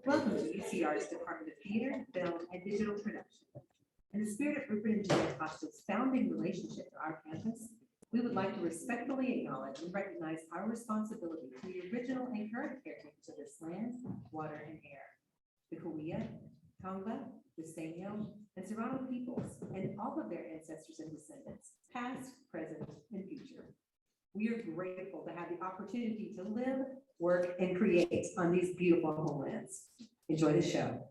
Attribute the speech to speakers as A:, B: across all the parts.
A: Welcome to UCR's Department of Theater, Film, and Digital Production. In the spirit of Rupert and Julia Costa's founding relationship to our campus, we would like to respectfully acknowledge and recognize our responsibility to the original and current caretakers of this land, water, and air, the Cahuilla, Tongva, Diseño, and Serrano peoples, and all of their ancestors and descendants, past, present, and future. We are grateful to have the opportunity to live, work, and create on these beautiful homelands. Enjoy the show.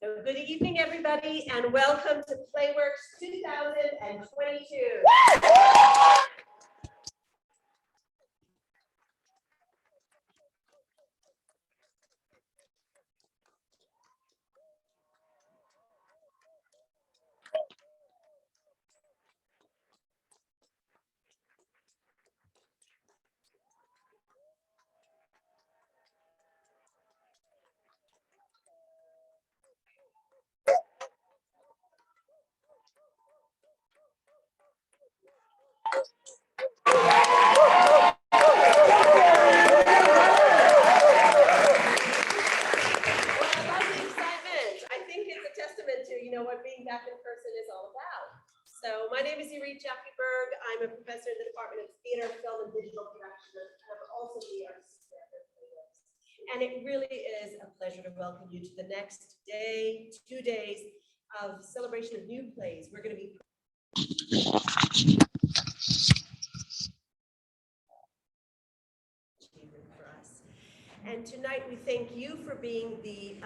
B: So good evening, everybody, and welcome to Playworks 2022. I'm a professor in the Department of Theater, Film, and Digital Production, and I'm also the artist director of Playworks. And it really is a pleasure to welcome you to the next day, 2 days of celebration of new plays. We're going to be for us. And tonight we thank you for being the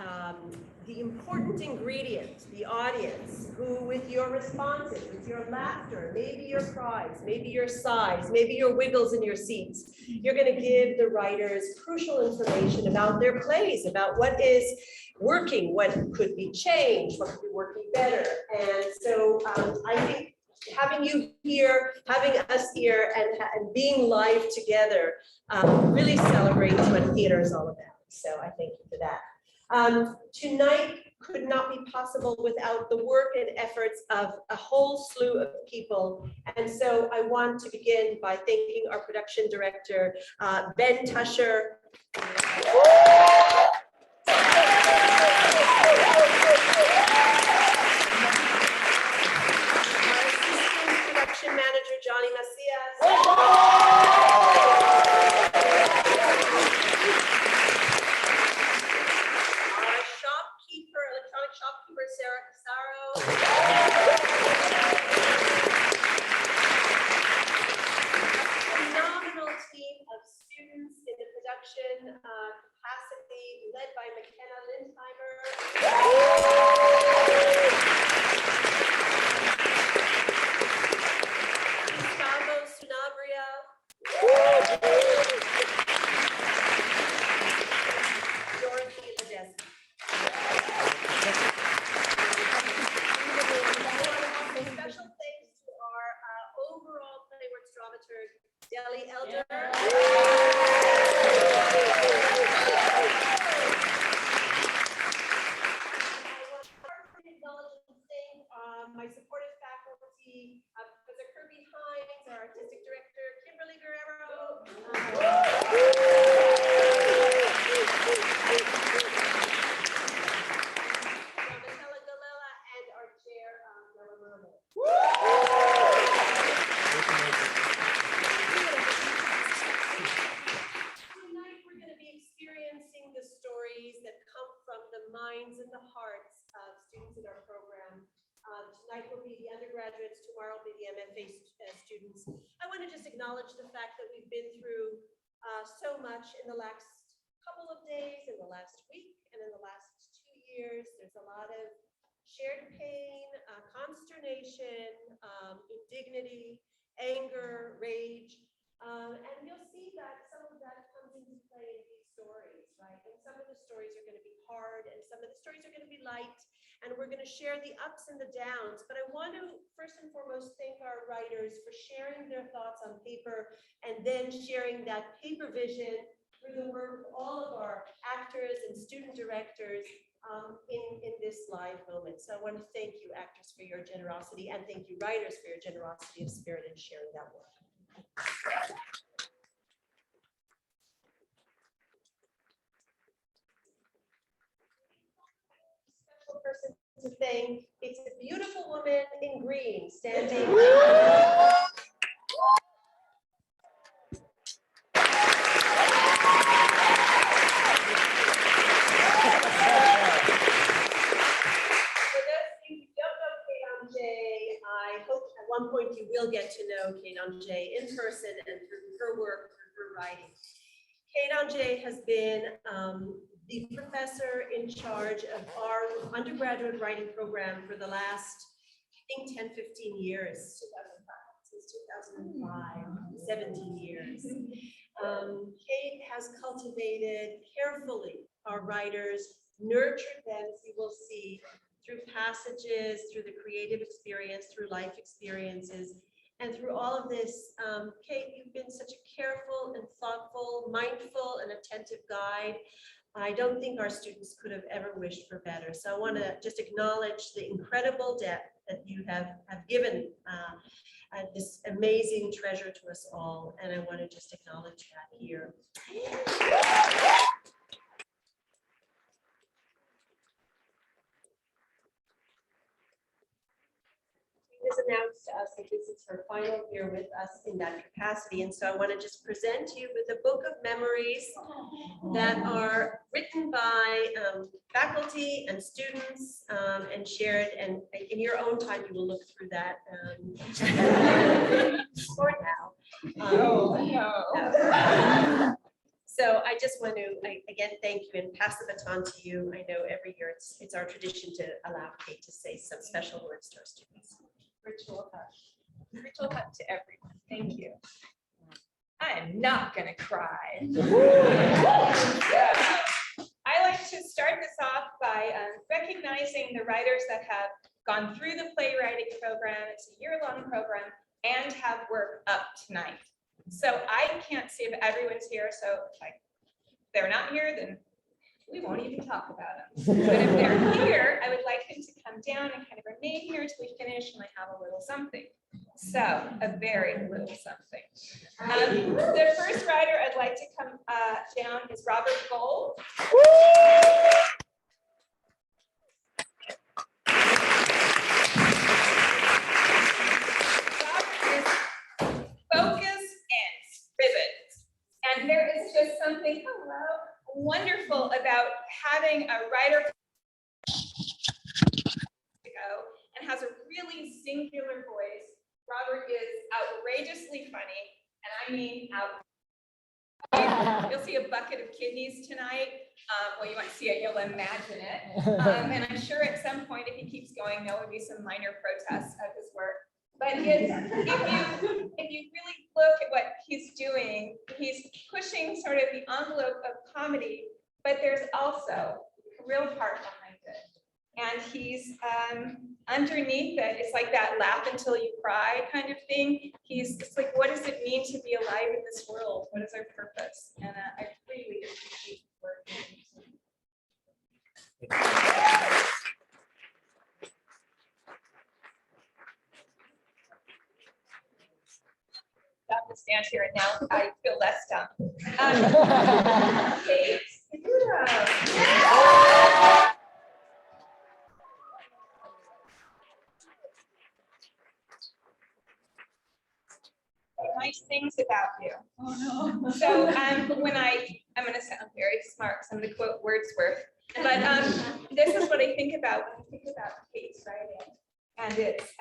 B: important ingredient, the audience, who with your responses, with your laughter, maybe your cries, maybe your sighs, maybe your wiggles in your seats, you're going to give the writers crucial information about their plays, about what is working, what could be changed, what could be working better. And so I think having you here, having us here, and being live together really celebrates what theater is all about. So I thank you for that. Tonight could not be possible without the work and efforts of a whole slew of people. And so I want to begin by thanking our production director, Ben Tusher. Manager Johnny Macias. Our shopkeeper, electronic shopkeeper Sarah Casaro. A phenomenal team of students in the production capacity led by McKenna Lindheimer. Special thanks to our overall Playworks dramaturg, Deli Elder. I want to acknowledge and thank my supportive faculty, Professor Kirby Hines, our artistic director, Kimberly Guerrero. And the hearts of students in our program. Tonight will be the undergraduates, tomorrow will be the MFA students. I want to just acknowledge the fact that we've been through so much in the last couple of days, in the last week, and in the last 2 years. There's a lot of shared pain, consternation, indignity, anger, rage, and you'll see that some of that comes into play in these stories, right? And some of the stories are going to be hard, and some of the stories are going to be light, and we're going to share the ups and the downs. But I want to first and foremost thank our writers for sharing their thoughts on paper, and then sharing that paper vision through the work of all of our actors and student directors in this live moment. So I want to thank you, actors, for your generosity, and thank you, writers, for your generosity of spirit in sharing that work. Special person to thank. It's a beautiful woman in green standing. At one point you will get to know Kate Onstage in person and through her work, through her writing. Kate Onstage has been the professor in charge of our undergraduate writing program for the last, I think, 10, 15 years, since 2005, 17 years. Kate has cultivated carefully our writers, nurtured them, as you will see, through passages, through the creative experience, through life experiences. And through all of this, Kate, you've been such a careful and thoughtful, mindful and attentive guide. I don't think our students could have ever wished for better. So I want to just acknowledge the incredible depth that you have given this amazing treasure to us all. And I want to just acknowledge that here. It was announced us that this is her final year with us in that capacity. And so I want to just present you with a book of memories that are written by faculty and students and shared. And in your own time, you will look through that for now. So I just want to, again, thank you and pass the baton to you. I know every year it's our tradition to allow Kate to say some special words to our students.
C: Virtual hug to everyone. Thank you. I am not going to cry. I like to start this off by recognizing the writers that have gone through the playwriting program. It's a year-long program and have work up tonight. So I can't see if everyone's here. So if they're not here, then we won't even talk about them. But if they're here, I would like them to come down and kind of remain here until we finish and I have a little something. So a very little something. The first writer I'd like to come down is Robert Gold. And there is just something wonderful about having a writer and has a really singular voice. Robert is outrageously funny, and I mean outrageous. You'll see a bucket of kidneys tonight. Well, you won't see it, you'll imagine it. And I'm sure at some point, if he keeps going, there will be some minor protests of his work. But if you really look at what he's doing, he's pushing sort of the envelope of comedy, but there's also a real heart behind it. And he's underneath it, it's like that laugh until you cry kind of thing. It's like, what does it mean to be alive in this world? What is our purpose? And I really appreciate the work that he's doing. Have to stand here and now I feel less dumb. Kate, nice things about you. Oh no. So I'm going to sound very smart because I'm going to quote Wordsworth, but this is what I think about when I think about Kate's writing. And it's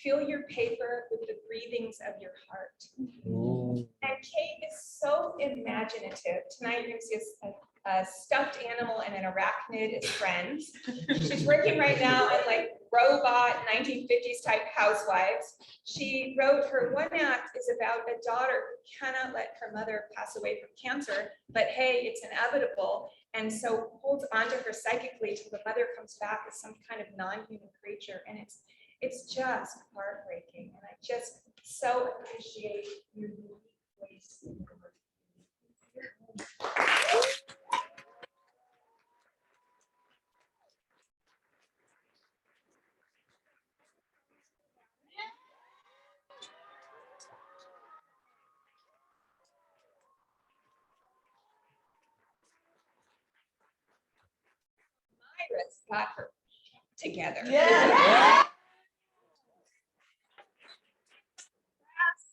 C: fill your paper with the breathings of your heart. And Kate is so imaginative. Tonight you're going to see a stuffed animal and an arachnid as friends. She's working right now on like robot 1950s type housewives. She wrote her one act is about a daughter who cannot let her mother pass away from cancer, but hey, it's inevitable. And so holds onto her psychically till the mother comes back as some kind of non-human creature. And it's just heartbreaking. And I just so appreciate your unique voice in your work. Myra's got her together. Yeah.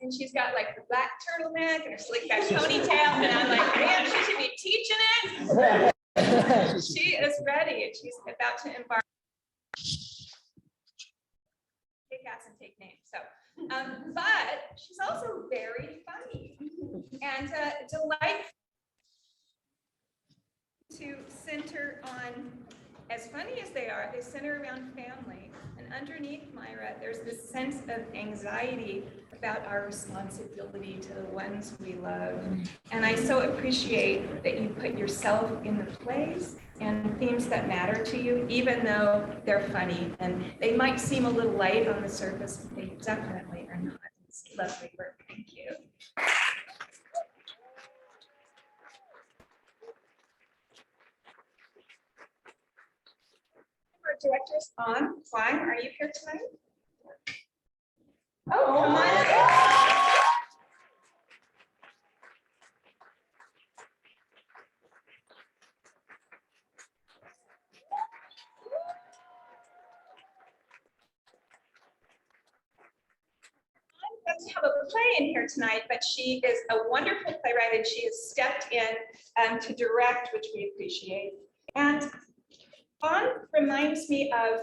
C: And she's got like the black turtleneck and her slick back ponytail, and I'm like, man, she should be teaching it. She is ready, and she's about to embark. Take ass and take names. So, but she's also very funny and delightful to center on. As funny as they are, they center around family. And underneath Myra, there's this sense of anxiety about our responsibility to the ones we love. And I so appreciate that you put yourself in the place and themes that matter to you, even though they're funny. And they might seem a little light on the surface, but they definitely are not. It's lovely work. Thank you. Directors on. Klein, are you here tonight? Oh, come on. play in here tonight, but she is a wonderful playwright and she has stepped in to direct, which we appreciate. And Fawn reminds me of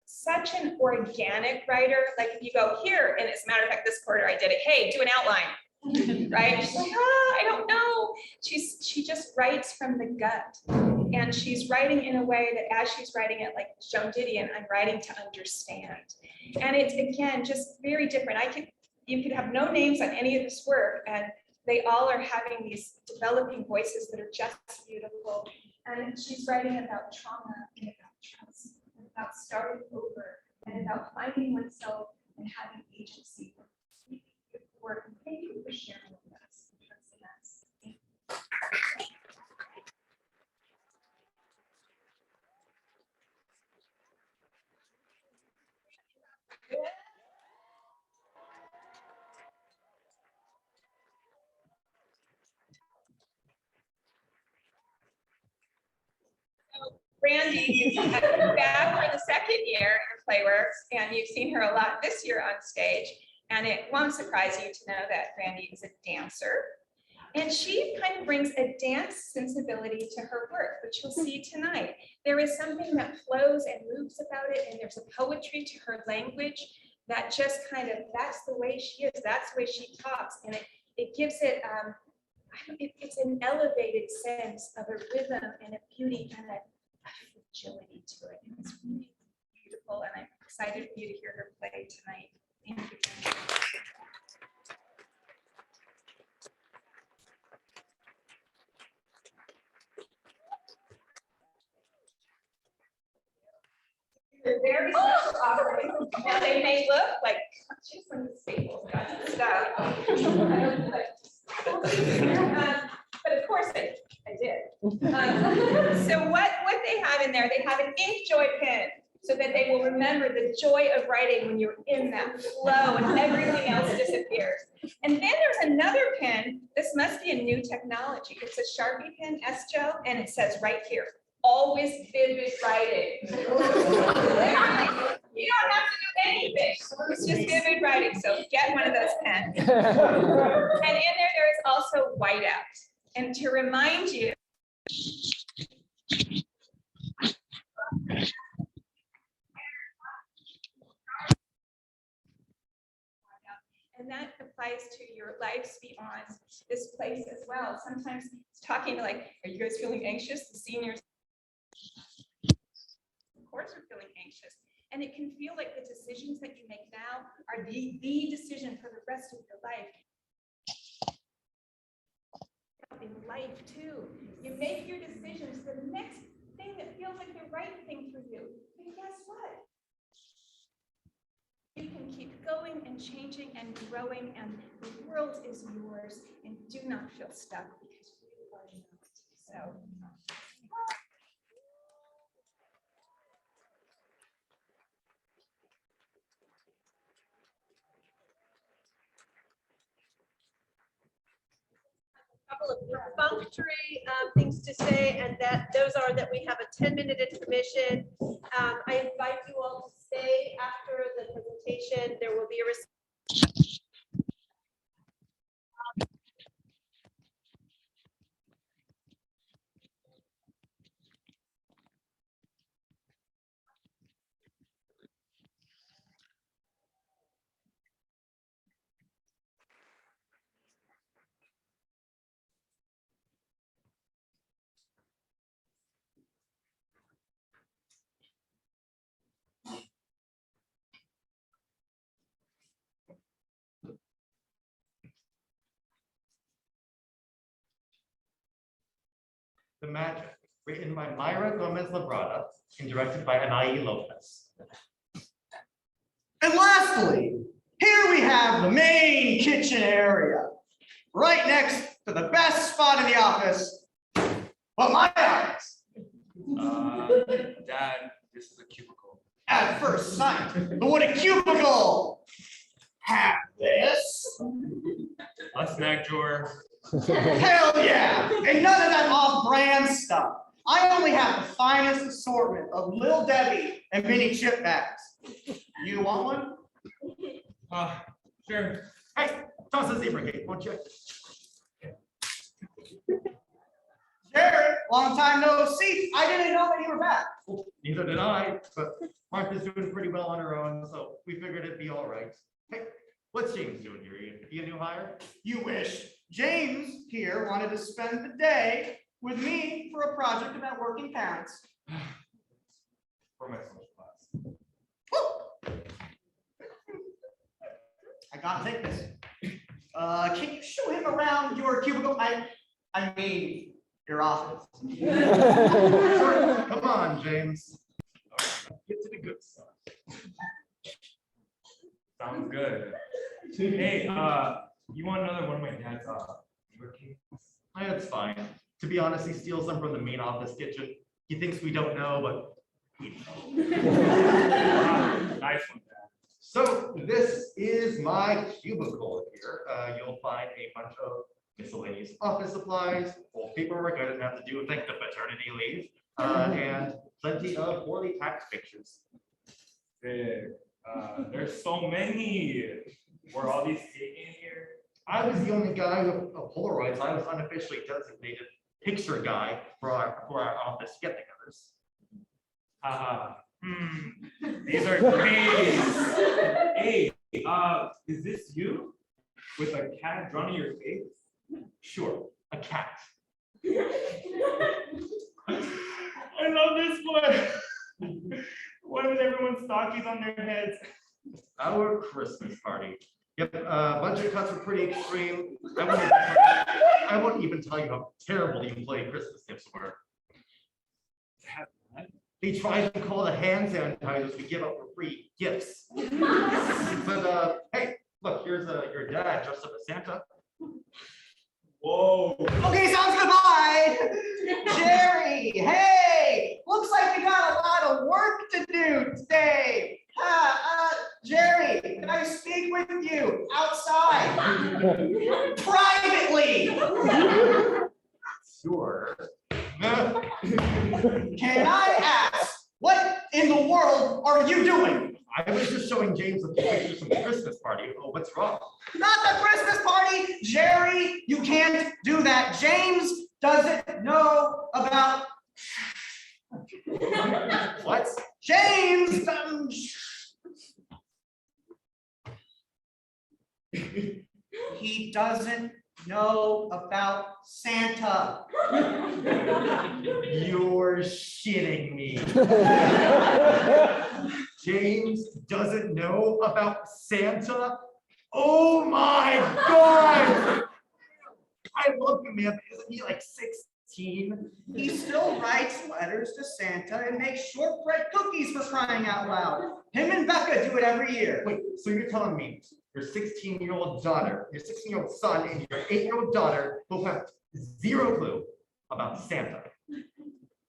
C: such an organic writer. Like if you go here, and as a matter of fact, this quarter I did it, hey, do an outline, right? She's like, I don't know. She just writes from the gut. And she's writing in a way that as she's writing it, like Joan Didion, I'm writing to understand. And it's, again, just very different. You could have no names on any of this work, and they all are having these developing voices that are just beautiful. And she's writing about trauma and about trust, and about starting over, and about finding oneself and having agency. Work. Thank you for sharing with us. Brandy is back for the second year in Playworks, and you've seen her a lot this year on stage. And it won't surprise you to know that Brandy is a dancer. And she kind of brings a dance sensibility to her work, which you'll see tonight. There is something that flows and moves about it, and there's a poetry to her language that just kind of, that's the way she is, that's the way she talks. And it gives it, it's an elevated sense of a rhythm and a beauty and a fragility to it. And it's really beautiful, and I'm excited for you to hear her play tonight. Thank you. They're very special offerings. Now they may look like just when the staples got stuff. But of course I did. So what they have in there, they have an ink joy pen, so that they will remember the joy of writing when you're in that flow and everything else disappears. And then there's another pen. This must be a new technology. It's a Sharpie pen, S-Gel, and it says right here, always vivid writing. Literally, you don't have to do anything. It's just vivid writing, so get one of those pens. And in there is also whiteout. And to remind you, and that applies to your lives beyond this place as well. Sometimes it's talking to like, are you guys feeling anxious? The seniors, of course, are feeling anxious. And it can feel like the decisions that you make now are the decision for the rest of your life. In life too, you make your decisions for the next thing that feels like the right thing for you. And guess what? You can keep going and changing and growing, and the world is yours, and do not feel stuck because you are not. So.
B: Couple of perfunctory things to say, and those are that we have a 10-minute intermission. I invite you all to stay after the presentation. There will be a
D: The Magic, written by Mayra Gomez-Labrada and directed by Anaí Lopez.
E: And lastly, here we have the main kitchen area, right next to the best spot in the office, but my office.
D: Dad, this is a cubicle.
E: At first sight, but would a cubicle have this?
D: A snack drawer.
E: Hell yeah, and none of that off-brand stuff. I only have the finest assortment of Lil Debbie and mini chip bags. You want one?
D: Sure.
E: Hey,
D: the zebra cake, won't you?
E: Jared, long time no see. I didn't know that you were back.
D: Well, neither did I, but Martha's doing pretty well on her own, so we figured it'd be all right. Hey, what's James doing here? He a new hire?
E: You wish. James here wanted to spend the day with me for a project about working parents.
D: For my social class.
E: Woo! I gotta take this. Can you show him around your cubicle? I mean, your office.
D: Sure, come on, James. Get to the good stuff.
F: Sounds good. Hey, you want another one of my dad's zebra cakes?
D: That's fine. To be honest, he steals them from the main office kitchen. He thinks we don't know, but we know.
F: Nice one, Dad.
D: So this is my cubicle here. You'll find a bunch of miscellaneous office supplies, full paperwork I didn't have to do with like the paternity leave, and plenty of poorly taxed pictures.
F: Big. There's so many. Were all these taken here?
D: I was the only guy with a Polaroid, so I was unofficially designated picture guy for our office get-togethers.
F: Haha. These are great. Hey, is this you? With a cat drawn on your face?
D: Sure, a cat.
F: I love this one. Why with everyone's stockings on their heads?
D: Our Christmas party. Yep, budget cuts were pretty extreme. I won't even tell you how terrible the employee Christmas gifts were. They tried to call the hand sanitizers we give up for free gifts. But hey, look, here's your dad dressed up as Santa.
F: Whoa.
E: Okay, sounds goodbye. Jerry, hey, looks like we got a lot of work to do today. Jerry, can I speak with you outside? Privately.
D: Sure.
E: Can I ask, what in the world are you doing?
D: I was just showing James a few pictures from the Christmas party. Oh, what's wrong?
E: Not the Christmas party, Jerry, you can't do that. James doesn't know about
D: What?
E: James. He doesn't know about Santa.
D: You're shitting me. James doesn't know about Santa? Oh my God! I love him, man. Isn't he like 16?
E: He still writes letters to Santa and makes shortbread cookies for crying out loud. Him and Becca do it every year.
D: Wait, so you're telling me your 16-year-old daughter, your 16-year-old son, and your 8-year-old daughter both have zero clue about Santa?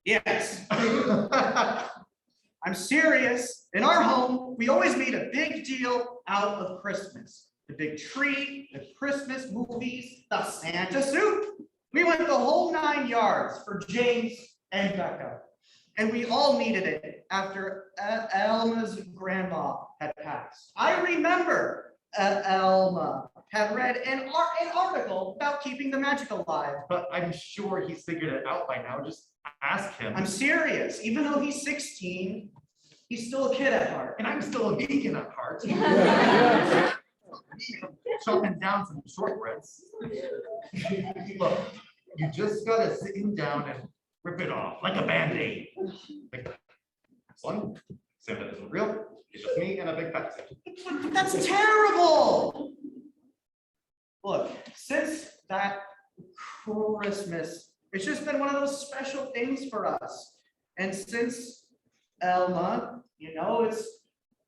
E: Yes. I'm serious. In our home, we always made a big deal out of Christmas. The big tree, the Christmas movies, the Santa suit. We went the whole 9 yards for James and Becca. And we all needed it after Elma's grandma had passed. I remember Elma had read an article about keeping the magic alive.
D: But I'm sure he's figured it out by now. Just ask him.
E: I'm serious. Even though he's 16, he's still a kid at heart.
D: And I'm still a vegan at heart. Chopping down some shortbreads. Look, you just gotta sit him down and rip it off like a band-aid. Like that. Son, Santa isn't real. It's just me and a big fat Santa.
E: That's terrible. Look, since that Christmas, it's just been one of those special things for us. And since Elma, you know, it's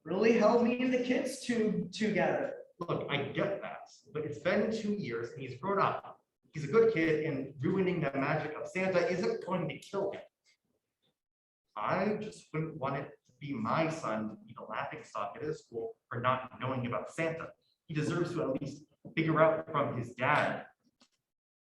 E: really held me and the kids together.
D: Look, I get that, but it's been 2 years and he's grown up. He's a good kid, and ruining the magic of Santa isn't going to kill him. I just wouldn't want it to be my son to be the laughingstock at his school for not knowing about Santa. He deserves to at least figure out from his dad.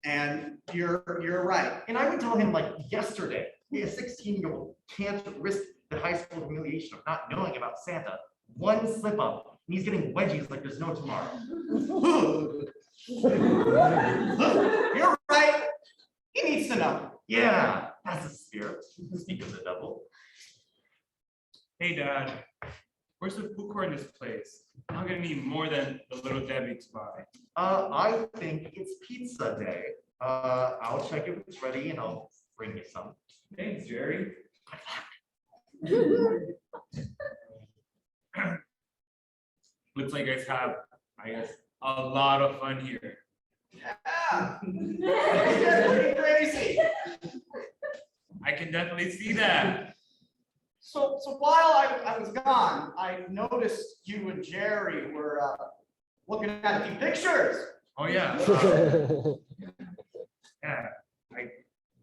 E: And you're right.
D: And I would tell him like yesterday, a 16-year-old can't risk the high school humiliation of not knowing about Santa. One slip up, and he's getting wedgies like there's no tomorrow.
E: You're right. He needs to know.
D: Yeah, that's the spirit. Speak of the devil.
F: Hey, Dad, where's the food court in this place? I'm gonna need more than the little Debbie to buy.
D: I think it's pizza day. I'll check if it's ready and I'll bring you some.
F: Thanks, Jerry. Looks like you guys have, I guess, a lot of fun here.
E: Yeah. It's pretty crazy.
F: I can definitely see that.
E: So while I was gone, I noticed you and Jerry were looking at a few pictures.
F: Oh yeah. Yeah,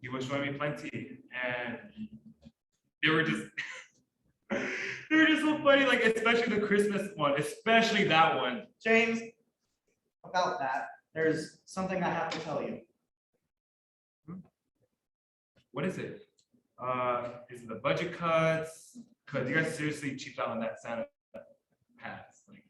F: he was showing me plenty, and they were just they were just so funny. Like especially the Christmas one, especially that one.
E: James, about that, there's something I have to tell you.
F: What is it? Is it the budget cuts? Cause you guys seriously cheaped out on that Santa hats. Like,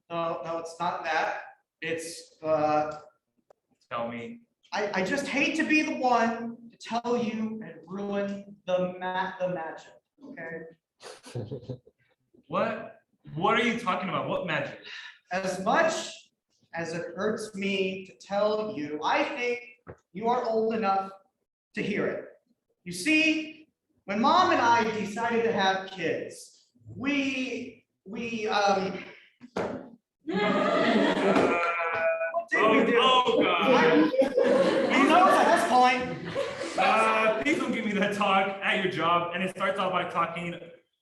E: No, it's not that. It's
F: tell me.
E: I just hate to be the one to tell you and ruin the magic. Okay.
F: What are you talking about? What magic?
E: As much as it hurts me to tell you, I think you are old enough to hear it. You see, when Mom and I decided to have kids, we what did we do?
F: Oh God.
E: Who knows at this point?
F: Please don't give me that talk at your job. And it starts off by talking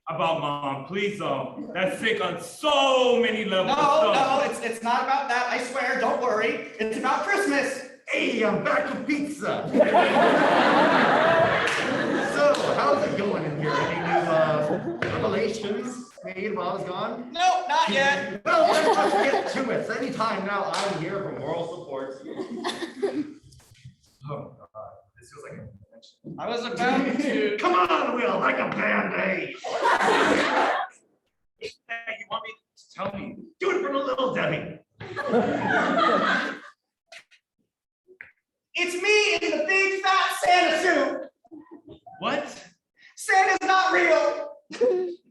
F: about Mom. Please don't. That's sick on so many levels.
E: No, it's not about that. I swear, don't worry. It's about Christmas.
D: Hey, I'm back to pizza. So, how's it going in here? Any new revelations made while I was gone?
E: No, not yet.
D: Well, let's get to it. Anytime now, I'm here for moral support.
F: Oh God, this feels like an invention.
E: I was about to.
D: Come on, Will, like a band-aid.
F: Hey, you want me to tell me?
D: Do it for the little Debbie.
E: It's me in the big fat Santa suit.
F: What?
E: Santa's not real.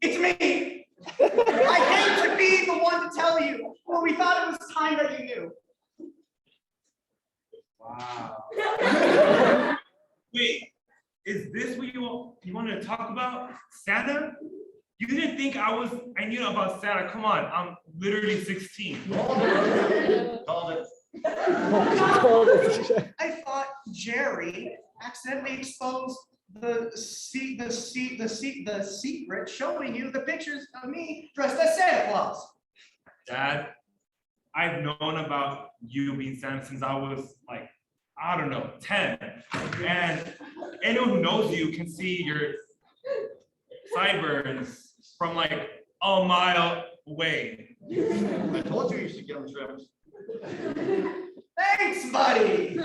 E: It's me. I hate to be the one to tell you, but we thought it was time that you knew.
F: Wow. Wait, is this what you wanted to talk about? Santa? You didn't think I knew about Santa. Come on, I'm literally 16.
D: Called it.
E: I thought Jerry accidentally exposed the secret, showing you the pictures of me dressed as Santa Claus.
F: Dad, I've known about you being Santa since I was like, I don't know, 10. And anyone who knows you can see your sideburns from like a mile away.
D: I told you should get them trimmed.
E: Thanks, buddy.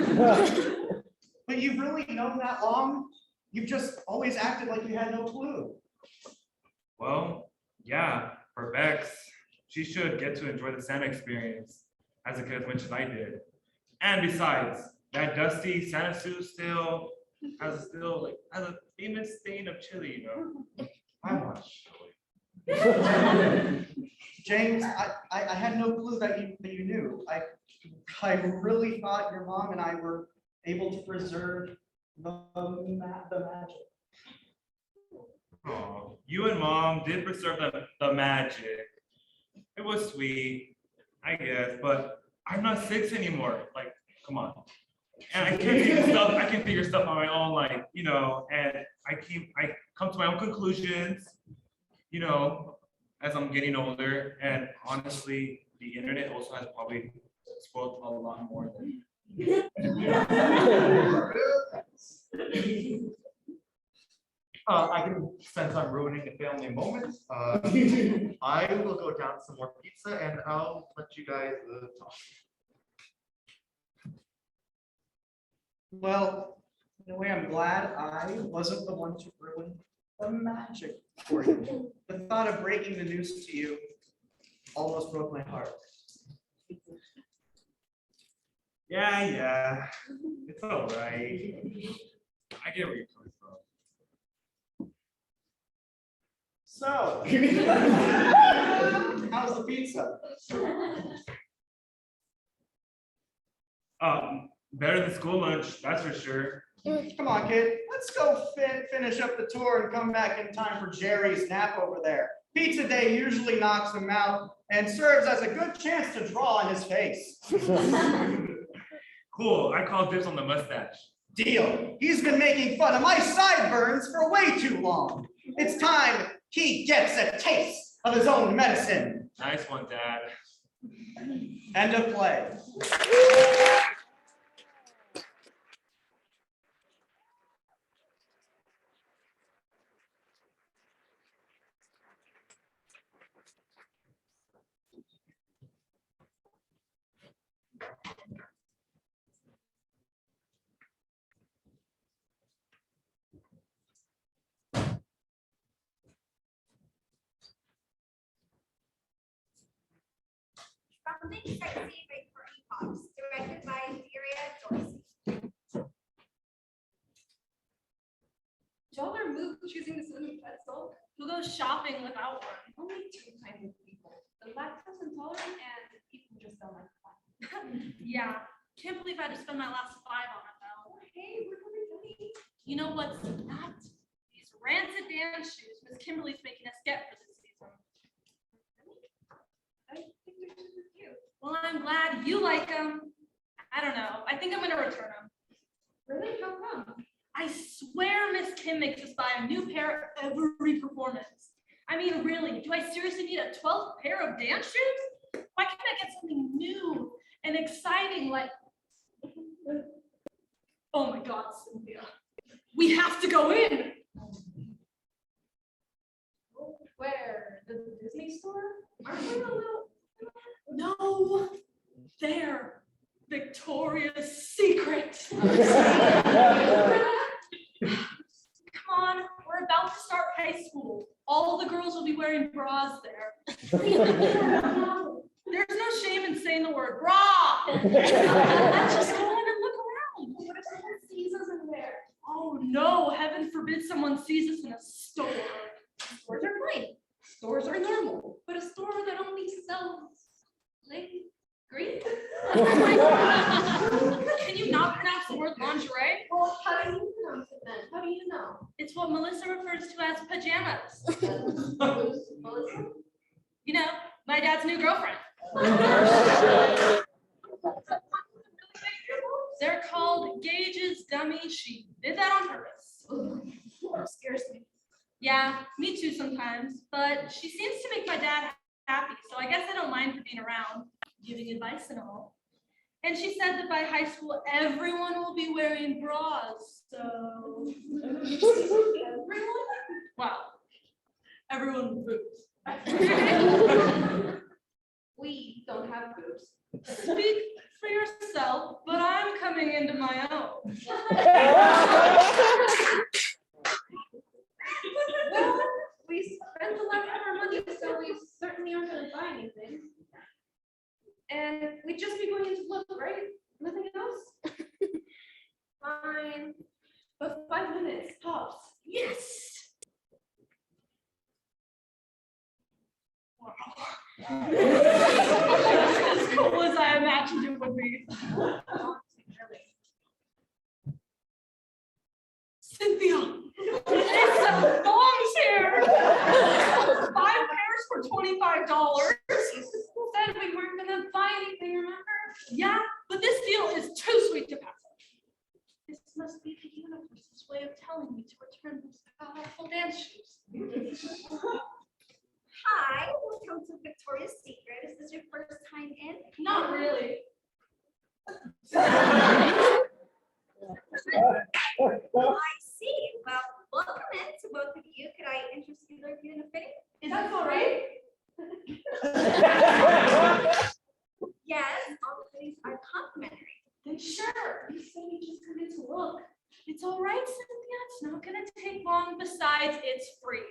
E: But you've really known that long? You've just always acted like you had no clue.
F: Well, yeah, for Bex, she should get to enjoy the Santa experience as a kid as much as I did. And besides, that dusty Santa suit still has a famous stain of chili, you know.
D: I want chili.
E: James, I had no clue that you knew. I really thought your mom and I were able to preserve the magic.
F: Oh, you and Mom did preserve the magic. It was sweet, I guess, but I'm not 6 anymore. Like, come on. And I can figure stuff on my own, like, you know, and I come to my own conclusions, you know, as I'm getting older. And honestly, the internet also has probably spoiled a lot more than
D: I can sense I'm ruining the family moment. I will go down some more pizza and I'll let you guys talk.
E: Well, in a way, I'm glad I wasn't the one to ruin the magic for you. The thought of breaking the news to you almost broke my heart.
F: Yeah, it's all right. I get where you're coming from.
E: So, how's the pizza?
F: Better than school lunch, that's for sure.
E: Come on, kid. Let's go finish up the tour and come back in time for Jerry's nap over there. Pizza day usually knocks him out and serves as a good chance to draw in his face.
F: Cool, I call dibs on the mustache.
E: Deal. He's been making fun of my sideburns for way too long. It's time he gets a taste of his own medicine.
F: Nice one, Dad.
E: End of play.
G: Something sexy by Courtney Cox, directed by Dorsey.
H: Y'all are moved choosing this little pretzel. Who goes shopping without one? Only two kinds of people: the lactose intolerant and people who just don't like fun. Yeah, can't believe I had to spend my last $5 on it though. Hey, we're everybody. You know what's not? These rancid dance shoes Miss Kimberly's making us get for this season. I think they're super cute. Well, I'm glad you like them. I don't know. I think I'm gonna return them. Really? How come? I swear Miss Kim makes us buy a new pair every performance. I mean, really, do I seriously need a 12th pair of dance shoes? Why can't I get something new and exciting like... Oh my God, Cynthia. We have to go in. Where? The Disney store? Aren't we a little... No, there. Victoria's Secret. Come on, we're about to start high school. All the girls will be wearing bras there. There's no shame in saying the word bra. Let's just go in and look around. What if someone sees us in there? Oh no, heaven forbid someone sees us in a store. Stores are great. Stores are normal. But a store that only sells green? Can you not pronounce the word lingerie? Well, how do you pronounce it then? How do you know? It's what Melissa refers to as pajamas. Melissa? You know, my dad's new girlfriend. They're called Gage's Dummy. She did that on purpose. Scares me. Yeah, me too sometimes, but she seems to make my dad happy, so I guess I don't mind her being around, giving advice and all. And she said that by high school, everyone will be wearing bras, so... Everyone? Wow. Everyone with boobs. We don't have boobs. Speak for yourself, but I'm coming into my own. Well, we spent a lot of our money, so we certainly aren't going to buy anything. And we'd just be going into look, right? Nothing else? Fine. But 5 minutes, tops. Yes! Wow. As cool as I imagined it would be. Cynthia! It's a thongs here! 5 pairs for $25. Said we weren't gonna buy anything, remember? Yeah, but this deal is too sweet to pass up. This must be the universe's way of telling me to return those powerful dance shoes.
G: Hi, welcome to Victoria's Secret. Is this your first time in?
H: Not really.
G: I see. Well, welcome in to both of you. Could I interest either of you in a fitting?
H: Is that all right?
G: Yes, all the fittings are complimentary.
H: Then sure. You said we just come in to look. It's all right, Cynthia. It's not gonna take long. Besides, it's free.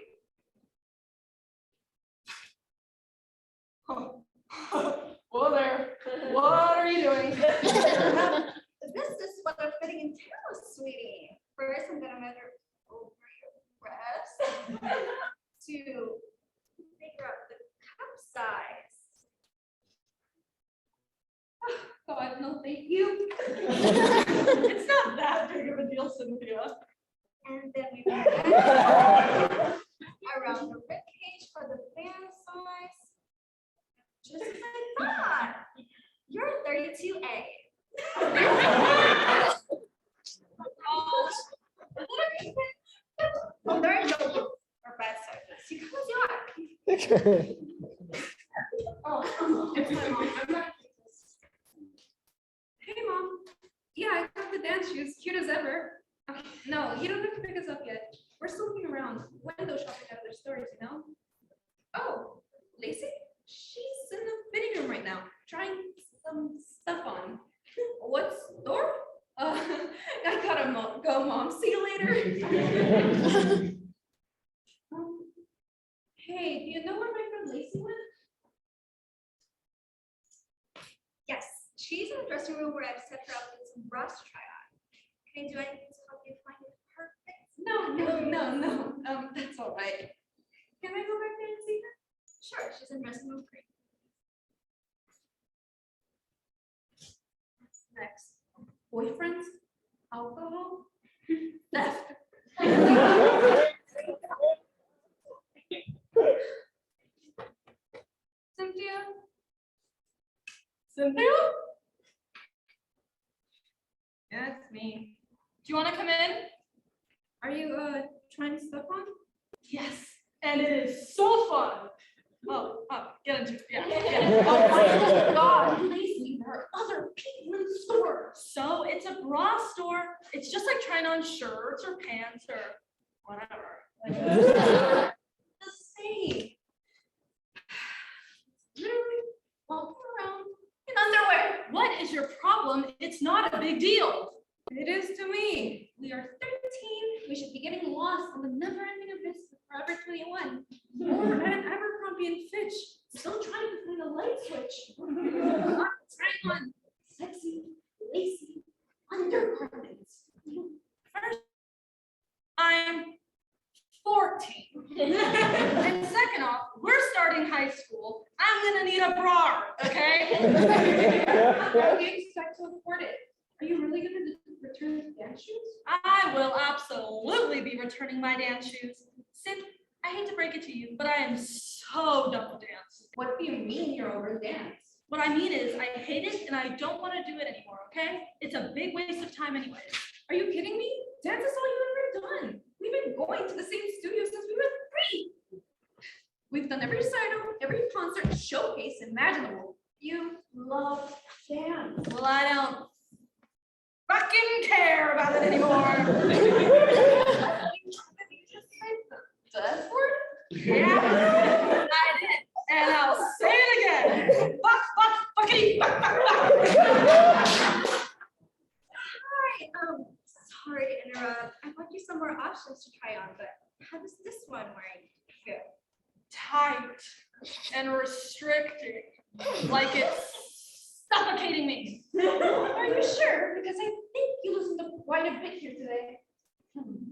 H: Whoa there. What are you doing? no, thank you. It's not that big of a deal, Cynthia.
G: And then we put that around the rib cage for the fan size. Just as I thought. You're 32A. Oh, there are no or bad sizes. You come as you are.
H: Oh, it's my mom. I'm not. Hey, Mom. Yeah, I got the dance shoes. Cute as ever. Okay, no, you don't have to pick us up yet. We're still looking around, window shopping at other stores, you know? Oh, Lacey? She's in the fitting room right now, trying some stuff on. What store? I gotta go, Mom. See you later. Hey, do you know where my friend Lacey went?
G: Yes, she's in the dressing room where I've set her up with some bras to try on. Can I do anything to help you find it perfect?
H: No. That's all right. Can I go back there and see her?
G: Sure, she's in dressing room 3.
H: What's next? Boyfriends? Alcohol? Theft? Cynthia? Cynthia? Yeah, it's me. Do you want to come in? Are you trying stuff on? Yes, and it is so fun. Oh, get into it. Yeah. Oh my God, Lacey, there are other people in the store. So it's a bra store. It's just like trying on shirts or pants or whatever. The same. Literally walking around in underwear. What is your problem? It's not a big deal. It is to me. We are 13. We should be getting lost in the never-ending abyss of Forever 21. Or at an Abercrombie and Fitch, still trying to find a light switch. Trying on sexy, lacy undergarments. First, I'm 14. And second off, we're starting high school. I'm gonna need a bra, okay? How do you expect to afford it? Are you really gonna return the dance shoes? I will absolutely be returning my dance shoes. Sid, I hate to break it to you, but I am so done with dance. What do you mean you're over dance? What I mean is I hate it and I don't want to do it anymore, okay? It's a big waste of time anyways. Are you kidding me? Dance is all you've ever done. We've been going to the same studio since we were 3. We've done every recital, every concert, showcase imaginable. You love dance. Well, I don't fucking care about it anymore. Does word? Yeah, I did. And I'll say it again. Fucky.
G: Hi, sorry to interrupt. I bought you some more options to try on, but how does this one wearing feel?
H: Tight and restricting, like it's suffocating me. Are you sure? Because I think you listened to quite a bit here today.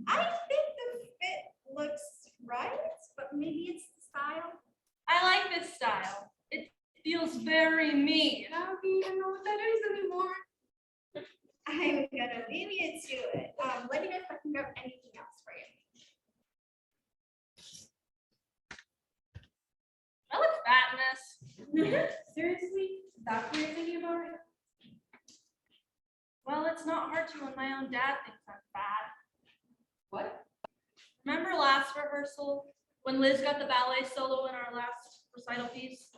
G: I think the fit looks right, but maybe it's the style.
H: I like this style. It feels very me. How do you even know what that is anymore?
G: I'm gonna leave you to it. Let me know if I can grab anything else for you.
H: I look fat in this. Seriously? That's what you're thinking about it? Well, it's not hard to when my own dad thinks I'm fat. What? Remember last rehearsal when Liz got the ballet solo in our last recital piece?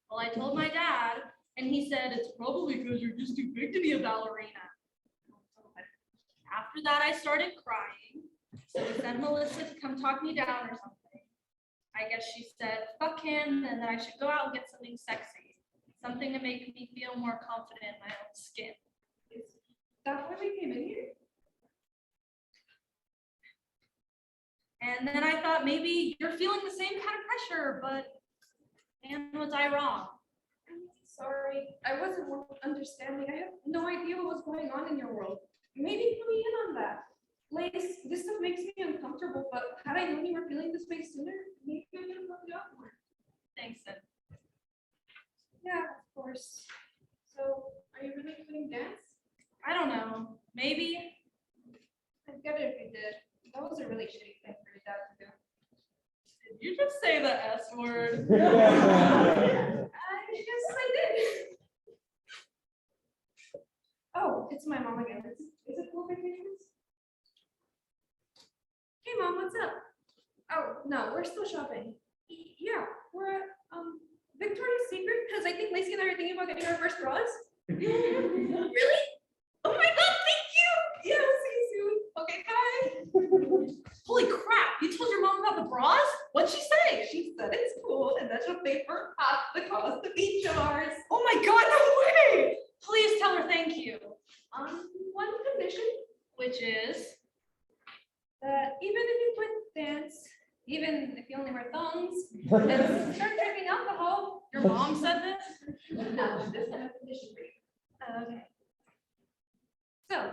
H: Well, I told my dad, and he said, it's probably because you're just too big to be a ballerina. After that, I started crying. So we sent Melissa to come talk me down or something. I guess she said, fuck him, and that I should go out and get something sexy. Something to make me feel more confident in my own skin. Is that why we came in here? And then I thought maybe you're feeling the same kind of pressure, but man, was I wrong. I'm sorry, I wasn't understanding. I have no idea what was going on in your world. Maybe fill me in on that. Lace, this stuff makes me uncomfortable, but had I known you were feeling this way sooner, maybe I would have loved you out more. Thanks, Sid. Yeah, of course. So Maybe.
C: I'd get it if you did. That was a really shitty thing for your dad to do.
H: Did you just say the S word?
C: I guess I did. Oh, it's my mom again. Is it cool vacations? Hey mom, what's up? Oh, no, we're still shopping. Yeah, we're at Victoria's Secret because I think Lacey and I are thinking about getting our first bras. Really? Oh my god, thank you! Yeah, I'll see you soon. Okay, bye.
H: Holy crap, you told your mom about the bras? What'd she say?
C: She said it's cool and that she'll pay for half the cost of each of ours.
H: Oh my god, no way! Please tell her thank you.
C: On one condition,
H: Which is?
C: that even if you quit dance, even if you only wear thongs, and start drinking alcohol.
H: Your mom said this?
C: No, this is a condition for you. Okay. So,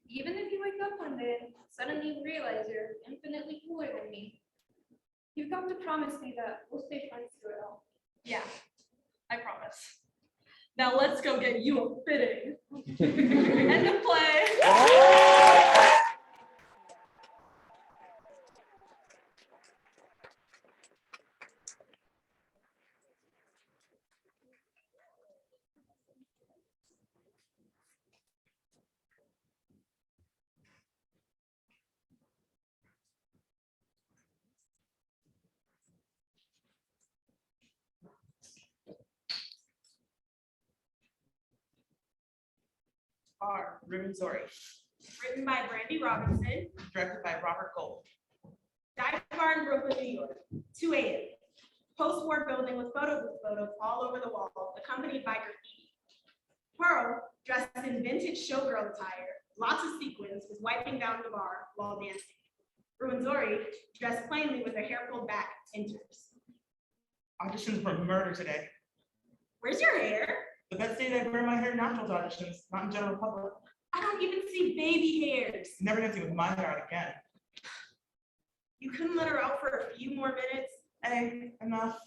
C: even if you wake up one day and suddenly realize you're infinitely cooler than me, you've got to promise me that we'll stay friends through it all.
H: Yeah, I promise. Now let's go get you a fitting. End of play.
I: Ruwenzori,
B: Written by Brandy Robinson,
I: directed by Robert Gold.
B: Dive bar in Brooklyn, New York, 2 a.m. Post-war building with photos all over the wall, accompanied by graffiti. Pearl, dressed in vintage showgirl attire, lots of sequins, was wiping down the bar while dancing. Ruwenzori, dressed plainly with her hair pulled back, enters.
I: Auditions were murder today.
B: Where's your hair?
I: The best day I wear my hair natural to auditions, not in general public.
B: I don't even see baby hairs.
I: Never dancing with my hair out again.
B: You couldn't let her out for a few more minutes?
I: Hey, enough.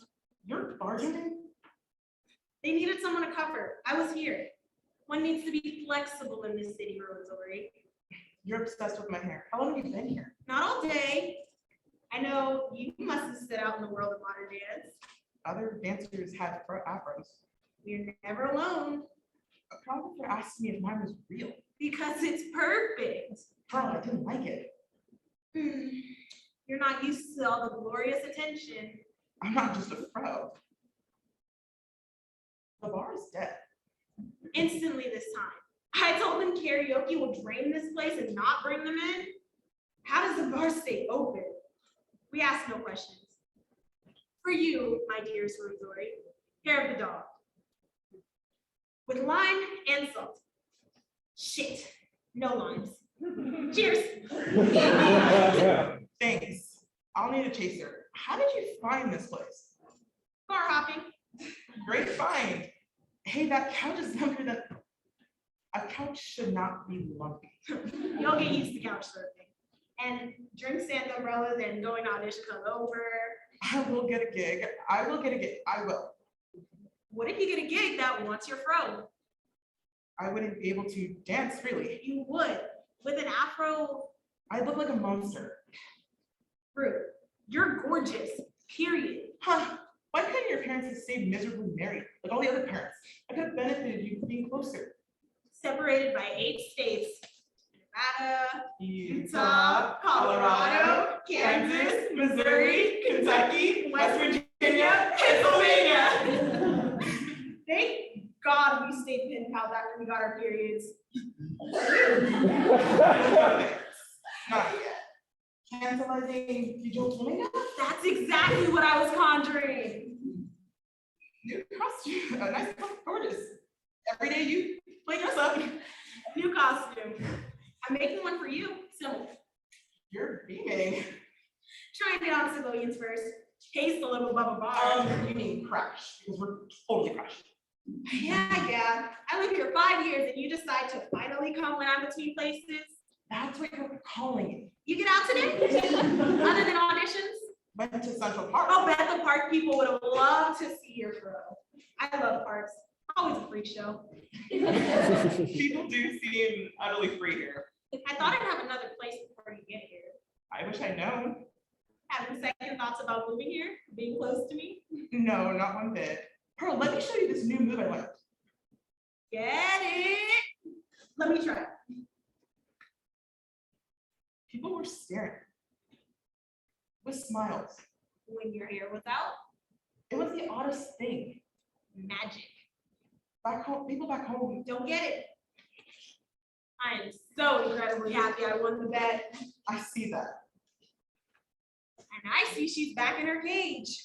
I: You're bartending?
B: They needed someone to cover. I was here. One needs to be flexible in this city, Ruwenzori.
I: You're obsessed with my hair. How long have you been here?
B: Not all day. I know you must have stood out in the world of modern dance.
I: Other dancers had afros.
B: You're never alone
I: Probably for asking me if mine was real.
B: because it's perfect.
I: Pearl, I didn't like it.
B: You're not used to all the glorious attention.
I: I'm not just a fro. The bar is dead.
B: Instantly this time. I told them karaoke will drain this place and not bring them in. How does the bar stay open? We ask no questions. For you, my dearest Ruwenzori, hair of the dog. With lime and salt. Shit, no limes. Cheers.
I: Thanks. I'll need a chaser. How did you find this place?
B: Bar hopping.
I: Great find. Hey, that couch is lumpier than. A couch should not be lumpy.
B: You'll get used to couch surfing. And drinks and umbrellas and going to audition over.
I: I will get a gig. I will get a gig. I will.
B: What if you get a gig that wants your fro?
I: I wouldn't be able to dance freely.
B: You would. With an afro.
I: I look like a monster.
B: Rude. You're gorgeous. Period.
I: Huh. Why couldn't your parents have stayed miserably married like all the other parents? I could have benefited you from being closer.
B: Separated by 8 states. Nevada,
I: Utah, Colorado, Kansas, Missouri, Kentucky, West Virginia, Pennsylvania.
B: Thank God we stayed pen pals after we got our periods.
I: Not yet. Tantalizing digital flamingo?
B: That's exactly what I was conjuring.
I: New costume. Nice, gorgeous. Every day you play dress up.
B: New costume. I'm making one for you. Simple.
I: You're beaming.
B: Try and get on civilians first. Taste a little bubble bar.
I: You mean crash, because we're totally crashed.
B: Yeah. I live here 5 years and you decide to finally come when I'm between places.
I: That's what you're calling it.
B: You get out today? Other than auditions?
I: Went to Central Park.
B: I'll bet the park people would have loved to see your fro. I love parks.
H: Always a freak show.
I: People do seem utterly free here.
H: I thought I'd have another place before you get here.
I: I wish I'd known.
H: Having second thoughts about moving here, being close to me?
I: No, not one bit. Pearl, let me show you this new move I learned.
H: Get it? Let me try.
I: People were staring with smiles.
H: When your hair was out,
I: It was the oddest thing.
H: magic.
I: Back home, people back home,
H: Don't get it. I am so incredibly happy I won the bet.
I: I see that.
H: And I see she's back in her cage.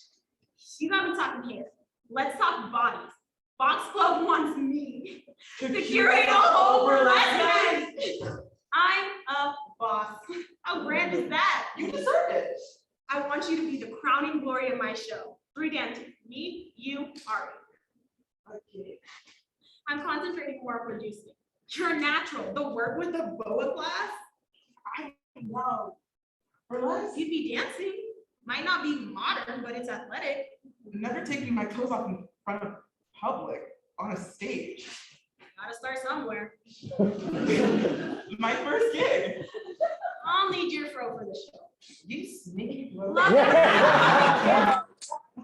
H: She got me talking hair. Let's talk bodies. Box Club wants me to curate a whole burlesque event. I'm a boss. How grand is that?
I: You deserved it.
H: I want you to be the crowning glory of my show. 3 dancers, me, you, Ari.
I: Okay.
H: I'm concentrating more on producing. You're natural. The work with the boa class, I love.
I: Burlesque?
H: You'd be dancing. Might not be modern, but it's athletic.
I: Never taking my clothes off in front of public on a stage.
H: Gotta start somewhere.
I: My first gig.
H: I'll need your fro for the show.
I: You sneaky little.
H: Love it.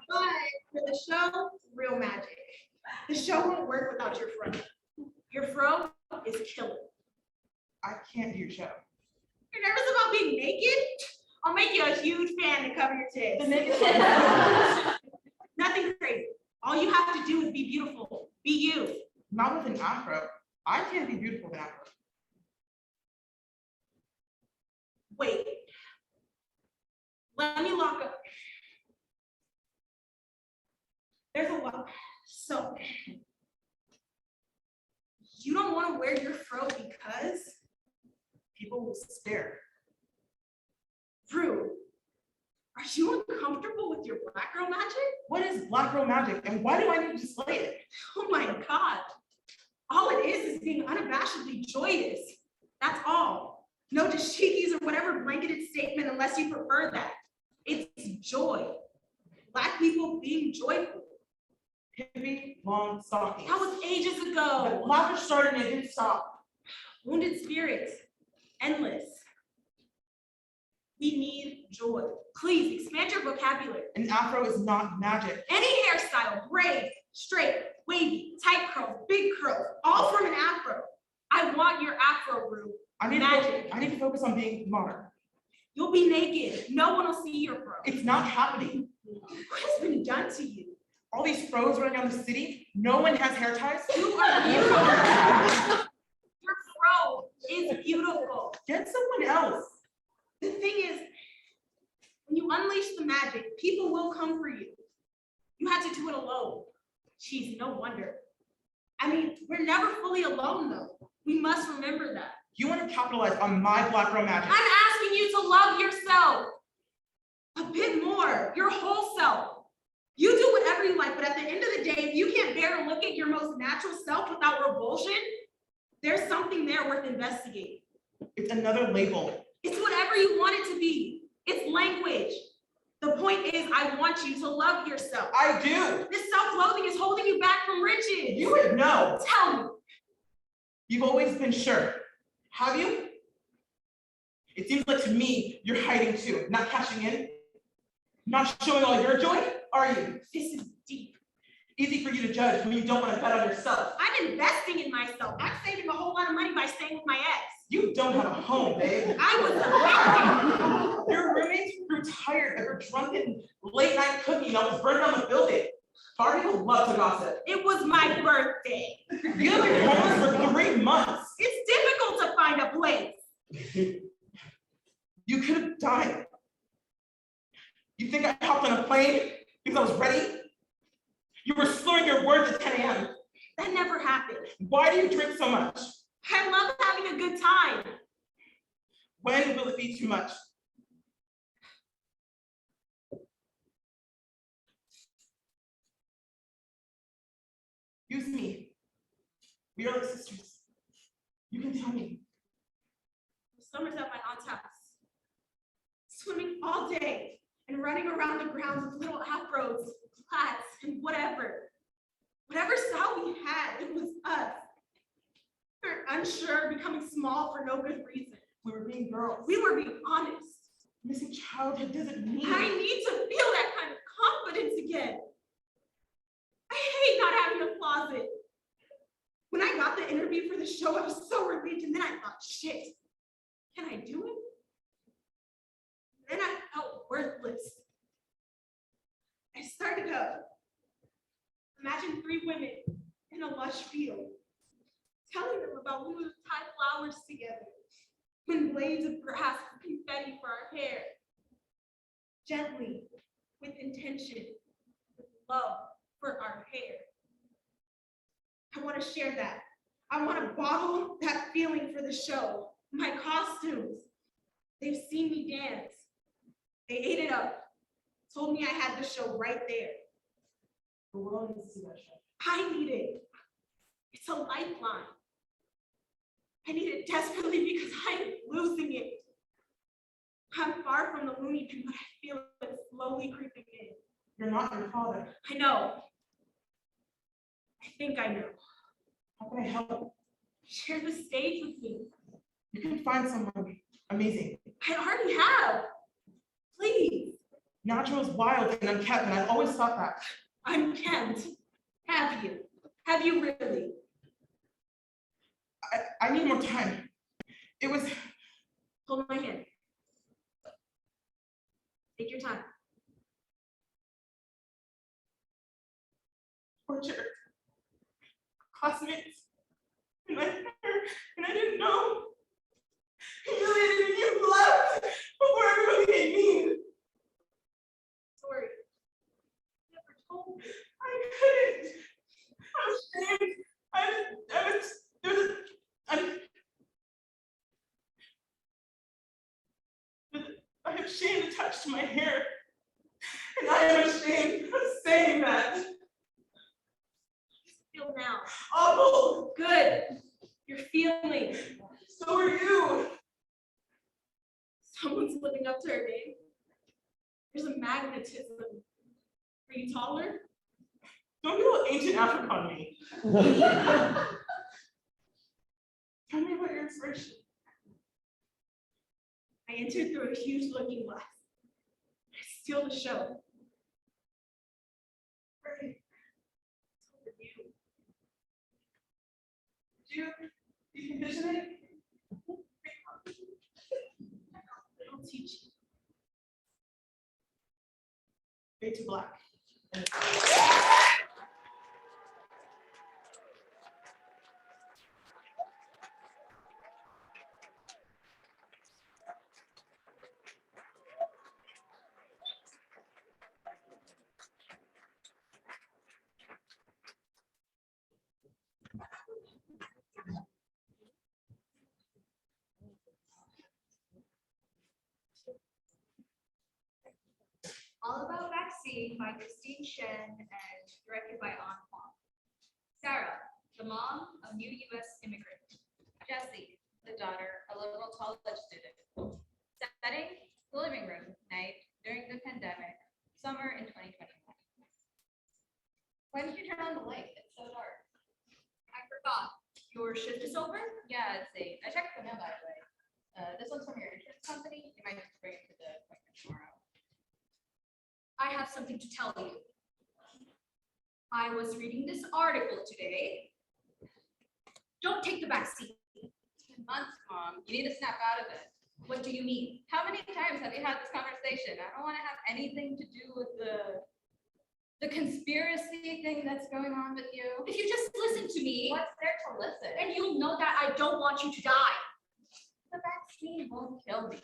H: But for the show, real magic. The show won't work without your fro. Your fro is killer.
I: I can't do your show.
H: You're nervous about being naked? I'll make you a huge fan to cover your tits.
I: The naked
H: Nothing crazy. All you have to do is be beautiful. Be you.
I: Not with an afro. I can't be beautiful with an afro.
H: Wait. Let me lock up. There's a lot. So, you don't want to wear your fro because
I: People will stare.
H: Rue, are you uncomfortable with your black girl magic?
I: What is black girl magic and why do I need to display it?
H: Oh my God. All it is being unabashedly joyous. That's all. No dashikis or whatever blanketed statement unless you prefer that. It's joy. Black people being joyful.
I: Hippie long stockings.
H: That was ages
I: The
H: ago.
I: laughter started and it didn't stop.
H: Wounded spirits. Endless. We need joy. Please expand your vocabulary.
I: An afro is not magic.
H: Any hairstyle, braids, straight, wavy, tight curls, big curls, all from an afro. I want your afro, Rue.
I: I need,
H: Magic.
I: I need to focus on being modern.
H: You'll be naked. No one will see your fro.
I: It's not happening.
H: What has been done to you?
I: All these fros running down the city, no one has hair ties.
H: You are beautiful. Your fro is beautiful.
I: Get someone else.
H: The thing is, when you unleash the magic, people will come for you. You had to do it alone. Jeez, no wonder. I mean, we're never fully alone though. We must remember that.
I: You want to capitalize on my black girl magic.
H: I'm asking you to love yourself a bit more, your whole self. You do whatever you like, but at the end of the day, if you can't bear to look at your most natural self without revulsion, there's something there worth investigating.
I: It's another label.
H: It's whatever you want it to be. It's language. The point is, I want you to love yourself.
I: I do.
H: This self-loathing is holding you back from riches.
I: You would know.
H: Tell me.
I: You've always been sure. Have you? It seems like to me, you're hiding too, not cashing in. Not showing all your joy, are you?
H: This is deep.
I: Easy for you to judge when you don't want to bet on yourself.
H: I'm investing in myself. I'm saving a whole lot of money by staying with my ex.
I: You don't have a home, babe.
H: I was
I: Your roommates grew tired of your drunken late night cooking that was burned down the building. Our people love to gossip.
H: It was my birthday.
I: You have been homeless for 3 months.
H: It's difficult to find a place.
I: You could have died. You think I hopped on a plane because I was ready? You were slurring your words at 10 a.m.
H: That never happened.
I: Why do you drink so much?
H: I love having a good time.
I: When will it be too much? Use me. We are like sisters. You can tell me.
H: Summer's at my aunt's house. Swimming all day and running around the grounds with little afros, flats, and whatever.
B: Whatever style we had, it was us. We were unsure, becoming small for no good reason.
I: We were being girls.
B: We were being honest.
I: Missing childhood doesn't mean.
B: I need to feel that kind of confidence again. I hate not having a closet. When I got the interview for the show, I was so relieved, and then I thought, shit, can I do it? Then I felt worthless. I started to imagine 3 women in a lush field, telling them about when we would tie flowers together, when blades of grass and confetti for our hair, gently, with intention, with love for our hair. I want to share that. I want to bottle that feeling for the show. My costumes. They've seen me dance. They ate it up. Told me I had the show right there.
I: The world needs to see that show.
B: I need it. It's a lifeline. I need it desperately because I'm losing it. I'm far from the Looney Bin, but I feel it slowly creeping in.
I: You're not your father.
B: I know. I think I know.
I: How can I help?
B: Share the stage with me.
I: You can find someone amazing.
B: I already have. Please.
I: Natural is wild and unkept, and I've always thought that.
B: I'm Kent. Have you? Have you really?
I: I need more time. It was.
B: Hold my hand. Take your time.
I: Torture. Classmates. And I didn't know. Humiliated and you left before everybody made me.
B: Sorry. Never told me.
I: I couldn't. I was ashamed. I have shame attached to my hair. And I am ashamed of saying that.
B: Feel now.
I: Awful.
B: Good. You're feeling.
I: So are you.
B: Someone's living up to her name. There's a magnetism. Are you taller?
I: Don't go ancient Africa on me. Tell me about your inspiration.
B: I entered through a huge looking glass. I steal the show.
I: Right.
B: It's over you.
I: You can vision it?
B: I'll teach you.
I: Fade to black.
G: All About Vaccine by Christine Shen and directed by An Huang. Sarah, the mom of new U.S. immigrant. Jessie, the daughter, a liberal college student. Setting, the living room, night, during the pandemic, summer in 2021. When did you turn on the light? It's so dark. I forgot. Your shift is over? Yeah, it's 8. I checked the mail, by the way. This one's from your insurance company. You might have to bring it to the appointment tomorrow. I have something to tell you. I was reading this article today. Don't take the back seat. It's been months, Mom. You need to snap out of it. What do you mean? How many times have you had this conversation? I don't want to have anything to do with the conspiracy thing that's going on with you. If you just listen to me. What's there to listen? And you'll know that I don't want you to die. The vaccine won't kill me.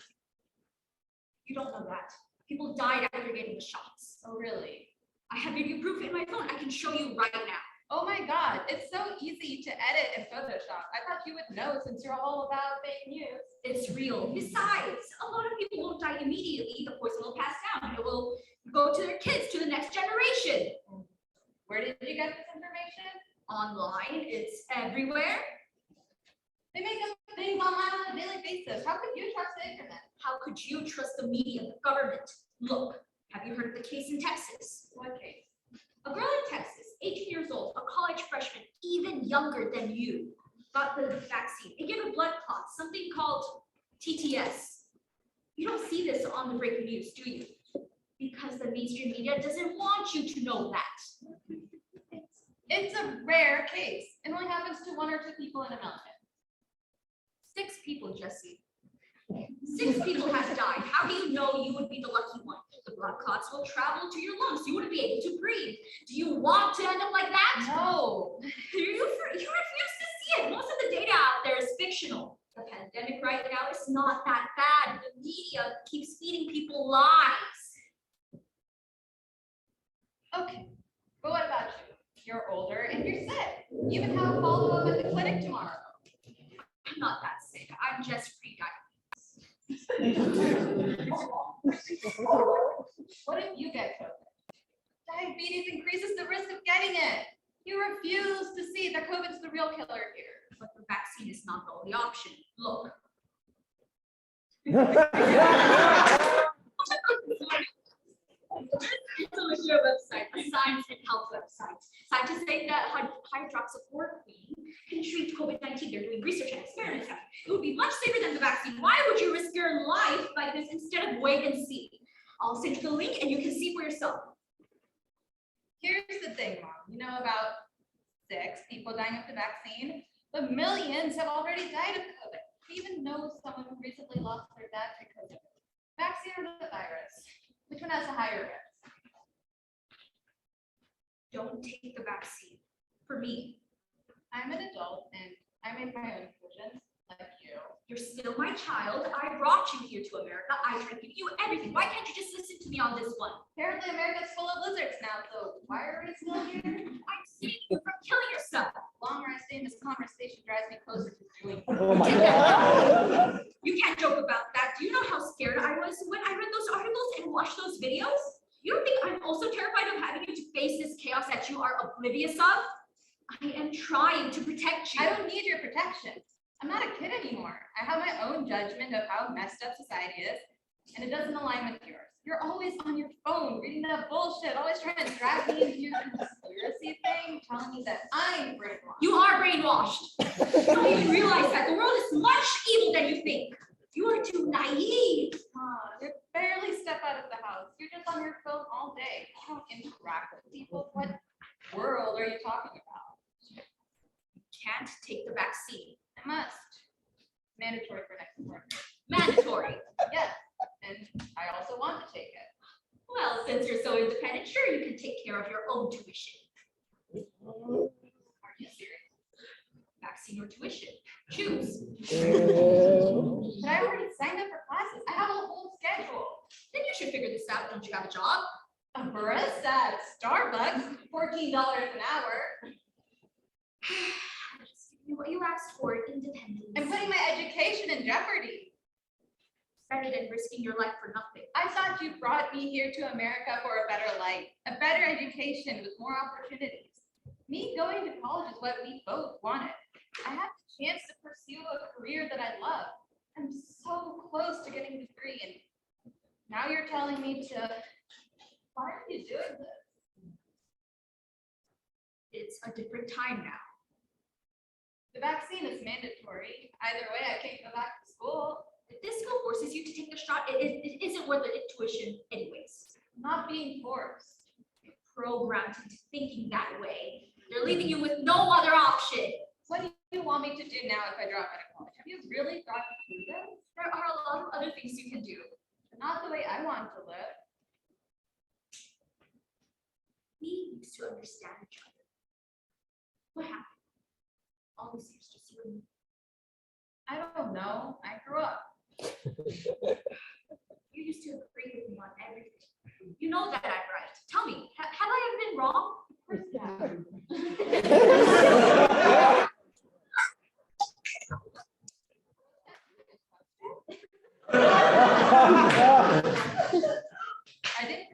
G: You don't know that. People died after getting the shots. Oh, really? I have video proof in my phone. I can show you right now. Oh my God, it's so easy to edit in Photoshop. I thought you would know since you're all about fake news. It's real. Besides, a lot of people won't die immediately. The poison will pass down. It will go to their kids, to the next generation. Where did you get this information? Online. It's everywhere. They make up things online on a daily basis. How could you trust the internet? How could you trust the media, the government? Look, have you heard of the case in Texas? What case? A girl in Texas
J: 18 years old, a college freshman, even younger than you, got the vaccine. It gave a blood clot, something called TTS. You don't see this on the breaking news, do you? Because the mainstream media doesn't want you to know that.
G: It's a rare case. It only happens to 1 or 2 people in a million.
J: 6 people, Jesse. 6 people have died. How do you know you would be the lucky one? The blood clots will travel to your lungs. You wouldn't be able to breathe. Do you want to end up like that?
G: No.
J: You refuse to see it. Most of the data out there is fictional. The pandemic right now is not that bad. The media keeps feeding people lies.
G: Okay, but what about you? You're older and you're sick. You even have a follow-up at the clinic tomorrow.
J: I'm not that sick. I'm just pre-diabetes.
G: What if you get COVID? Diabetes increases the risk of getting it. You refuse to see that COVID's the real killer here.
J: But the vaccine is not the only option. Look. It's a legit website, a science and health website. Scientists say that hydroxychloroquine can treat COVID-19. They're doing research and experiments. It would be much safer than the vaccine. Why would you risk your life like this instead of wait and see? I'll send you the link and you can see for yourself.
G: Here's the thing, Mom. You know about 6 people dying of the vaccine, but millions have already died of COVID. We even know someone who recently lost their dad to COVID. Vaccine or the virus? Which one has a higher risk?
J: Don't take the vaccine. For me.
G: I'm an adult and I made my own decisions, like you.
J: You're still my child. I brought you here to America. I tried to give you everything. Why can't you just listen to me on this one?
G: Apparently America's full of lizards now, so why are we still here?
J: I'm saving you from killing yourself.
G: The longer I stay in this conversation drives me closer to doing it.
E: Oh my God.
J: You can't joke about that. Do you know how scared I was when I read those articles and watched those videos? You don't think I'm also terrified of having you to face this chaos that you are oblivious of? I am trying to protect you.
G: I don't need your protection. I'm not a kid anymore. I have my own judgment of how messed up society is, and it doesn't align with yours. You're always on your phone, reading that bullshit, always trying to drag me into your conspiracy thing, telling me that I'm brainwashed.
J: You are brainwashed. You don't even realize that the world is much evil than you think. You are too naive.
G: You barely step out of the house. You're just on your phone all day. You don't interact with people. What world are you talking about?
J: Can't take the vaccine.
G: I must. Mandatory for next quarter.
J: Mandatory.
G: Yes, and I also want to take it.
J: Well, since you're so independent, sure, you can take care of your own tuition.
G: Are you serious?
J: Vaccine or tuition. Choose.
G: But I already signed up for classes. I have a whole schedule.
J: Then you should figure this out. Don't you have a job?
G: A barista at Starbucks, $14 an hour.
J: Just give me what you asked for, independence.
G: I'm putting my education in jeopardy.
J: Better than risking your life for nothing.
G: I thought you brought me here to America for a better life, a better education with more opportunities. Me going to college is what we both wanted. I had the chance to pursue a career that I love. I'm so close to getting a degree, and now you're telling me to. Why are you doing this?
J: It's a different time now.
G: The vaccine is mandatory. Either way, I can't go back to school.
J: If this school forces you to take the shot, it isn't worth the tuition anyways.
G: I'm not being forced.
J: You're programmed into thinking that way. They're leaving you with no other option.
G: What do you want me to do now if I drop out of college? Have you really thought through this?
J: There are a lot of other things you can do.
G: But not the way I want to live.
J: We used to understand each other. What happened? All these years just you and me.
G: I don't know. I grew up.
J: You used to agree with me on everything. You know that I'm right. Tell me, have I ever been wrong?
G: Of course not. I didn't.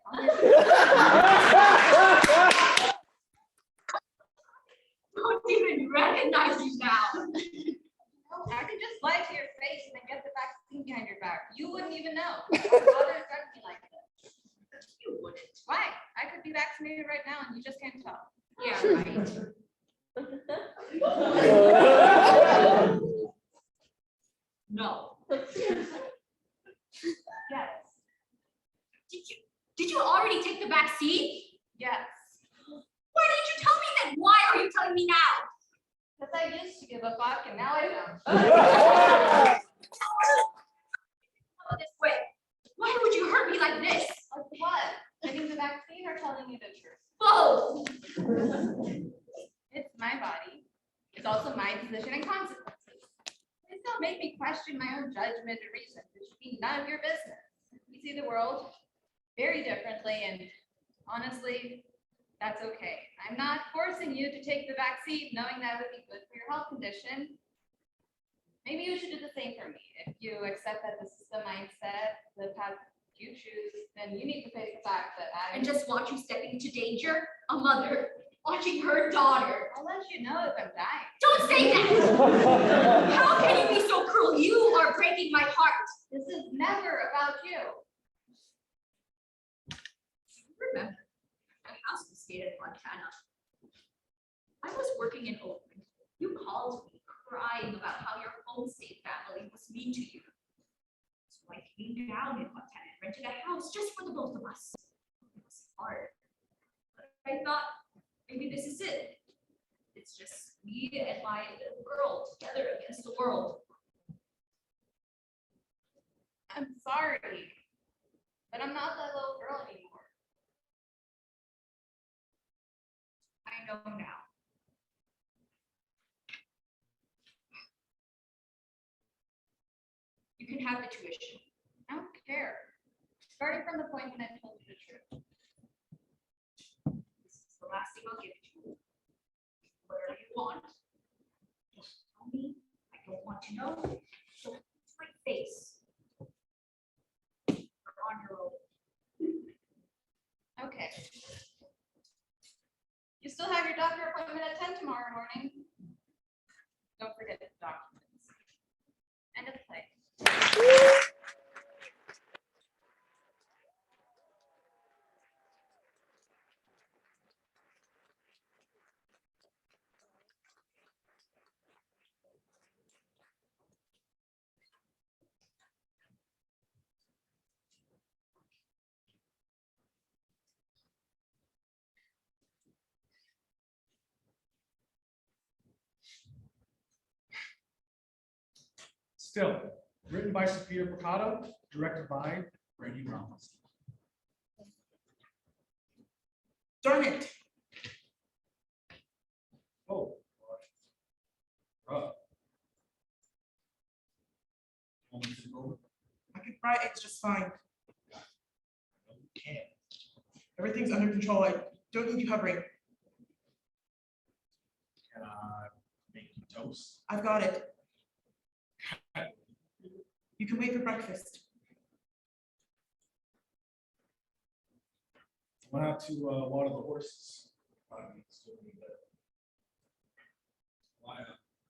J: Don't even recognize you now.
G: I could just lie to your face and then get the vaccine behind your back. You wouldn't even know. My father drugged me like this.
J: You wouldn't.
G: Why? I could be vaccinated right now and you just can't tell.
J: Yeah, right. No.
G: Yes,
J: Did you already take the vaccine?
G: yes.
J: Why didn't you tell me then? Why are you telling me now?
G: Because I used to give a fuck and now I don't.
J: Oh, this way. Why would you hurt me like this?
G: Like what? Getting the vaccine or telling you the truth?
J: Both.
G: It's my body. It's also my position and consequences. Please don't make me question my own judgment and reason. It should be none of your business. We see the world very differently, and honestly, that's okay. I'm not forcing you to take the vaccine knowing that it would be good for your health condition. Maybe you should do the same for me. If you accept that this is the mindset, the path you choose, then you need to face the fact that
J: And just watch you stepping into danger? A mother watching her daughter.
G: I'll let you know if I'm dying.
J: Don't say that! How can you be so cruel? You are breaking my heart.
G: This is never about you.
J: Remember, my house in the state of Montana. I was working in Oakland. You called me crying about how your home state family was mean to you. So I came down in Montana and rented a house just for the both of us. It was hard. But I thought maybe this is it. It's just me and my little girl together against the world.
G: I'm sorry, but I'm not that little girl anymore.
J: I know now. You can have the tuition.
G: I don't care. Starting from the point when I told you the truth.
J: This is the last thing I'll give to you. Whatever you want. Just tell me. I don't want to know. So it's my face. You're on your own.
G: Okay. You still have your doctor appointment at 10 tomorrow morning. Don't forget the documents. End of play.
E: Still, written by Sophia Picado, directed by Randy Ramos.
I: Darn it.
E: Oh. Want me to go over?
I: I can fry eggs just fine.
E: No, you can't.
I: Everything's under control. I don't need you hovering.
E: Can I make you toast?
I: I've got it. You can wait for breakfast.
E: Went out to water the horses. Still need that. I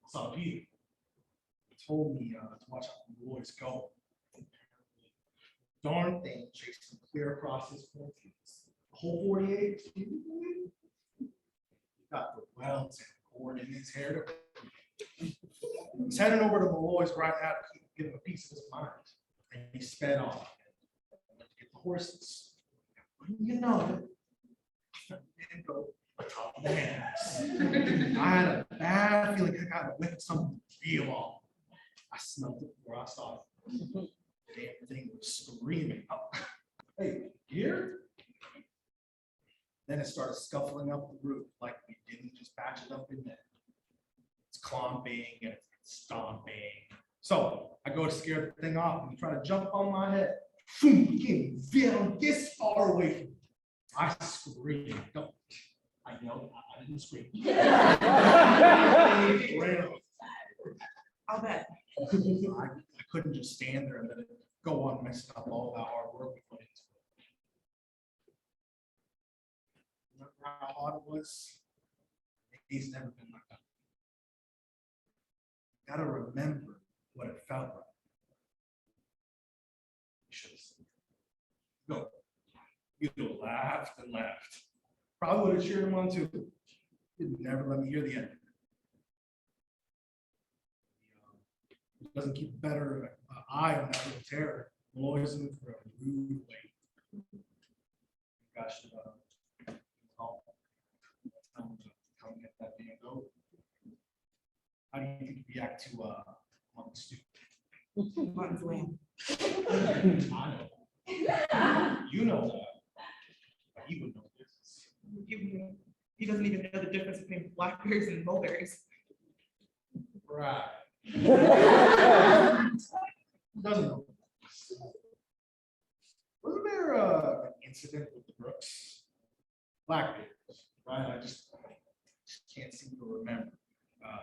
E: saw Peter. He told me to watch out when the boys go. Darn thing chased him clear across his cornfields. The whole 48. He got the welts and cord in his hair. He's heading over to Malloy's right now to give him a piece of his mind. And he sped off. Went to get the horses. You know it. And go atop the hands. I had a bad feeling I got with something real off. I smelled it before I saw it. Damn thing was screaming. Oh. Hey, here? Then it started scuffling up the roof like we didn't just patch it up in there. It's clomping and it's stomping. So I go to scare the thing off and try to jump on my head. Boom, he came down this far away from me. I screamed. Don't. I yelled. I didn't scream.
I: I'll bet.
E: I couldn't just stand there and let it go on messing up all that hard work we put into it. Remember how hard it was? He's never been like that. Gotta remember what it felt like. You should have seen it. Go. You'd have laughed and laughed. Probably would have cheered him on too.
K: He'd never let me hear the end. It doesn't keep better eye on that little terror. Always looking for a rude way. Gosh, come get that damn goat. How do you think you react to one student? I know. You know that. But he would know this.
I: He doesn't even know the difference between blackberries and mulberries.
K: Right. Doesn't know. Wasn't there an incident with the Brooks? Blackbeards, right? I just can't seem to remember.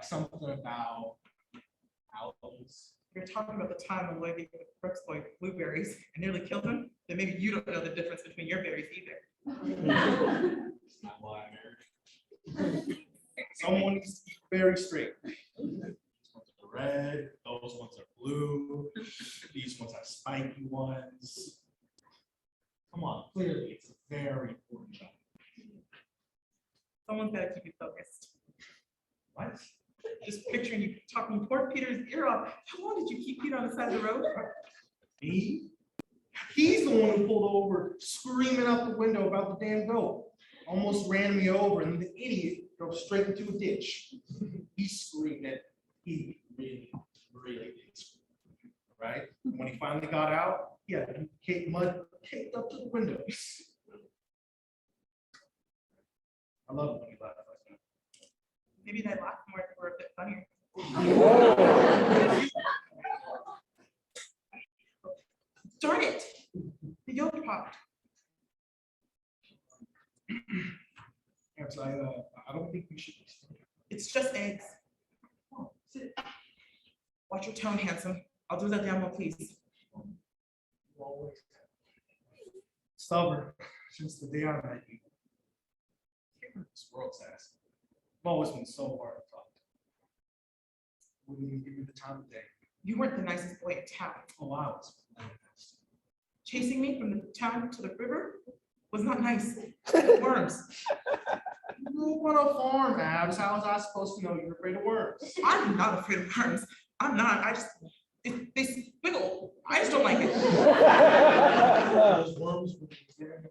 K: Something about owls.
I: You're talking about the time when Lloyd gave the Brooks boy blueberries and nearly killed him, then maybe you don't know the difference between your berries either.
K: That's not why I married. Someone needs to be very straight. These ones are red, those ones are blue, these ones are spiky ones. Come on, clearly it's a very important job.
I: Someone's got to keep you focused.
K: What?
I: Just picturing you talking poor Peter's ear off. How long did you keep Peter on the side of the road?
K: Me? He's the one who pulled over screaming out the window about the damn goat. Almost ran me over and the idiot drove straight into a ditch. He screamed it. He really, really did scream. Right? And when he finally got out, he had mud caked up to the windows. I love it when you laugh like that.
I: Maybe they laugh more if we're a bit funnier. Darn it! The yolk popped.
K: Yes, I don't think we should.
I: It's just eggs. Oh, sit. Watch your tone, handsome. I'll do that damn well, please.
K: Always stubborn since the day I met you. This world's ass. I've always been so hard to talk to. Wouldn't even give me the time of day.
I: You weren't the nicest boy in town.
K: Oh, I was.
I: Chasing me from the town to the river was not nice. Worms.
K: You grew up on a farm, Abs. How was I supposed to know you're afraid of worms?
I: I'm not afraid of worms. I'm not. I just, they squiggle. I just don't like it.
K: Those worms would be very.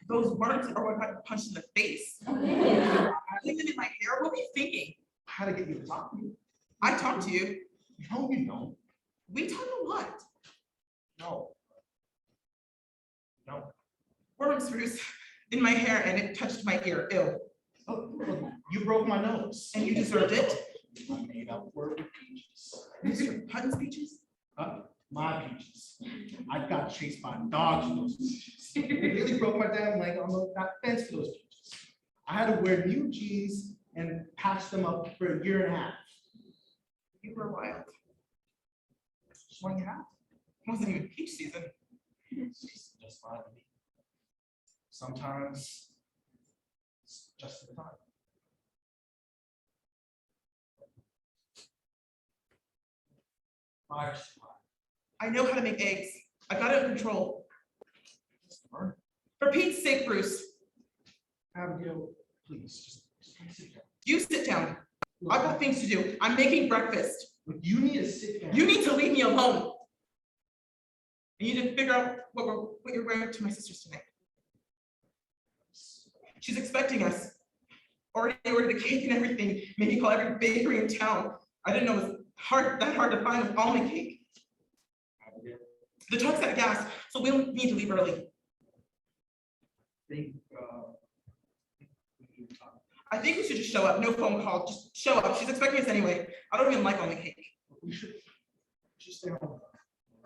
I: Those worms are what got punched in the face. I leave them in my hair. What are you thinking?
K: How to get you to talk to you?
I: I talk to you.
K: No, you don't.
I: We talk a lot.
K: No. No.
I: Worms roost in my hair and it touched my ear. Ew.
K: Oh, look, you broke my nose.
I: And you deserved it.
K: I made up word with peaches.
I: These are Hutton's peaches.
K: My peaches. I got chased by dogs for those peaches. It really broke my damn leg on that fence for those peaches. I had to wear new jeans and patch them up for a year and a half.
I: You were wild.
K: Just 1.5 years.
I: It wasn't even peach season.
K: It's just fine with me. Sometimes it's just the time. Fire supply.
I: I know how to make eggs. I got it under control. For Pete's sake, Bruce,
K: Abigail, please, just sit down.
I: you sit down. I've got things to do. I'm making breakfast.
K: Look, you need to sit down.
I: You need to leave me alone. I need to figure out what you're wearing to my sister's tonight. She's expecting us. Already ordered a cake and everything. Made me call every bakery in town. I didn't know it was that hard to find an almond cake.
K: Abigail,
I: The truck's out of gas, so we'll need to leave early. I think we should just show up. No phone call. Just show up. She's expecting us anyway. I don't even like almond cake.
K: we should stay home, all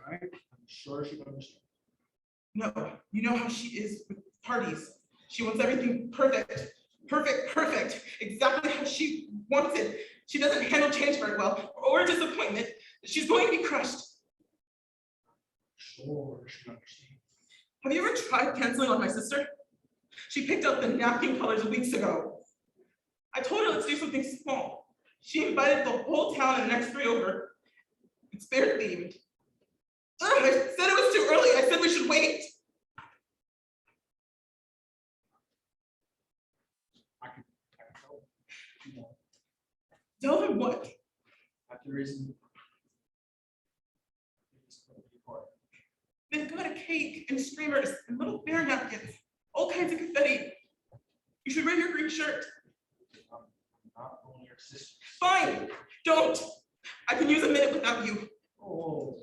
K: right? I'm sure she will understand.
I: No, you know how she is with parties. She wants everything perfect, perfect, perfect, exactly how she wants it. She doesn't handle change very well or disappointment. She's going to be crushed.
K: Sure, she understands.
I: Have you ever tried canceling on my sister? She picked up the napkin colors weeks ago. I told her let's do something small. She invited the whole town and the next 3 over. It's bear themed. Ugh, I said it was too early. I said we should wait.
K: I could
I: Tell them what?
K: After reason.
I: They've got a cake and streamers and little bear napkins, all kinds of confetti. You should wear your green shirt.
K: Not only your sister.
I: Fine, don't. I can use a minute without you.
K: Oh,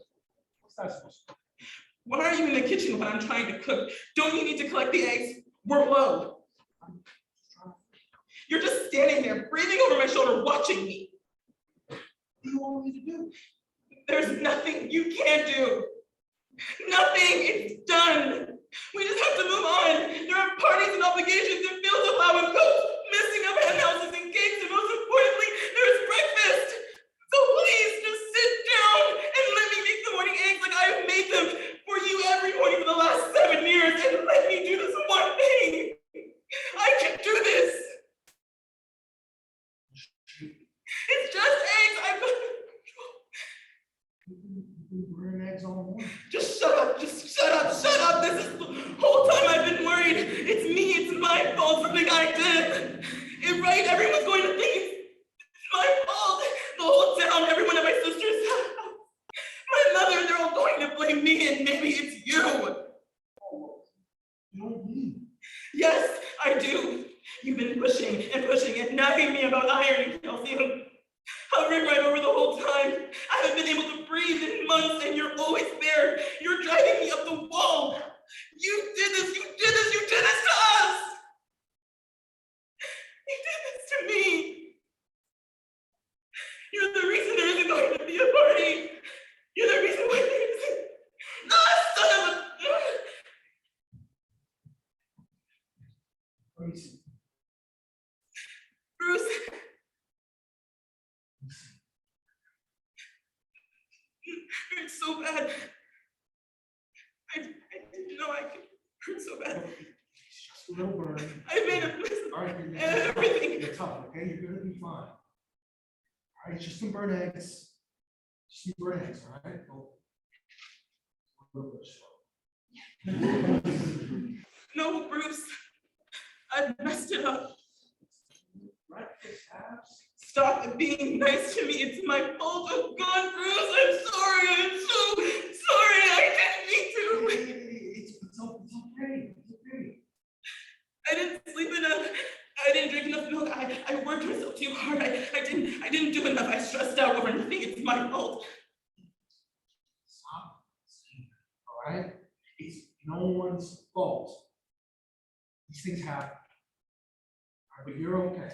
K: what's that supposed to be?
I: Why are you in the kitchen when I'm trying to cook? Don't you need to collect the eggs? We're low. You're just standing there, breathing over my shoulder, watching me.
K: What do you want me to do?
I: There's nothing you can't do. Nothing, it's done. We just have to move on. There are parties and obligations and bills to plow and cook, missing up hen houses and cakes, and most importantly, there's breakfast. So please just sit down and let me make the morning eggs like I have made them for you every morning for the last 7 years, and let me do this one thing. I can do this. It's just eggs. I've got
K: You've been burning eggs all morning.
I: Just shut up, shut up. This is the whole time I've been worried. It's me, it's my fault, something I did. Right? Everyone's going to think it's my fault. The whole town, everyone at my sister's house. My mother, they're all going to blame me, and maybe it's you.
K: You don't need.
I: Yes, I do. You've been pushing and nagging me about ironing, Kelsey. Hovering right over the whole time. I haven't been able to breathe in months, and you're always there. You're driving me up the wall. You did this to us. You did this to me. You're the reason there isn't going to be a party. You're the reason why there isn't. Son of a.
K: Let me see.
I: Bruce. It's so bad. I didn't know I could hurt so bad.
K: It's just a little burn.
I: I made a mess
K: All right,
I: of everything.
K: you're tough, okay? You're gonna be fine. All right, just some burnt eggs. Just some burnt eggs, all right? A little bit slow.
I: No, Bruce. I've messed it up. Stop being nice to me. It's my fault. Oh God, Bruce, I'm sorry. I'm so sorry. I didn't mean to.
K: It's okay. It's okay.
I: I didn't sleep enough. I didn't drink enough milk. I worked myself too hard. I didn't do enough. I stressed out over nothing. It's my fault.
K: Stop. All right? It's no one's fault. These things happen. All right, but you're okay.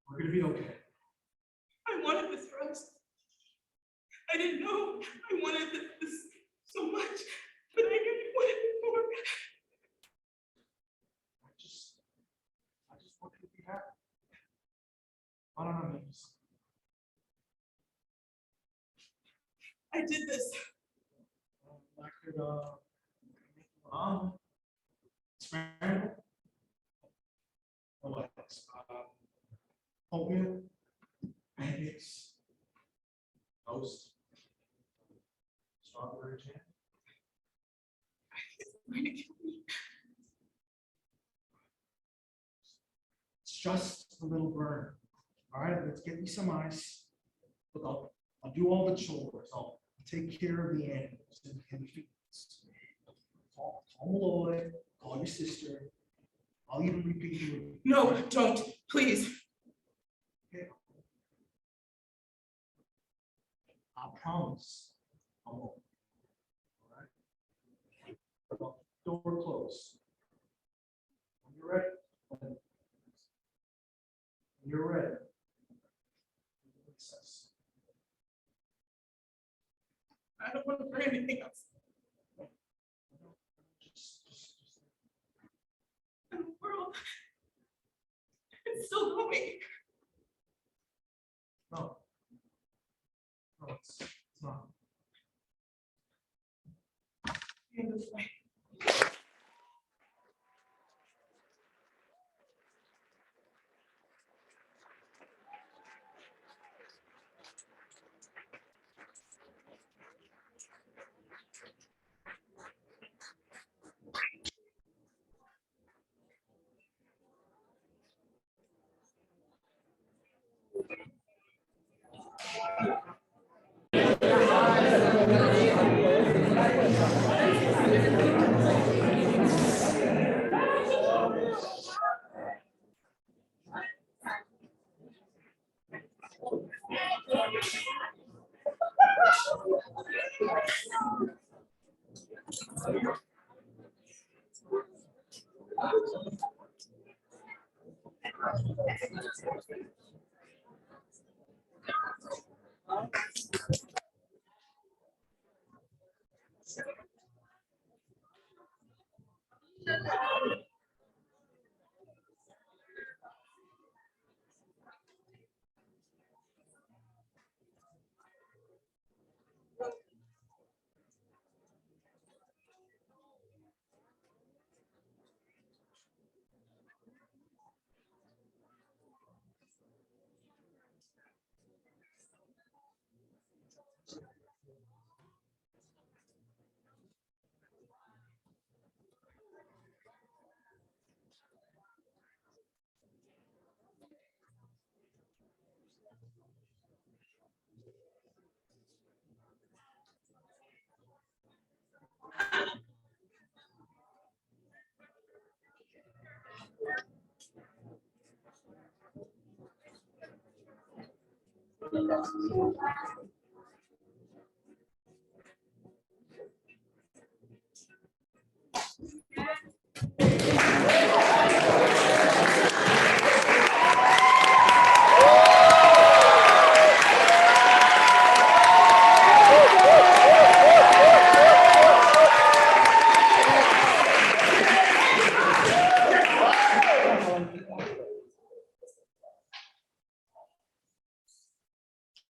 K: We're gonna be okay.
I: I wanted this for us. I didn't know I wanted this so much, but I knew you wanted it more.
K: I just want you to be happy. I don't know, maybe.
I: I did this.
K: I could make an omelet. Scramble. What else? Oatmeal, pancakes, toast, strawberry jam.
I: It's going to kill me.
K: It's just a little burn. All right, let's get me some ice. Look, I'll do all the chores. I'll take care of the animals and the feeds. Call Malloy, call your sister. I'll even repeat the room.
I: No, don't, please.
K: Okay. I promise I won't. All right? Door closed. When you're ready. When you're ready. Recess.
I: I don't want to burn anything else. And the world, it's still going.
K: No. No, it's not.
I: In this way.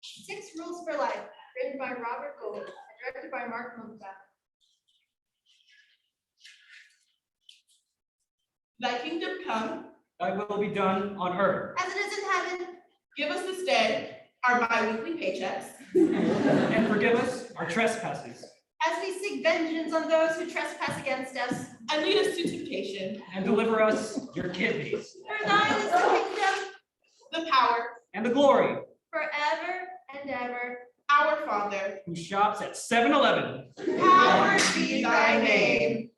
G: Six Rules for Life, written by Robert Gold, and directed by Mark Munka.
I: Thy kingdom come,
E: Thy will be done on earth.
G: As it is in heaven,
I: give us this day our bi-weekly paychecks,
E: And forgive us our trespasses.
G: as we seek vengeance on those who trespass against us.
I: and lead us to temptation,
E: And deliver us your kidneys.
G: For thine is the kingdom,
I: the power,
E: And the glory.
G: forever and ever.
I: our Father,
E: Who shops at 7-Eleven.
I: hallowed be thy name.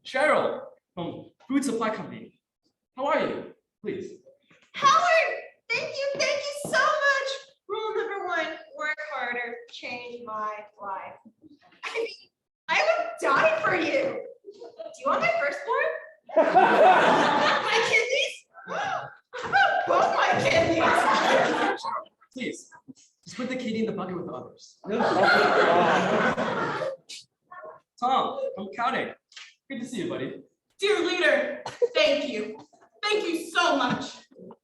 E: Cheryl from Food Supply Company. How are you? Please.
C: Howard, thank you so much. Rule number 1, work harder, change my life. I mean, I would die for you. Do you want my firstborn? My kidneys? How about both my kidneys?
E: Please. Just put the kidney in the bucket with the others. Tom, I'm counting. Good to see you, buddy.
I: Dear leader, thank you. Thank you so much.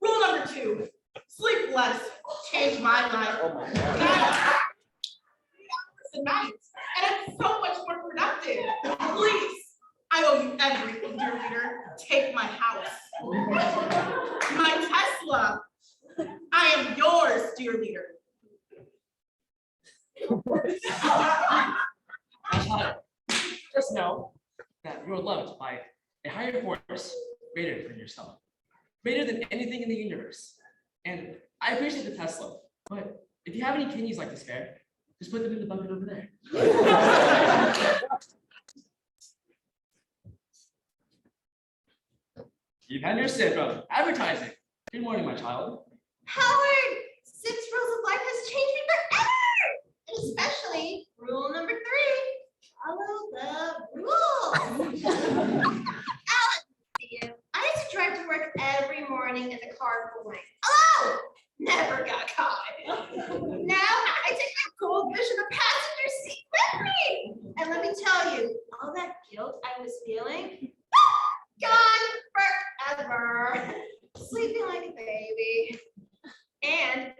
I: Rule number 2, sleep less, change my life. 9 hours a night, and I'm so much more productive. Please, I owe you everything, dear leader. Take my house. My Tesla. I am yours, dear leader.
E: Just know that you're loved by a higher force greater than yourself, greater than anything in the universe. And I appreciate the Tesla, but if you have any kidneys like to spare, just put them in the bucket over there. You've had your sip of advertising. Good morning, my child.
C: Howard, 6 rules of life has changed me forever. And especially rule number 3, follow the rules. Alex, you. I used to drive to work every morning in the carpooling. Hello! Never got caught. Now I take my goldfish in the passenger seat with me. And let me tell you, all that guilt I was feeling, gone forever. Sleeping like a baby. And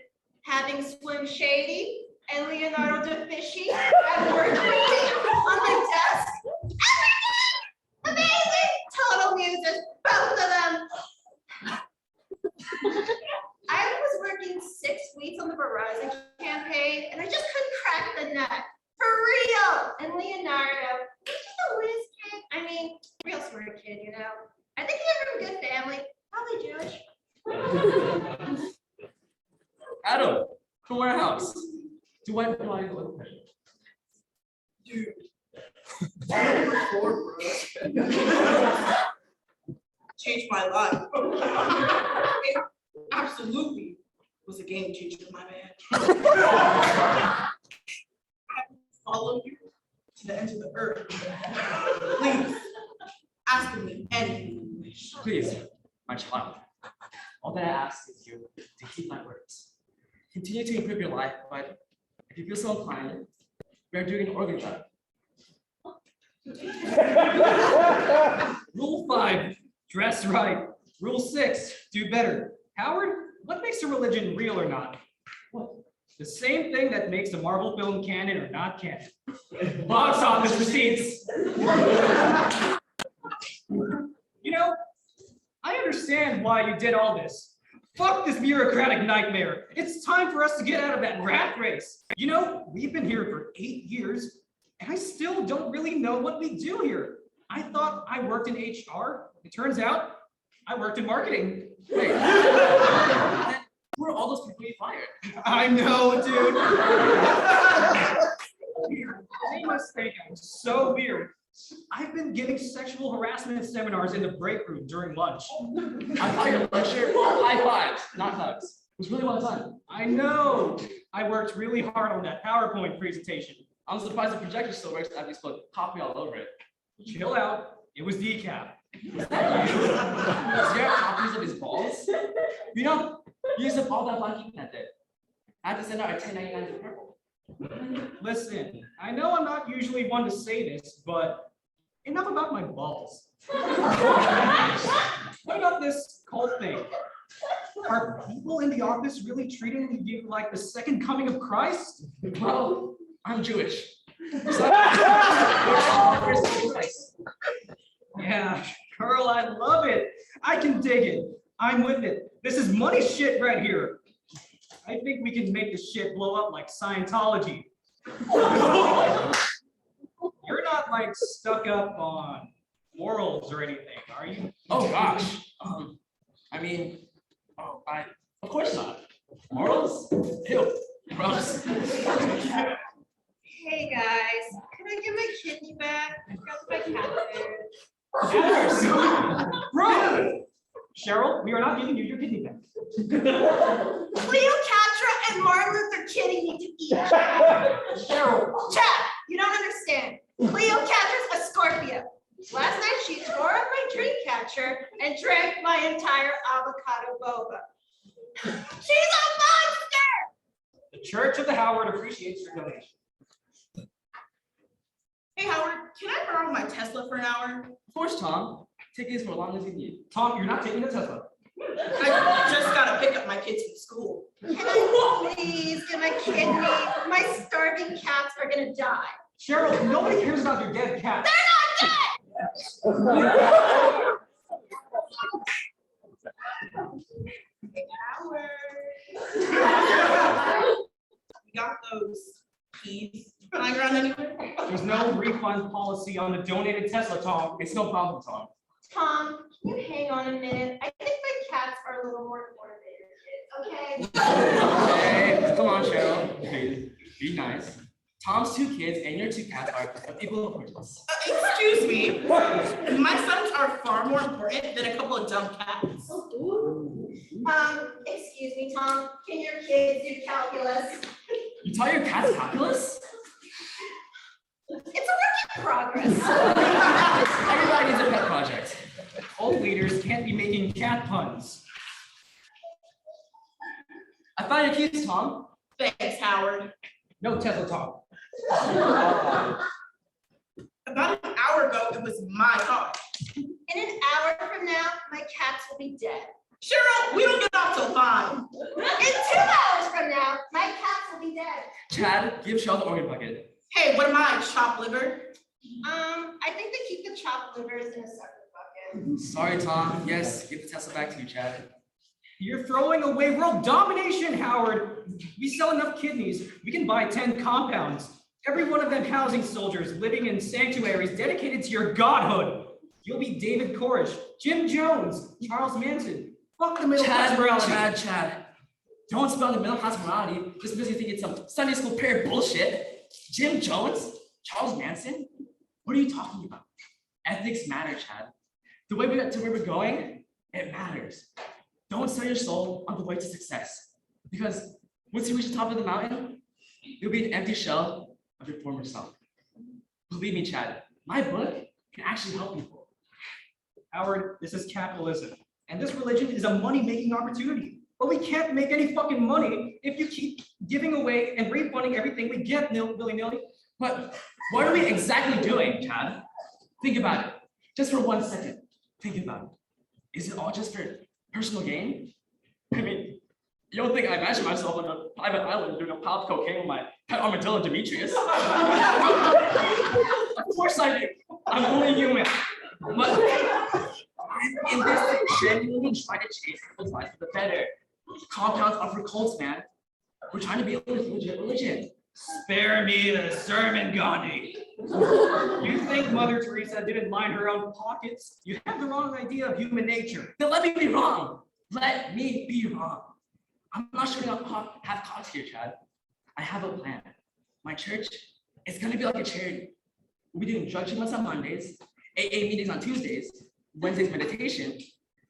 C: having Swim Shady and Leonardo da Vinci at work with me on my desk. Everything! Amazing! Total muses, both of them. I was working 6 weeks on the Verizon campaign and I just couldn't crack the nut. For real! And Leonardo, he's just a whiz kid. I
J: kid, you know. I think he's from a good family, probably Jewish.
L: Adam, from our house. Do I blind look?
I: Dude. Changed my life. It absolutely was a game changer, my man. I follow you to the ends of the earth. Please, ask me anything you wish.
L: Please, my child. All that I ask is you to keep my words. Continue to improve your life, but if you feel so inclined, we are doing an organ job.
M: Rule 5, dress right. Rule 6, do better. Howard, what makes a religion real or not? What? The same thing that makes a Marvel film canon or not canon. Box office receipts. You know, I understand why you did all this. Fuck this bureaucratic nightmare. It's time for us to get out of that rat race. You know, we've been here for 8 years, and I still don't really know what we do here. I thought I worked in HR. It turns out I worked in marketing.
L: Wait, who are all those people you fired?
M: I know, dude. They must think I'm so weird. I've been giving sexual harassment seminars in the break room during lunch.
L: I thought your lecture, high fives, not hugs. It was really well done.
M: I know. I worked really hard on that PowerPoint presentation.
L: I'm surprised the projector still works after you spilled coffee all over it.
M: Chill out. It was decaf.
L: Is that you? Does you have copies of his balls? You know, you used up all that black ink that day. I had to send out a 1099 to purple.
M: Listen, I know I'm not usually one to say this, but enough about my balls. What about this cult thing? Are people in the office really treating you like the second coming of Christ?
L: Well, I'm Jewish. So we're all first in place.
M: Yeah, Carl, I love it. I can dig it. I'm with it. This is money shit right here. I think we can make this shit blow up like Scientology. You're not like stuck up on morals or anything, are you?
L: Oh gosh. Of course not. Morals? Ew. Gross.
B: Hey guys, can I get my kidney back? I've got my catheter.
M: Bro! Cheryl, we are not giving you your kidney back.
B: Cleopatra and Martin Luther King need to eat.
M: Cheryl!
B: Chad, you don't understand. Cleopatra's a Scorpio. Last night she tore up my dream catcher and drank my entire avocado boba. She's a monster!
M: The Church of the Howard appreciates your donation.
I: Hey Howard, can I borrow my Tesla for an hour?
L: Of course, Tom. Take it for as long as you need.
M: Tom, you're not taking the Tesla.
I: I just gotta pick up my kids from school.
B: Can I please get my kidney? My starving cats are gonna die.
M: Cheryl, nobody cares about your dead cat.
B: They're not dead!
I: You got those keys lying around anywhere?
M: There's no refund policy on the donated Tesla, Tom.
L: It's no problem, Tom.
B: Tom, can you hang on a minute? I think my cats are a little more important than your kids, okay?
L: Hey, come on, Cheryl. Please, be nice. Tom's 2 kids and your 2 cats are equal importance.
I: Excuse me. My sons are far more important than a couple of dumb cats.
B: Excuse me, Tom, can your kids do calculus?
L: You taught your cats calculus?
B: It's a work in progress.
L: Everybody needs a pet project.
M: Old leaders can't be making cat puns.
L: I found your keys, Tom.
I: Thanks, Howard.
M: No Tesla, Tom.
I: About an hour ago, it was my car.
B: In an hour from now, my cats will be dead.
I: Cheryl, we don't get off till 5.
B: In 2 hours from now, my cats will be dead.
L: Chad, give Cheryl the organ bucket.
I: Hey, what am I, chopped liver?
B: I think they keep the chopped livers in a separate bucket.
L: Sorry, Tom. Yes, give the Tesla back to you, Chad.
M: You're throwing away world domination, Howard. We sell enough kidneys, we can buy 10 compounds. Every one of them housing soldiers living in sanctuaries dedicated to your godhood. You'll be David Koresh, Jim Jones, Charles Manson. Fuck the middle class morality.
L: Chad. Don't spell the middle class morality just because you think it's some Sunday school parent bullshit. Jim Jones? Charles Manson? What are you talking about? Ethics matter, Chad. The way we got to where we're going, it matters. Don't sell your soul on the way to success. Because once you reach the top of the mountain, you'll be an empty shell of your former self. Believe me, Chad, my book can actually help people.
M: Howard, this is capitalism. And this religion is a money-making opportunity. But we can't make any fucking money if you keep giving away and refunding everything we get willy-nilly.
L: But what are we exactly doing, Chad? Think about it. Just for 1 second. Think about it. Is it all just for personal gain? I mean, you don't think I imagine myself on a private island doing a pop cocaine with my pet armadillo Demetrius? Of course I do. I'm only human. But I'm in this genuinely trying to change people's lives for the better. Compounds are for cults, man. We're trying to be a legit religion.
M: Spare me the sermon, Gandhi. You think Mother Teresa didn't line her own pockets? You have the wrong idea of human nature.
L: Then let me be wrong. Let me be wrong. I'm not showing up half cocked here, Chad. I have a plan. My church is gonna be like a charity. We'll be doing drug treatments on Mondays, AA meetings on Tuesdays, Wednesdays meditation,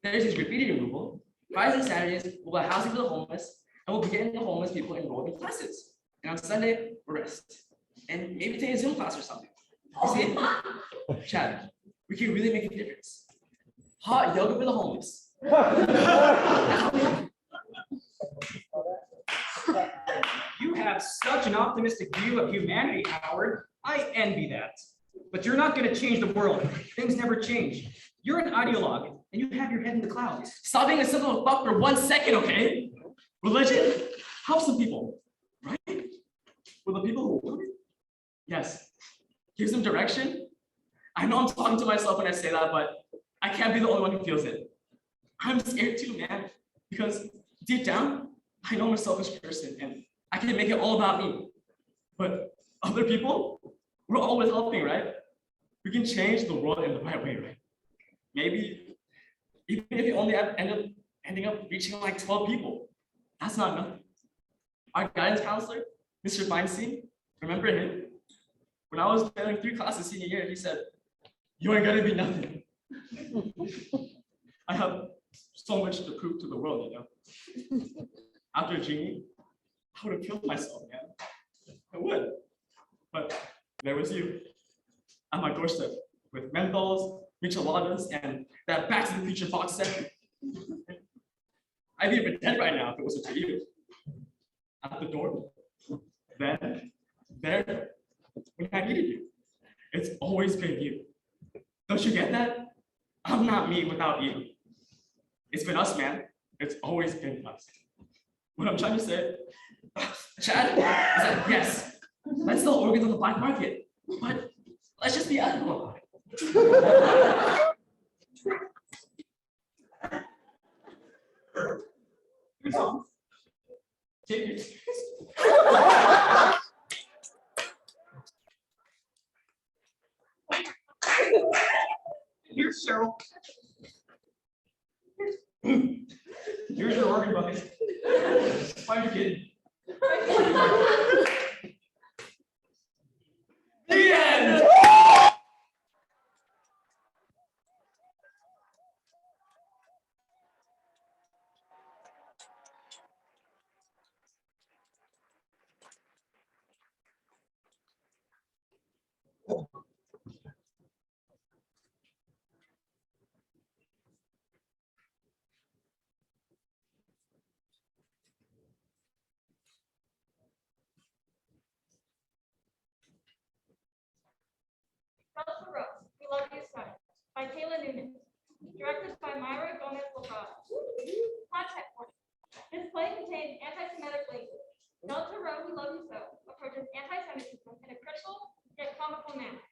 L: Thursdays graffiti removal, Fridays and Saturdays we'll have housing for the homeless, and we'll be getting the homeless people enrolled in classes. And on Sunday, we'll rest. And maybe take a Zoom class or something. You see? Chad, we can really make a difference. Hot yoga for the homeless.
M: You have such an optimistic view of humanity, Howard. I envy that. But you're not going to change the world. Things never change. You're an ideologue, and you have your head in the clouds.
L: Stop being a simple fuck for 1 second, okay? Religion helps some people, right? For the people who want it, yes. Gives them direction. I know I'm talking to myself when I say that, but I can't be the only one who feels it. I'm scared too, man, because deep down, I know I'm a selfish person and I can make it all about me. But other people, we're always helping, right? We can change the world in the right way, right? Maybe even if you only ending up reaching like 12 people, that's not nothing. Our guidance counselor, Mr. Feinstein, remember him? When I was failing 3 classes senior year, he said, "You ain't gonna be nothing." I have so much to prove to the world, you know. After Jeannie, I would have killed myself, man. I would. But there was you at my doorstep with menthols, micheladas, and that Back to the Future box set. I'd be even dead right now if it wasn't for you. At the door, then, there, when I needed you. It's always been you. Don't you get that? I'm not me without you. It's been us, man. It's always been us. What I'm trying to say, Chad, is that yes, let's sell organs on the black market, but let's just be ethical about it. Take it.
M: Here's Cheryl. Here's your organ bucket. Find your kid.
L: The end.
J: Rose, We Love You So, by Taylor Noonan. Directed by Myra Gomez-Lozada. Context warning. This play contains anti-Semitic language. Delta Rho, We Love You So approaches anti-Semitism in a critical yet comical manner.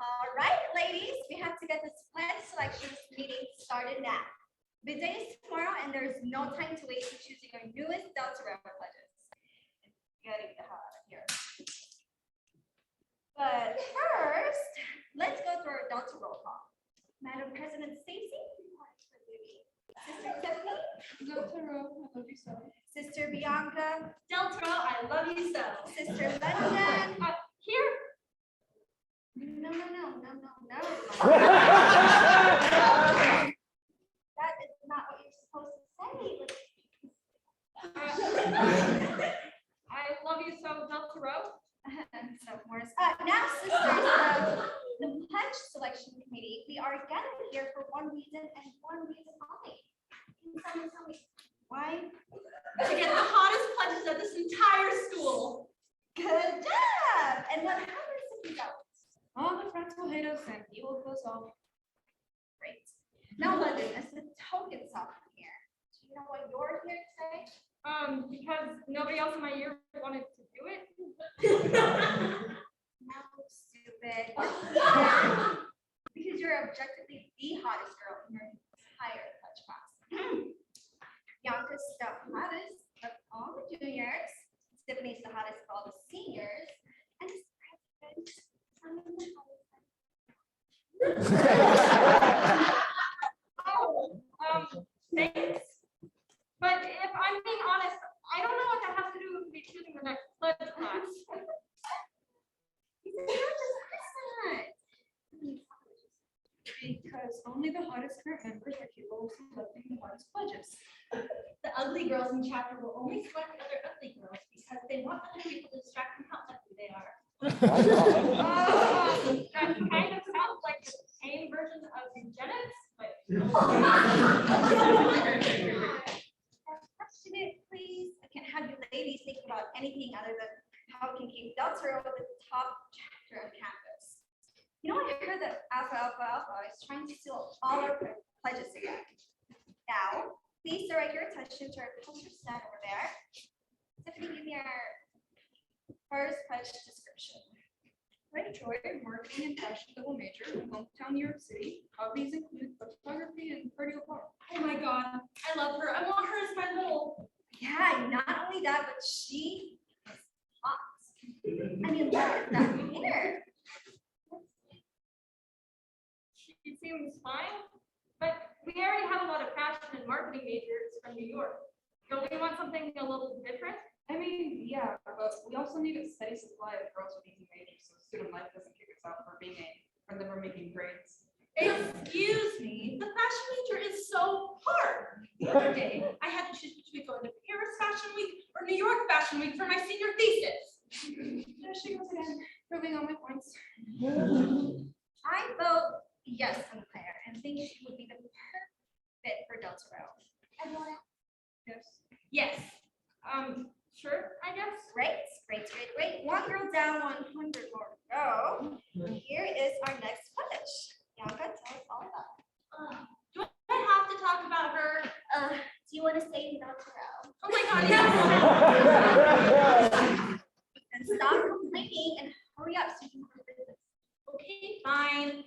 N: All right, ladies, we have to get this plant selections meeting started now. The day is tomorrow and there's no time to waste in choosing your newest Delta Rho pledges. Getting here. But first, let's go through our Delta roll call. Madam President Stacy. Sister Tiffany.
H: Delta Rho, I love you so.
N: Sister Bianca.
J: Delta, I love you so.
N: Sister London.
J: Here.
N: No. That is not what you're supposed to say.
J: I love you so, Delta Rho.
N: So, Morris. Now, sisters, the pledge selection committee, we are gathered here for one reason and one reason only. Can someone tell me why?
J: To get the hottest pledges of this entire school.
N: Good job! And what happens if you don't?
H: All the friends will hate us and you will close off.
N: Great. Now, London, as the token sophomore here, do you know what you're here to say?
J: Because nobody else in my year wanted to do it.
N: No, stupid. Because you're objectively the hottest girl in your entire pledge class. Bianca's the hottest of all the juniors. Tiffany's the hottest of all the seniors. And as president, I'm the
J: Oh, thanks. But if I'm being honest, I don't know what that has to do with me choosing the next pledge class.
H: Because only the hottest current members are capable of selecting the hottest pledges.
J: The ugly girls in chapter will only select other ugly girls because they want other people to distract from how ugly they are. That kind of sounds like the tame version of eugenics, but.
N: Question it, please. I can't have you ladies think about anything other than how we can keep Delta Rho the top chapter on campus. You know, I heard that Alpha is trying to steal all our pledges again. Now, please direct your attention to our poster stand over there. Tiffany, give me our first pledge description.
H: Red Joy, marketing and fashion double major, hometown New York City. Hobbies include photography and cardio bar.
J: Oh my God, I love her. I want her as my little.
N: Yeah, not only that, but she is hot. I mean, look at that hair.
J: She seems fine, but we already have a lot of fashion and marketing majors from New York. Don't we want something a little different?
H: I mean, yeah, but we also need a steady supply of girls with easy majors so student life doesn't kick us out for making grades.
J: Excuse me, the fashion major is so hard. The other day, I had to choose between going to Paris Fashion Week or New York Fashion Week for my senior thesis.
H: There she goes again, proving all my points.
N: I vote yes on Claire and think she would be the perfect fit for Delta Rho. Everyone else?
H: Yes.
J: Yes. Sure, I guess.
N: Great. One girl down, 100 more to go. Here is our next pledge. Bianca, tell us all about it.
J: Do I have to talk about her?
N: Do you want to say Delta Rho?
J: Oh my God, yes.
N: And stop complaining and hurry up so you can go business.
J: Okay, fine.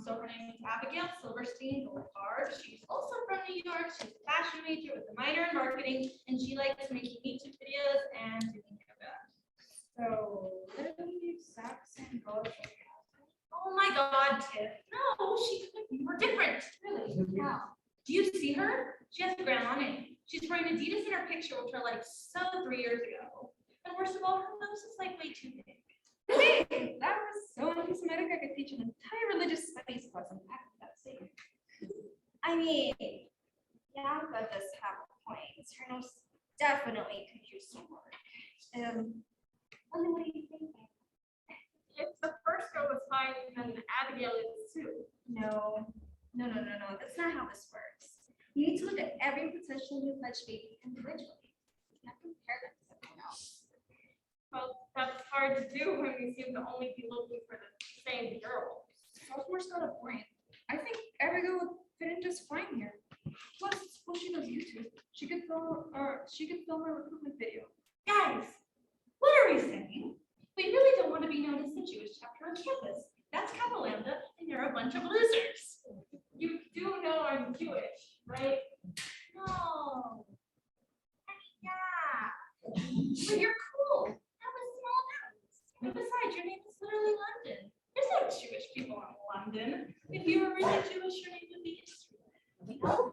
J: So her name is Abigail Silverstein Goldfarb. She's also from New York. She's a fashion major with a minor in marketing, and she likes making YouTube videos and doing yoga.
H: So, literally, Sax and God.
J: Oh my God, Tiff. No, she couldn't be more different. Really? Wow. Do you see her? She has a grandma name. She's wearing Adidas in her picture, which are like so 3 years ago. And worst of all, her nose is like way too big.
H: Hey, that was so anti-Semitic I could teach an entire religious studies class on that statement.
N: I mean, Bianca does have a point. Her nose definitely could use some work. What do you think?
J: If the first girl was fine, then Abigail is too.
N: No. That's not how this works. You need to look at every potential new pledge baby individually. You can't compare them to someone else.
J: Well, that's hard to do when we seem to only be looking for the same girl.
H: Sophomore's got a point. I think Abigail would fit in just fine here. Plus, well, she does YouTube. She could film a recruitment video.
J: Guys, what are we saying? We really don't want to be known as the Jewish chapter on campus. That's Kappa Lambda, and you're a bunch of losers. You do know I'm Jewish, right? No. I mean, yeah. But you're cool. That was small house. And besides, your name is literally
H: London. If you were really Jewish, your name would be Israel.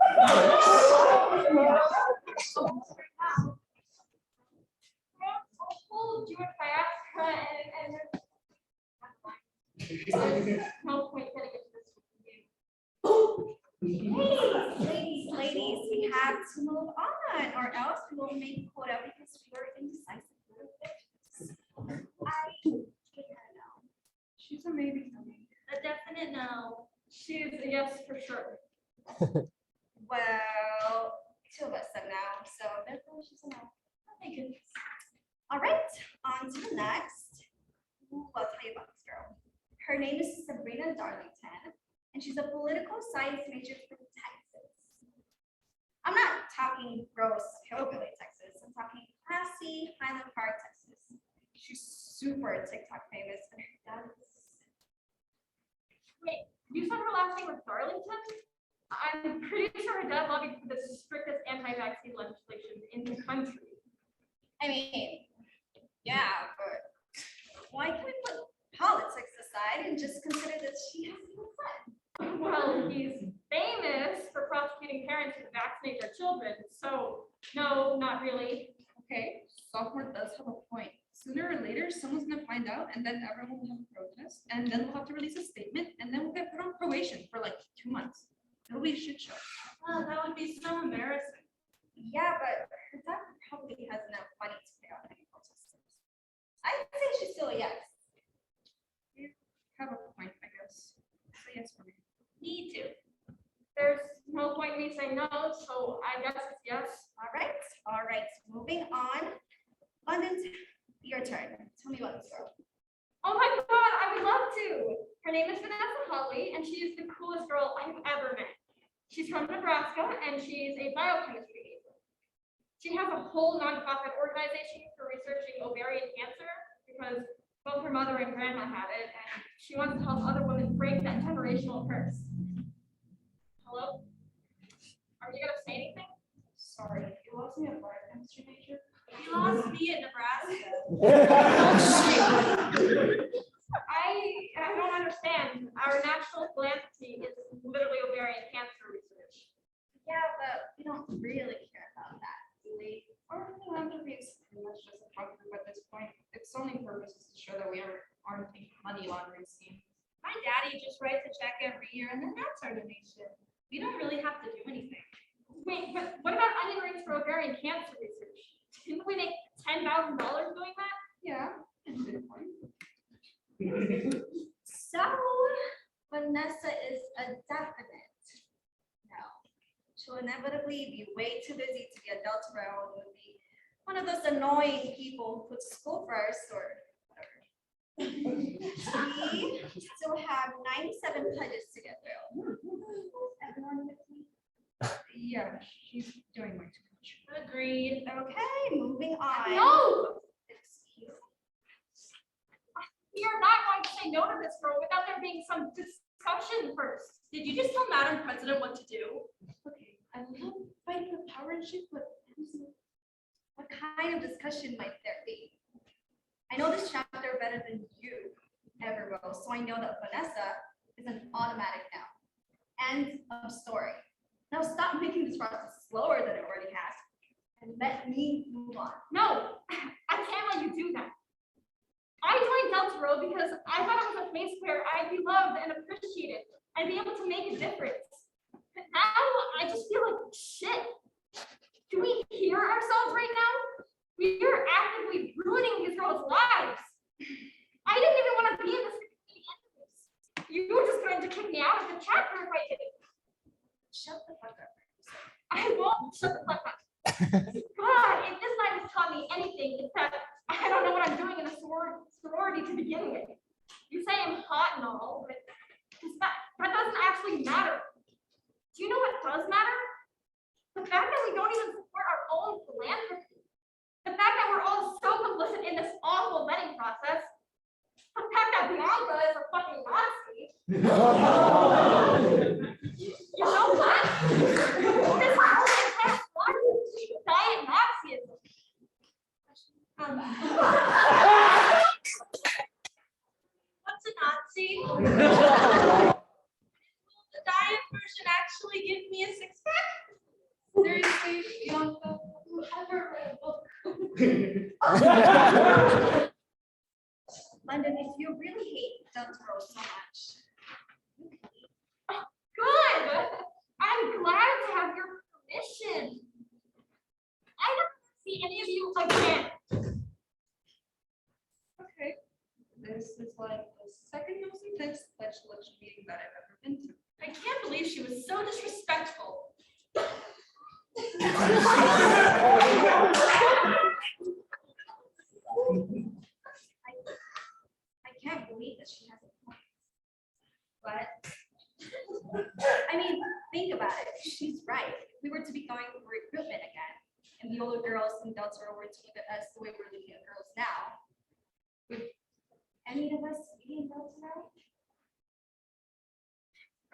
J: Whole Jewish diaspora and no point getting into this with you.
N: Ladies, we have to move on, or else we will make quota because we are indecisive. I give her a no.
H: She's a maybe for me. A definite no. She's a yes for sure.
N: Well, two of us said no, so therefore she's a no.
H: Oh my goodness.
N: All right, on to the next. Ooh, I'll tell you about this girl. Her name is Sabrina Darlington, and she's a political science major from Texas. I'm not talking gross hillbilly Texas. I'm talking classy Highland Park, Texas. She's super TikTok famous, and her dad is.
J: Wait, you said her last name was Darlington? I'm pretty sure her dad lobbied for the strictest anti-vaccine legislation in the country.
N: I mean, yeah, but why can't we put politics aside and just consider that she has a good friend?
J: Well, he's famous for prosecuting parents who vaccinate their children, so no, not really.
O: Okay, sophomore does have a point. Sooner or later, someone's gonna find out, and then everyone will have a protest, and then we'll have to release a statement, and then we'll get put on probation for like 2 months. It'll be a shit show.
H: Oh, that would be so embarrassing.
N: Yeah, but her dad probably has enough money to pay off any protesters. I'd say she's still a yes.
O: You have a point, I guess. So yes for me.
J: Me too. There's no point in me saying no, so I guess it's yes.
N: All right, moving on. London, your turn. Tell me about this girl.
J: Oh my God, I would love to. Her name is Vanessa Holly, and she is the coolest girl I've ever met. She's from Nebraska, and she's a biochemistry major. She has a whole nonprofit organization for researching ovarian cancer because both her mother and grandma had it, and she wants to help other women break that generational curse. Hello? Are you gonna say anything?
O: Sorry, you lost me a biochemistry major.
H: You lost me at Nebraska.
J: I don't understand. Our national philanthropy is literally ovarian cancer research.
N: Yeah, but we don't really care about that, do we?
O: Our philanthropy is pretty much just a front group at this point. Its only purpose is to show that we aren't a money laundering scheme.
H: My daddy just writes a check every year and then that's our donation. We don't really have to do anything.
J: Wait, but what about onion rings for ovarian cancer research? Didn't we make $10,000 doing that?
O: Yeah.
N: So, Vanessa is a definite no. She'll inevitably be way too busy to be a Delta Rail and would be one of those annoying people who puts school first or whatever. We still have 97 pledges to get through. Everyone with me?
O: Yeah, she's doing way too much.
H: Agreed.
N: Okay, moving on.
J: No!
N: Excuse me.
J: We are not going to say no to this girl without there being some discussion first.
H: Did you just tell Madam President what to do?
N: Okay, I love fighting the power and shit, but what kind of discussion might there be? I know this chapter better than you ever will, so I know that Vanessa is an automatic now. End of story. Now stop making this process slower than it already has, and let me move on.
J: No, I can't let you do that. I joined Delta Row because I thought it was a place where I'd be loved and appreciated and be able to make a difference. But now I just feel like shit. Do we hear ourselves right now? We are actively ruining these girls' lives. I didn't even want to be in this at the end of this. You were just going to kick me out of the chapter if I didn't.
N: Shut the fuck up.
J: I won't shut the fuck up. God, if this night has taught me anything, it's that I don't know what I'm doing in a sorority to begin with. You say I'm hot and all, but that doesn't actually matter. Do you know what does matter? The fact that we don't even support our own philanthropy. The fact that we're all so complicit in this awful wedding process. The fact that Bianca is a fucking Nazi. You know what? This whole entire plot is diet Nazism.
H: What's a Nazi? give me a six-pack? Seriously, Bianca, whoever read a book?
N: London, if you really hate Dunsboro so much.
J: Good. I'm glad to have your permission. I don't see any of you again.
O: Okay, this is like the second most intense legislation meeting that I've ever been to.
H: I can't believe she was so disrespectful.
N: I can't believe that she has a point. But, I mean, think about it. She's right. If we were to be going for recruitment again, and the older girls in Dunsboro were to look at us the way we're looking at girls now, would any of us be in Dunsboro?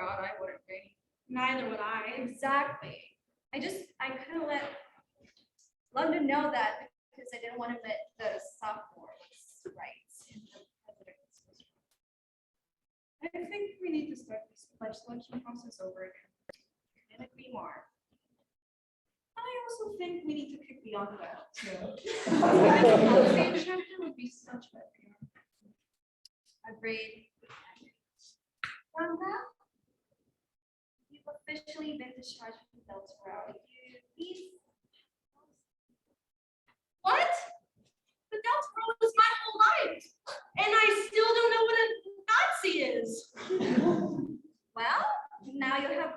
O: God, I wouldn't be.
H: Neither would I.
N: Exactly. I kind of let London know that because I didn't want to let the sophomores' rights. in the president's district.
O: I think we need to start this pledge selection process over again.
N: Couldn't agree more.
H: I also think we need to kick Bianca out too.
O: Onstage chapter would be such bad PR.
N: Agreed. Wanda, you've officially been discharged from Dunsboro. You please.
H: What? But Dunsboro was my whole life, and I still don't know what a Nazi is.
N: Well, now you have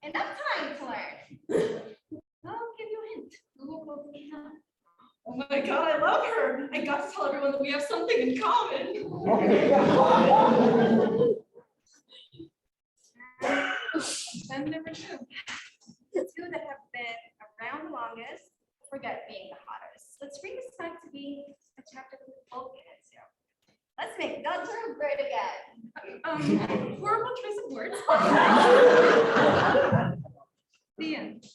N: enough time to learn. I'll give you a hint. Google will be done.
H: Oh my God, I love her. I got to tell everyone that we have something in common.
O: And number two.
N: The two that have been around the longest forget being the hottest. Let's bring this back to being a chapter that we both get into. Let's make Dunsboro great again.
O: Horrible choice of words. The end.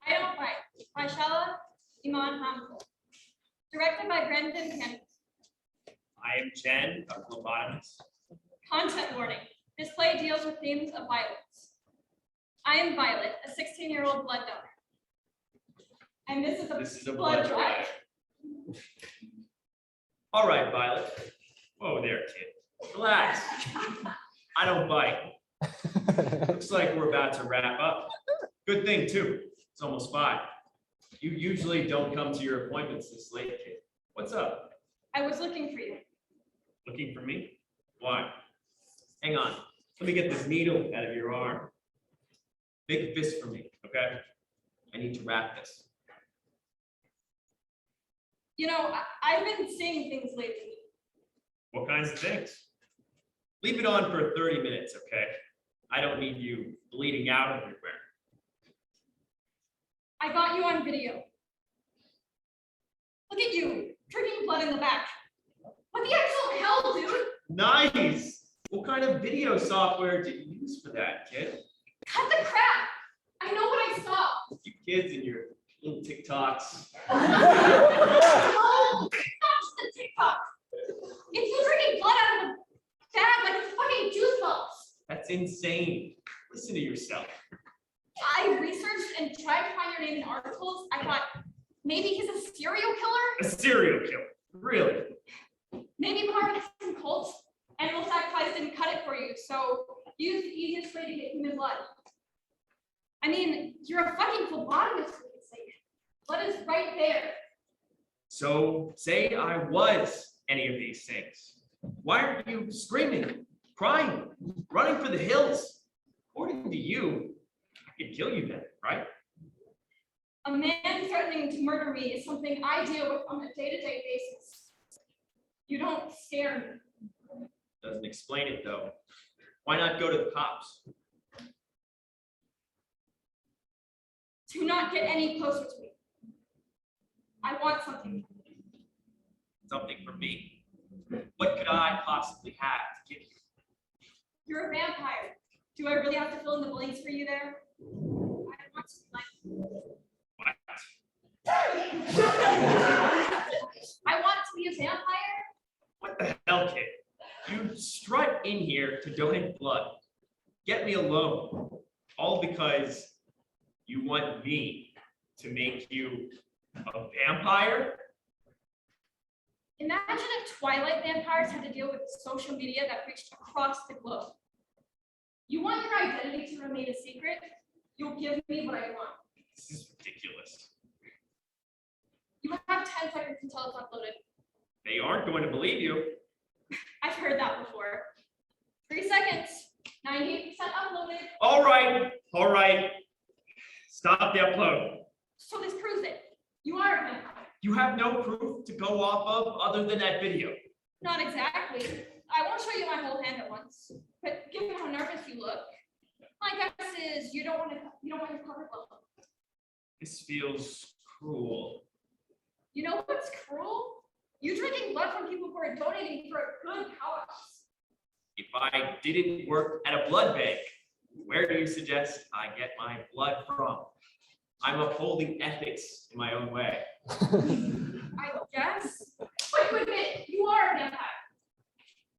H: I Don't Fight, by Shala Iman Hamza. Directed by Brendan Kennedy.
P: I am Jen, a phlebotomist.
H: Content warning. This play deals with themes of violence. I am Violet, a 16-year-old blood donor. And this is a blood drive.
P: All right, Violet. Whoa there, kid. Relax. I don't bite. Looks like we're about to wrap up. Good thing, too. It's almost 5. You usually don't come to your appointments this late, kid. What's up?
H: I was looking for you.
P: Looking for me? Why? Hang on. Let me get this needle out of your arm. Big fist for me, okay? I need to wrap this.
H: You know, I've been seeing things lately.
P: What kinds of things? Leave it on for 30 minutes, okay? I don't need you bleeding out everywhere.
H: I got you on video. Look at you, drinking blood in the back. What the actual hell, dude?
P: Nice! What kind of video software did you use for that, kid?
H: Cut the crap. I know what I saw.
P: You kids and your little TikToks.
H: Oh, that's the TikTok. It's you drinking blood out of the bag like it's fucking juice box.
P: That's insane. Listen to yourself.
H: I researched and tried to find your name in articles. I thought maybe he's a serial killer.
P: A serial killer. Really?
H: Maybe part of some cult. Animal sacrifice didn't cut it for you, so use the easiest way to get human blood. I mean, you're a fucking phlebotomist for God's sake. Blood is right there.
P: So say I was any of these things. Why aren't you screaming, crying, running for the hills? According to you, I could kill you then, right?
H: A man threatening to murder me is something I deal with on a day-to-day basis. You don't scare me.
P: Doesn't explain it though. Why not go to the cops?
H: Do not get any closer to me. I want something.
P: something from me. What could I possibly have to give you?
J: You're a vampire. Do I really have to fill in the blanks for you there? I want to be like.
P: What?
J: I want to be a vampire.
P: What the hell, kid? You strut in here to donate blood. Get me alone. All because you want me to make you a vampire?
J: Imagine if Twilight vampires had to deal with social media that reached across the globe. You want your identity to remain a secret? You'll give me what I want.
P: This is ridiculous.
J: You have 10 seconds until it's uploaded.
P: They aren't going to believe you.
J: I've heard that before. 3 seconds. 98% uploaded.
P: All right. Stop the upload.
J: So this proves it. You are a vampire.
P: You have no proof to go off of other than that video.
J: Not exactly. I won't show you my whole hand at once. But given how nervous you look, my guess is you don't want your cover level.
P: This feels cruel.
J: You know what's cruel? You drinking blood from people who are donating for a good cause.
P: If I didn't work at a blood bank, where do you suggest I get my blood from? I'm upholding ethics in my own way.
J: I guess. But you admit you are a vampire.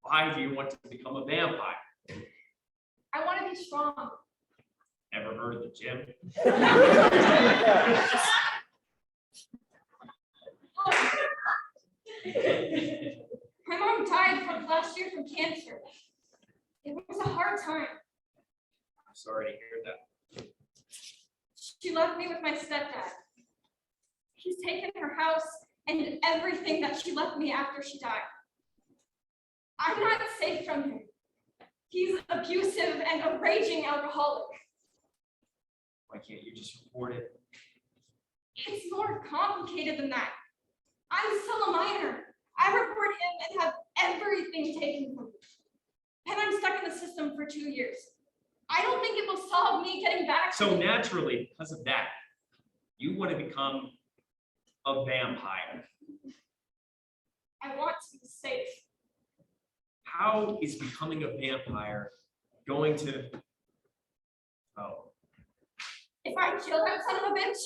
P: Why do you want to become a vampire?
J: I want to be strong.
P: Ever heard of the gym?
J: My mom died from last year from cancer. It was a hard time.
P: I'm sorry to hear that.
J: She left me with my stepdad. He's taken her house and everything that she left me after she died. I'm not safe from him. He's abusive and a raging alcoholic.
P: Why can't you just report it?
J: It's more complicated than that. I'm still a minor. I report him and have everything taken from me. And I'm stuck in the system for 2 years. I don't think it will solve me getting back.
P: So naturally, because of that, you want to become a vampire.
J: I want to be safe.
P: How is becoming a vampire going to... Oh,
J: If I kill that son of a bitch,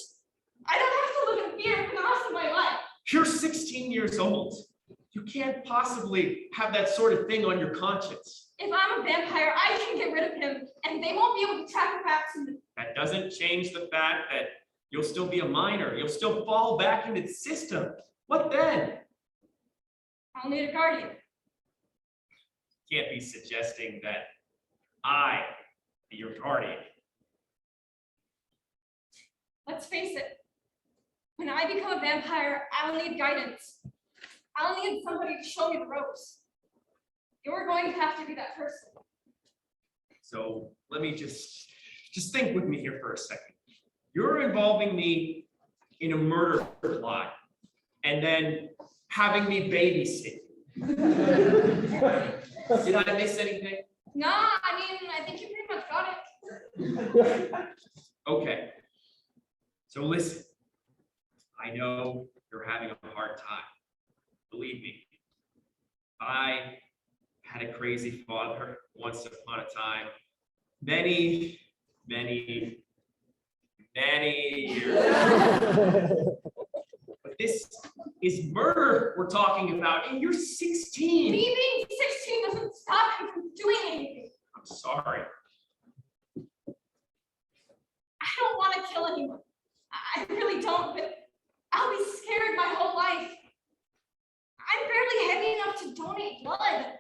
J: I don't have to live in fear for the rest of my life.
P: you're 16 years old. You can't possibly have that sort of thing on your conscience.
J: If I'm a vampire, I can get rid of him, and they won't be able to track her back to me.
P: That doesn't change the fact that you'll still be a minor. You'll still fall back into the system. What then?
J: I'll need a guardian.
P: Can't be suggesting that I be your guardian.
J: Let's face it. When I become a vampire, I'll need guidance. I'll need somebody to show me the ropes. You're going to have to be that person.
P: So let me just think with me here for a second. You're involving me in a murder plot and then having me babysit. Did I miss anything?
J: No, I think you pretty much got it.
P: Okay. So listen, I know you're having a hard time. Believe me, I had a crazy father once upon a time, many years. But this is murder we're talking about, and you're 16.
J: Me being 16 doesn't stop him from doing anything.
P: I'm sorry.
J: I don't want to kill anyone. I really don't, but I'll be scared my whole life. I'm barely heavy enough to donate blood.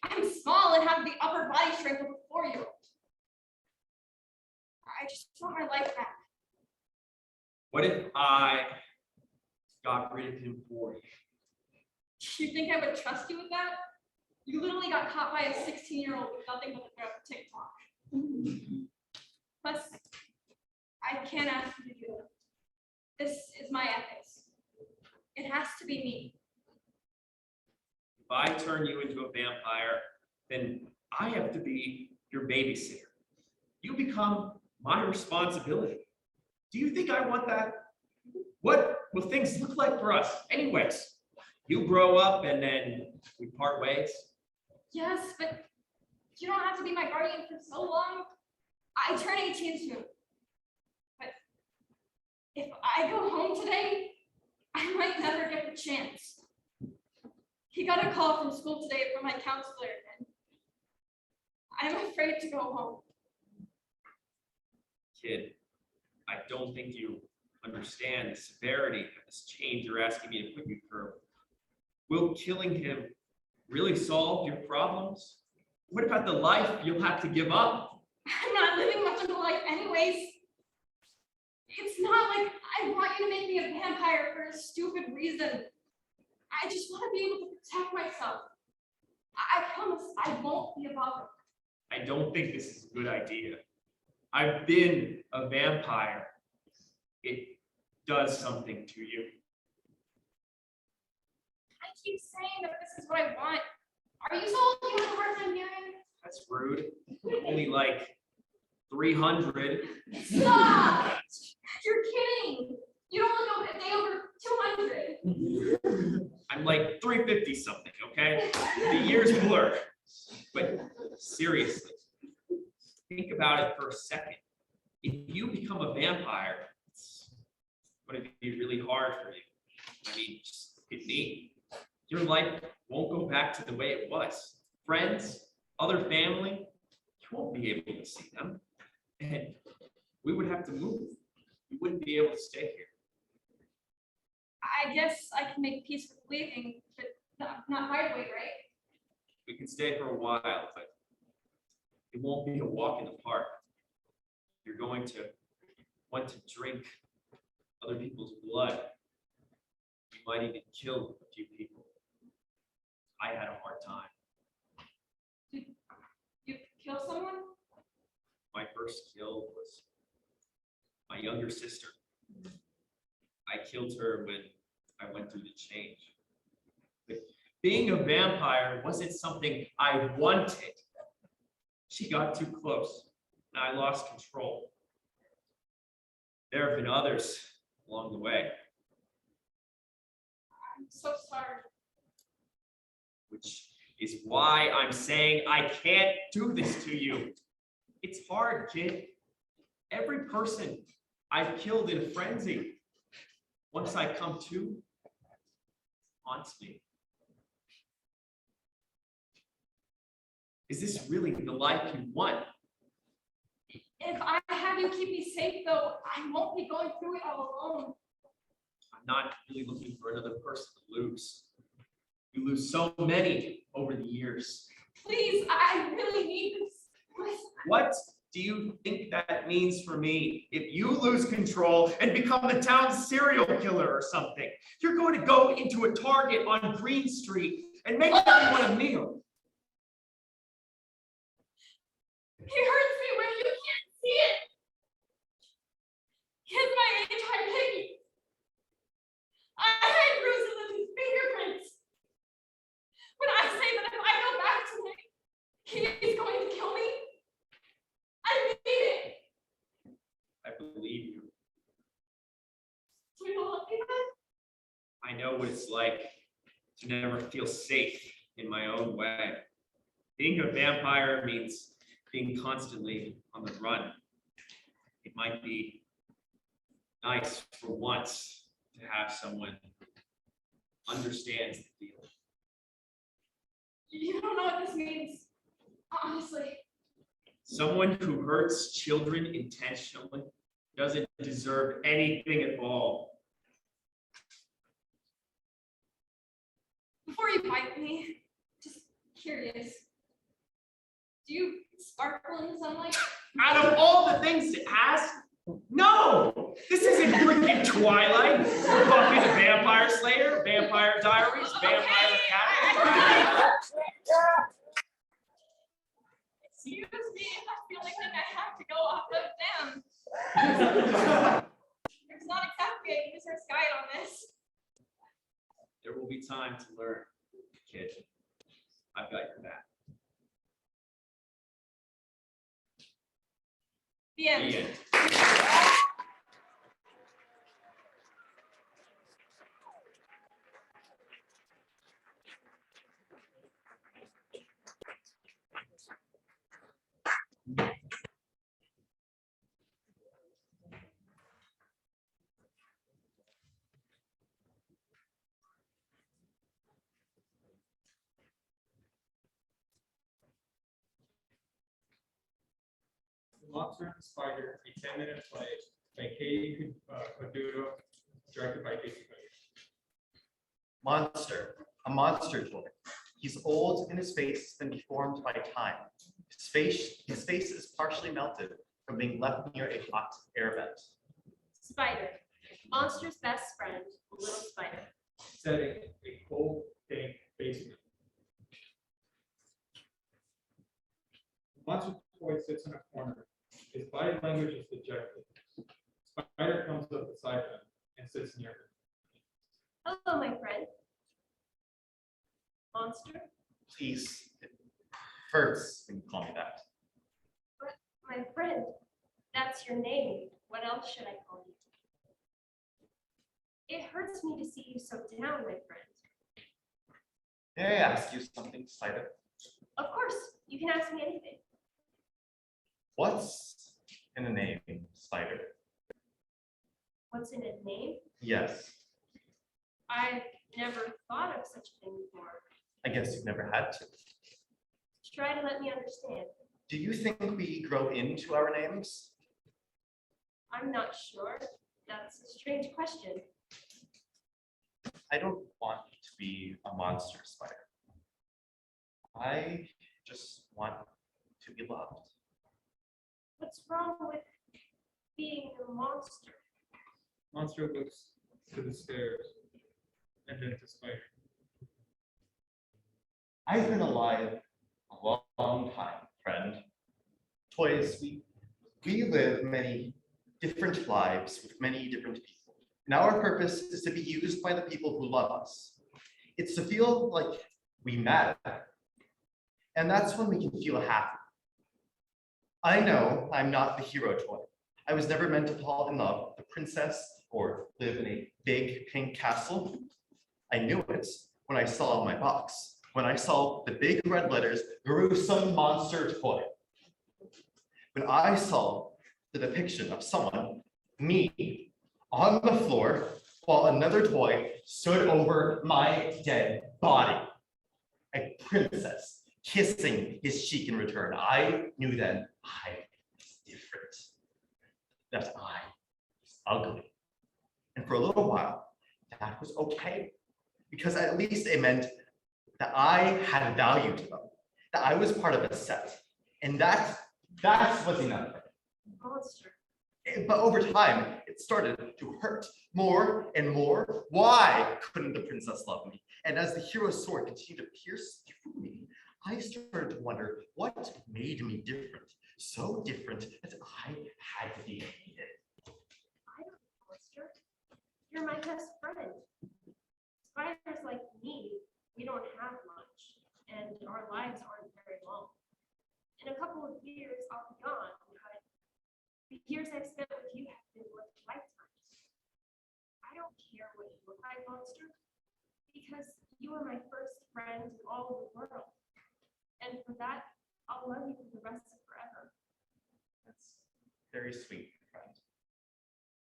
J: I'm small and have the upper body strength of a 4-year-old. I just want my life back.
P: What if I got rid of him for you?
J: You think I would trust you with that? You literally got caught by a 16-year-old with nothing but a TikTok. Plus, I can't ask you to do it. This is my ethics. It has to be me.
P: If I turn you into a vampire, then I have to be your babysitter. You become my responsibility. Do you think I want that? What will things look like for us anyways? You grow up and then we part ways.
O: Yes, but you don't have to be my guardian for so long. I turn 18 soon. But if I go home today, I might never get the chance. He got a call from school today from my counselor, and I'm afraid to go home.
P: Kid, I don't think you understand the severity of this change you're asking me to put you through. Will killing him really solve your problems? What about the life you'll have to give up?
O: I'm not living much of a life anyways. It's not like I want you to make me a vampire for a stupid reason. I just want to be able to protect myself. I promise I won't be a bother.
P: I don't think this is a good idea. I've been a vampire. It does something to you.
O: I keep saying that this is what I want. Are you told you have a hard time hearing?
P: That's rude. Only like 300.
O: Stop! You're kidding. You don't look a day over 200.
P: I'm like 350 something, okay? The years blur. But seriously, think about it for a second. If you become a vampire, it's going to be really hard for you. I mean, just look at me. Your life won't go back to the way it was. Friends, other family, you won't be able to see them. And we would have to move. You wouldn't be able to stay here.
O: I guess I can make peace with leaving, but not right away, right?
P: We can stay for a while, but it won't be a walk in the park. You're going to want to drink other people's blood. You might even kill a few people. I had a hard time.
O: Did you kill someone?
P: My first kill was my younger sister. I killed her when I went through the change. But being a vampire wasn't something I wanted. She got too close, and I lost control. There have been others along the way,
O: I'm so sorry.
P: which is why I'm saying I can't do this to you. It's hard, kid. Every person I've killed in a frenzy, once I come to, haunts me. Is this really the life you want?
O: If I have you keep me safe, though, I won't be going through it all alone.
P: I'm not really looking for another person to lose. You lose so many over the years.
O: Please, I really need this. Listen,
P: What do you think that means for me? If you lose control and become the town's serial killer or something, you're going to go into a Target on Green Street and make everyone a meal.
O: He hurts me when you can't see it. He's my age, I'm Piggy. I had bruises of his fingerprints. When I say that if I go back to him, he's going to kill me, I mean it.
P: I believe you.
O: Do you love me then?
P: I know what it's like to never feel safe in my own way. Being a vampire means being constantly on the run. It might be nice for once to have someone who understands the feeling.
O: You don't know what this means, honestly.
P: Someone who hurts children intentionally doesn't deserve anything at all.
O: Before you bite me, just curious. Do you sparkle in the sunlight?
P: Out of all the things to ask, no! This isn't freaking Twilight. Buffy the Vampire Slayer, Vampire Diaries, Vampire Cat.
O: Excuse me, I feel like I have to go off the dam. There's not exactly a user's guide on this.
P: There will be time to learn, kid. I've got your back.
O: The end.
P: The end.
L: Monster and the Spider, a 10-minute play by Katie Caduto, directed by Casey Cody.
D: Monster, a monster toy. He's old and his face has been deformed by time. His face is partially melted from being left near a hot air vent.
O: Spider, monster's best friend, little spider.
L: Setting, a cold, dank basement. The monster toy sits in a corner. His body language is dejected. Spider comes up beside him and sits near him.
O: Hello, my friend. Monster,
D: Please, it hurts when you call me that.
O: but my friend, that's your name. What else should I call you? It hurts me to see you so down, my friend.
D: May I ask you something, Spider?
O: Of course, you can ask me anything.
D: What's in a name, Spider?
O: What's in a name?
D: Yes,
O: I've never thought of such a thing before.
D: I guess you've never had to.
O: Try to let me understand.
D: Do you think we grow into our names?
O: I'm not sure. That's a strange question.
D: I don't want to be a monster, Spider. I just want to be loved.
O: What's wrong with being a monster?
L: Monster looks to the stairs and then to Spider.
D: I've been alive a long time, friend. Toys, we live many different lives with many different people. And our purpose is to be used by the people who love us. It's to feel like we matter. And that's when we can feel happy. I know I'm not the hero toy. I was never meant to fall in love with a princess or live in a big pink castle. I knew it when I saw my box, when I saw the big red letters, gruesome monster toy. When I saw the depiction of someone, me, on the floor, while another toy stood over my dead body. A princess kissing his cheek in return. I knew then I was different, that I was ugly. And for a little while, that was okay, because at least it meant that I had value to them, that I was part of a set, and that was enough.
O: Monster.
D: But over time, it started to hurt more and more. Why couldn't the princess love me? And as the hero's sword continued to pierce through me, I started to wonder what made me different, so different that I had to be hated.
O: I don't know, monster. You're my best friend. Spiders like me, we don't have much, and our lives aren't very long. In a couple of years, I'll be gone, but the years I've spent with you have been worth lifetimes. I don't care what you look like, monster, because you are my first friend in all of the world. And for that, I'll love you for the rest of forever.
D: That's very sweet, friend.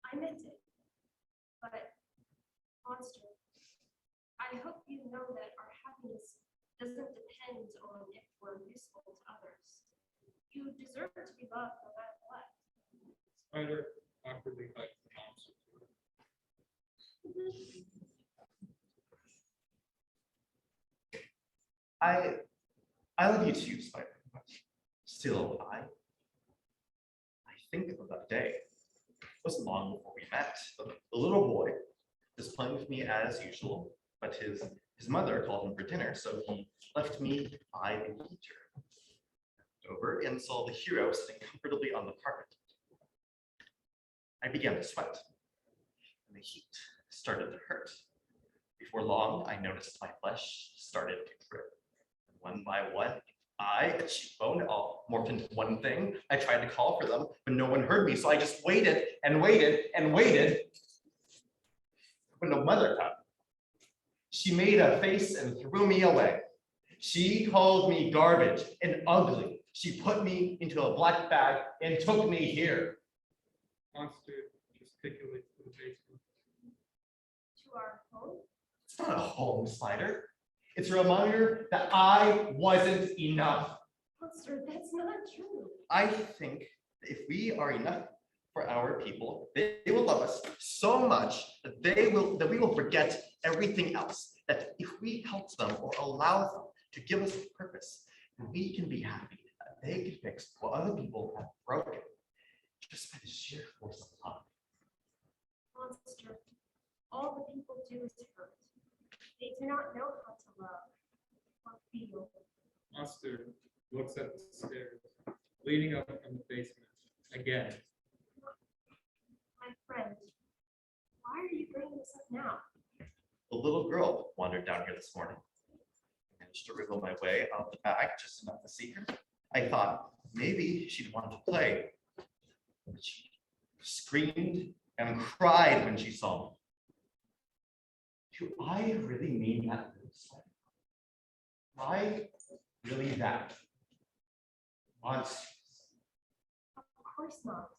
O: I meant it. But, monster, I hope you know that our happiness doesn't depend on if we're useful to others. You deserve to be loved no matter what.
L: Spider awkwardly hugs the monster.
D: I love you too, Spider. But still, I think of that day. It wasn't long before we met. The little boy was playing with me as usual, but his mother called him for dinner, so he left me by the heater. Over and saw the hero sitting comfortably on the carpet. I began to sweat, and the heat started to hurt. Before long, I noticed my flesh started to drip. One by one, eye, a cheekbone, all morphed into one thing. I tried to call for them, but no one heard me, so I just waited and waited and waited. When the mother came, she made a face and threw me away. She called me garbage and ugly. She put me into a black bag and took me here.
L: Monster gesticulates to the basement.
O: To our home?
D: It's not a home, Spider. It's a reminder that I wasn't enough.
O: Monster, that's not true.
D: I think If we are enough for our people, they will love us so much that we will forget everything else. That if we help them or allow them to give us purpose, we can be happy. That they can fix what other people have broken just by the sheer force of love.
O: Monster, all the people do is hurt. They do not know how to love or feel.
Q: Monster looks at the stairs, leading up from the basement again.
O: My friend, why are you bringing this up now?
D: The little girl wandered down here this morning. I managed to wriggle my way out the back just enough to see her. I thought maybe she'd want to play. But she screamed and cried when she saw me. Do I really mean that? I really that? Monsters.
O: Of course not.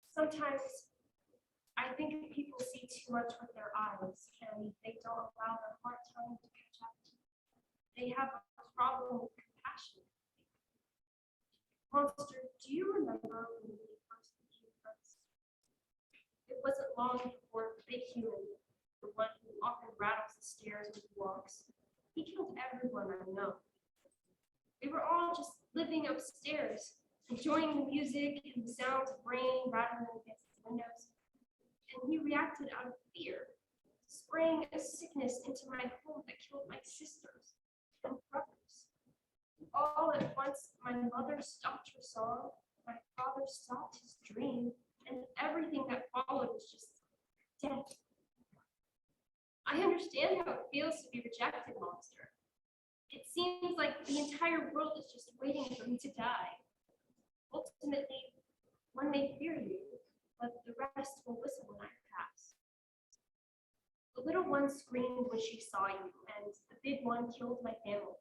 O: Sometimes I think people see too much with their eyes and they don't allow their heart time to catch up. They have a problem with compassion. Monster, do you remember when we first became friends? It wasn't long before Big Human, the one who often rattles the stairs when he walks, he killed everyone I know. We were all just living upstairs, enjoying the music and the sounds of rain rattling against the windows. And he reacted out of fear, spraying a sickness into my home that killed my sisters and brothers. All at once, my mother stopped her song, my father stopped his dream, and everything that followed was just death. I understand how it feels to be rejected, Monster. It seems like the entire world is just waiting for me to die. Ultimately, one may fear you, but the rest will listen when I pass. The little one screamed when she saw you, and the big one killed my family.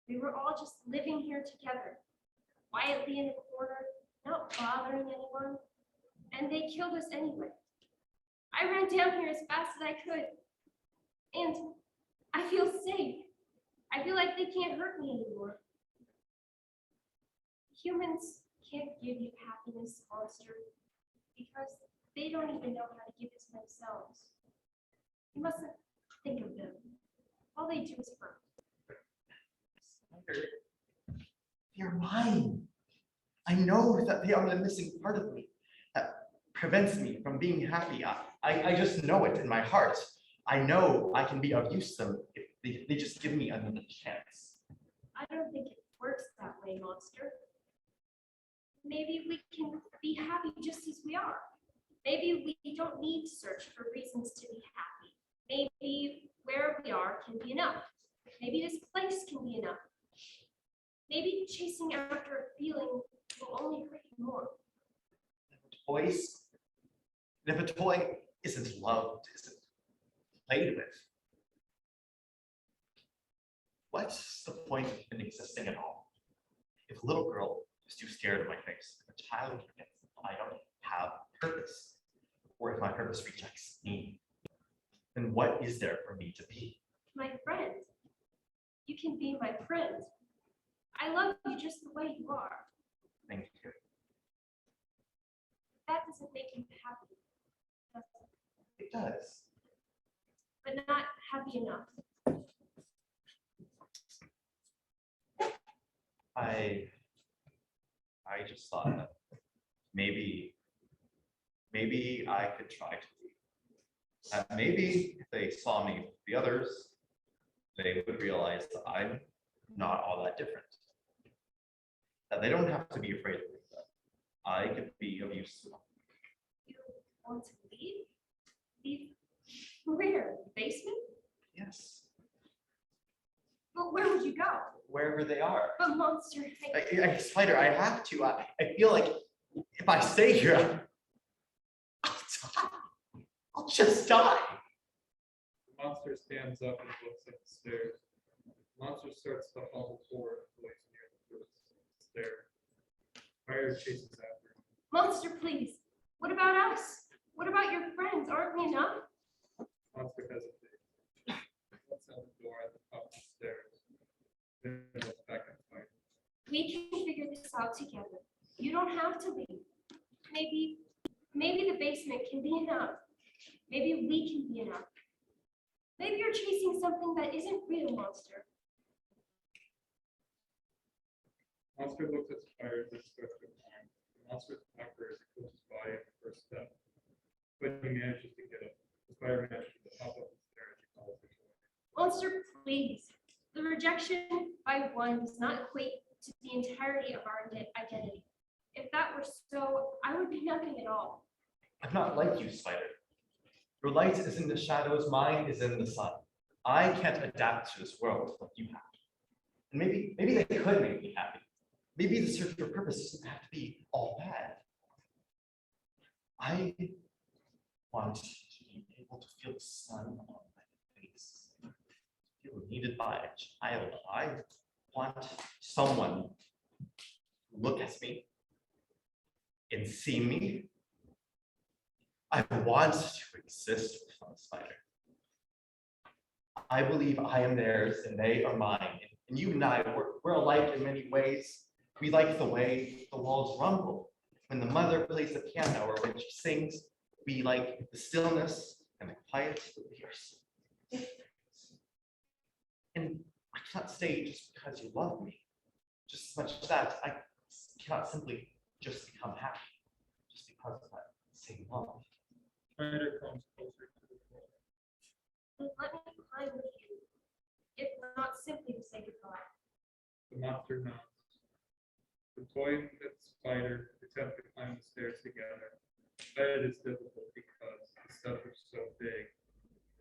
O: We were all just living here together, quietly in a corner, not bothering anyone, and they killed us anyway. I ran down here as fast as I could, and I feel safe. I feel like they can't hurt me anymore. Humans can't give you happiness, Monster, because they don't even know how to give it to themselves. You mustn't think of them. All they do is hurt.
D: They're mine. I know that they are the missing part of me that prevents me from being happy. I just know it in my heart. I know I can be of use to them if they just give me another chance.
O: I don't think it works that way, Monster. Maybe we can be happy just as we are. Maybe we don't need to search for reasons to be happy. Maybe where we are can be enough. Maybe this place can be enough. Maybe chasing after a feeling will only hurt you more.
D: Toys. And if a toy isn't loved, isn't played with, what's the point in existing at all? If a little girl is too scared of my face, if a child forgets that I don't have purpose, or if my purpose rejects me, then what is there for me to be?
O: My friend, you can be my friend. I love you just the way you are.
D: Thank you.
O: That doesn't make you happy, does it?
D: It does.
O: But not happy enough.
D: I just thought that maybe I could try to leave. Maybe if they saw me with the others, they would realize that I'm not all that different. That they don't have to be afraid of me. That I could be of use to them.
O: You want to leave? Leave where? The basement?
D: Yes.
O: But where would you go?
D: Wherever they are.
O: But Monster,
D: Spider, I have to. I feel like if I stay here, I'll die. I'll just die.
Q: The monster stands up and looks at the stairs. The monster starts to hobble forward and plays near the first stair. Fire chases after him.
O: Monster, please. What about us? What about your friends? Aren't we enough?
Q: Monster hesitates. Looks out the door at the top of the stairs. Then looks back at Spider.
O: We can figure this out together. You don't have to leave. Maybe the basement can be enough. Maybe we can be enough. Maybe you're chasing something that isn't real, Monster.
Q: Monster looks at Spider with stretched arm. The monster's awkward as he pulls his body at the first step. But he manages to get up. The spider manages to hop up the stairs as he follows the toy.
O: Monster, please. The rejection by one does not equate to the entirety of our identity. If that were so, I would be nothing at all.
D: I'm not like you, Spider. Your light is in the shadows, mine is in the sun. I can't adapt to this world like you have. And maybe they could make me happy. Maybe the search for purpose doesn't have to be all bad. I want to be able to feel the sun on my face, feel needed by a child. I want someone to look at me and see me. I want to exist with a spider. I believe I am theirs and they are mine. And you and I, we're alike in many ways. We like the way the walls rumble when the mother plays the piano or when she sings. We like the stillness and the quiet of the ears. And I cannot stay just because you love me. Just as much as that, I cannot simply just become happy just because of that same love.
Q: Spider comes closer to the floor.
O: Then let me climb with you, if not simply to say goodbye.
Q: The monster nods. The toy and the spider attempt to climb the stairs together, but it is difficult because the steps are so big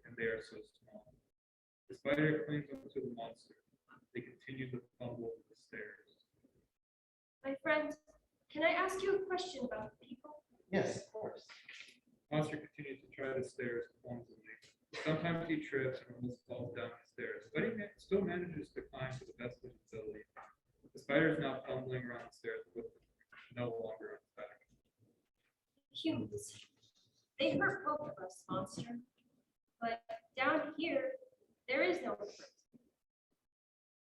Q: and they are so small. The spider clings onto the monster. They continue to fumble the stairs.
O: My friend, can I ask you a question about people?
D: Yes, of course.
Q: Monster continues to try the stairs clumsily. Sometimes he trips and almost falls down the stairs, but he still manages to climb to the best of his ability. The spider is now fumbling around the stairs with no longer on his back.
O: Humans. They hurt both of us, Monster. But down here, there is no hurt.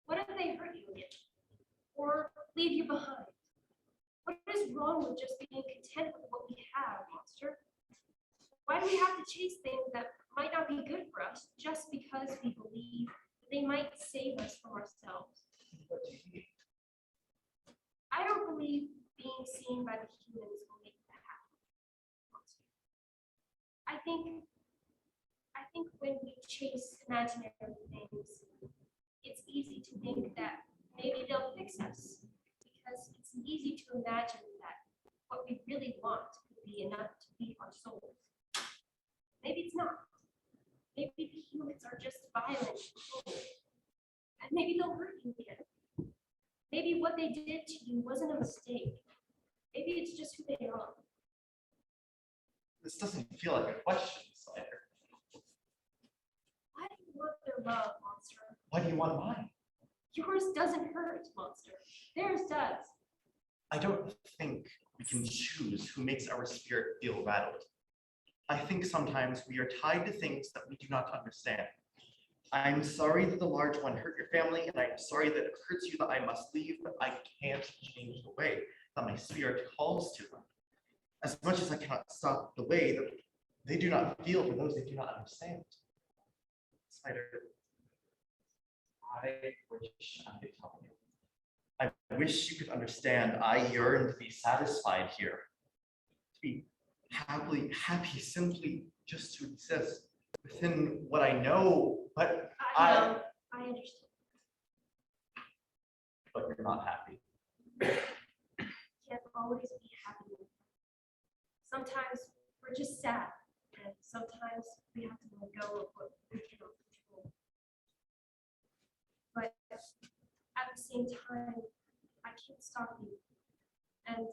O: What if they hurt you again? Or leave you behind? What is wrong with just being content with what we have, Monster? Why do we have to chase things that might not be good for us just because we believe that they might save us from ourselves?
D: What do you mean?
O: I don't believe being seen by the humans will make that happen. I think when we chase imaginary things, it's easy to think that maybe they'll fix us because it's easy to imagine that what we really want could be enough to feed our souls. Maybe it's not. Maybe the humans are just violent and cruel. And maybe they'll hurt you again. Maybe what they did to you wasn't a mistake. Maybe it's just who they are.
D: This doesn't feel like a question, Spider.
O: Why do you want their love, Monster?
D: Why do you want mine?
O: Yours doesn't hurt, Monster. Theirs does.
D: I don't think we can choose who makes our spirit feel rattled. I think sometimes we are tied to things that we do not understand. I'm sorry that the large one hurt your family, and I'm sorry that it hurts you that I must leave, but I can't change the way that my spirit calls to them. As much as I cannot stop the way that they do not feel for those they do not understand. Spider, I wish I could tell you. I wish you could understand. I yearn to be satisfied here. To be happy simply just to exist within what I know, but
O: I understand.
D: But you're not happy.
O: Can't always be happy. Sometimes we're just sad, and sometimes we have to let go of what we cannot control. But at the same time, I can't stop you. And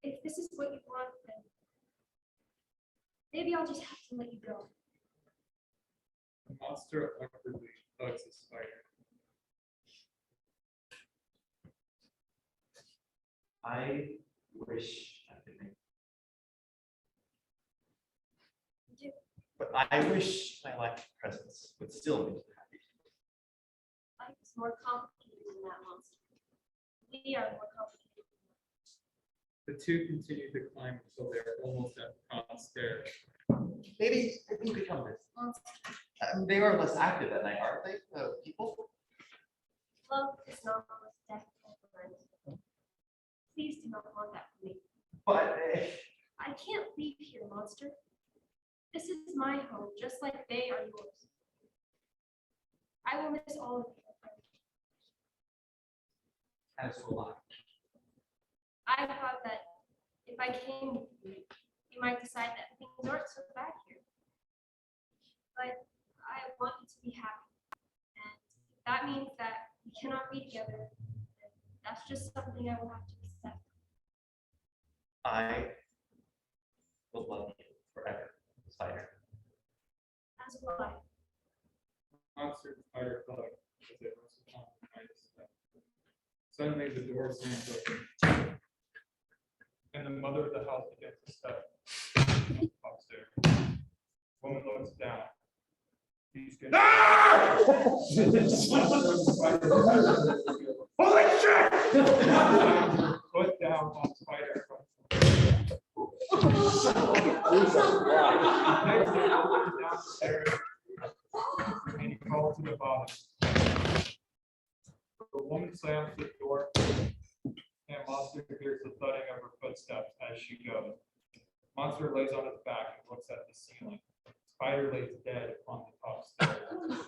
O: if this is what you want, then maybe I'll just have to let you go.
Q: The monster awkwardly hugs the spider.
D: I wish I could make.
O: You do.
D: But I wish my lack of presence would still make you happy.
O: Life is more complicated than that, Monster. We are more complicated than that.
Q: The two continue to climb until they're almost at the top stairs.
D: Maybe you could come with. They are less active at night, aren't they? The people?
O: Love is not always death over. Please do not want that for me.
D: But
O: I can't leave here, monster. This is my home, just like they are yours. I will miss all of you.
D: as will
O: I thought that if I came with you, you might decide that things aren't so bad here. But I want you to be happy. And if that means that we cannot be together, then that's just something I will have to accept.
D: I will love you forever, Spider.
O: As will I.
Q: Monster spider hug as it rests upon the knight's step. Suddenly the door slams open. And the mother of the house begins to step upstairs. Woman looks down. He's getting.
E: Holy shit!
Q: Put down on spider. Downstairs. And he crawls to the bottom. The woman slams the door, and Monster hears the thudding of her footsteps as she goes. Monster lays on his back and looks at the ceiling. Spider lays dead on the top stairs.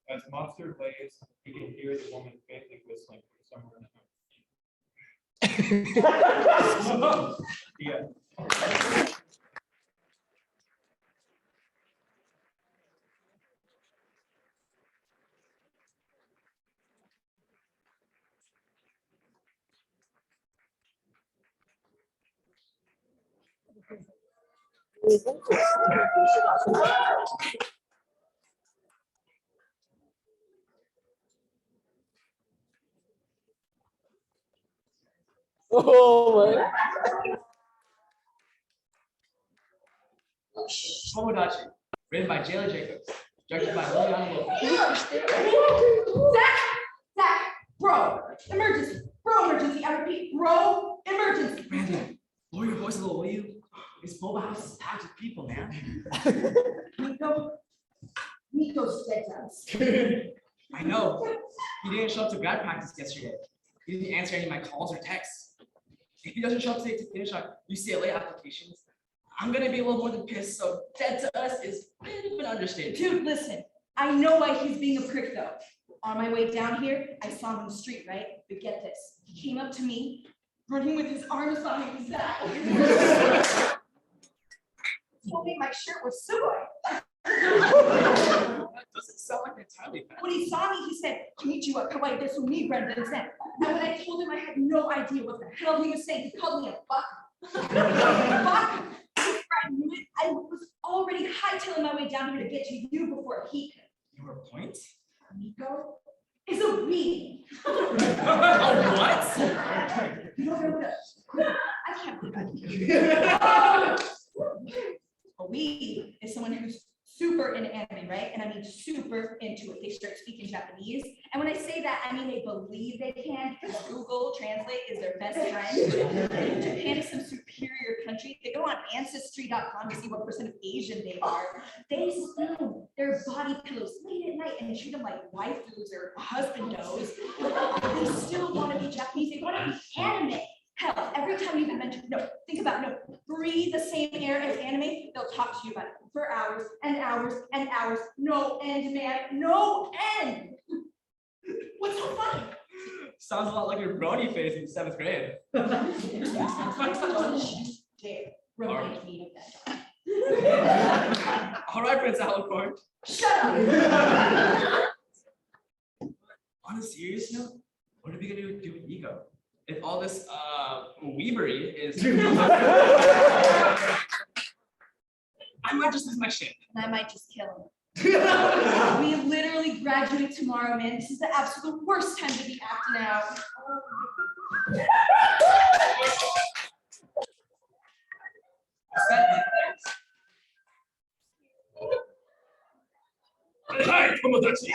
Q: As Monster lays, he can hear the woman faintly whistling from somewhere in the house. Yeah.
E: Oh my.
M: Tomodachi, written by Jayla Jacobs, directed by Liliana Lopez.
R: Zach, bro, emergency, I repeat, bro, emergency.
M: Brandon, lower your voice a little, will you? This boba house is packed with people, man.
R: Nico's dead to us.
M: I know. He didn't show up to grad practice yesterday. He didn't answer any of my calls or texts. If he doesn't show up today to finish our UCLA applications, I'm gonna be a little more than pissed, so dead to us is a bit of an understatement.
R: Dude, listen, I know why he's being a prick though. On my way down here, I saw him on the street, right? But get this, he came up to me, running with his arms behind his back. Told me my shirt was soy.
M: That doesn't sound like entirely bad.
R: When he saw me, he said, "Konnichiwa, kawaii desu ni, Brandon." And when I told him I had no idea what the hell he was saying, he called me a fuck. Fuck. I was already hightailing my way down here to get to you before he could.
M: Your point?
R: Nico is a weed.
M: What?
R: No. I can't believe that. A weed is someone who's super into anime, right? And I mean super into it. They start speaking Japanese. And when I say that, I mean they believe they can because Google Translate is their best friend. Japan is some superior country. They go on Ancestry.com to see what % of Asian they are. They spoon their body pillows late at night and treat them like waifus or husbandos. They still want to be Japanese. They want to be anime. Hell, every time you even mention, breathe the same air as anime, they'll talk to you about it for hours and hours and hours. No end, man, no end. What's so funny?
M: Sounds a lot like your brony phase in 7th grade.
R: Dare remind me of that.
M: All right, Prince Alicorn.
R: Shut up.
M: On a serious note, what are we gonna do with Nico? If all this weebery is, I might just lose my shit.
R: And I might just kill him. We literally graduate tomorrow, man. This is the absolute worst time to be acting out.
P: Hi, Tomodachi.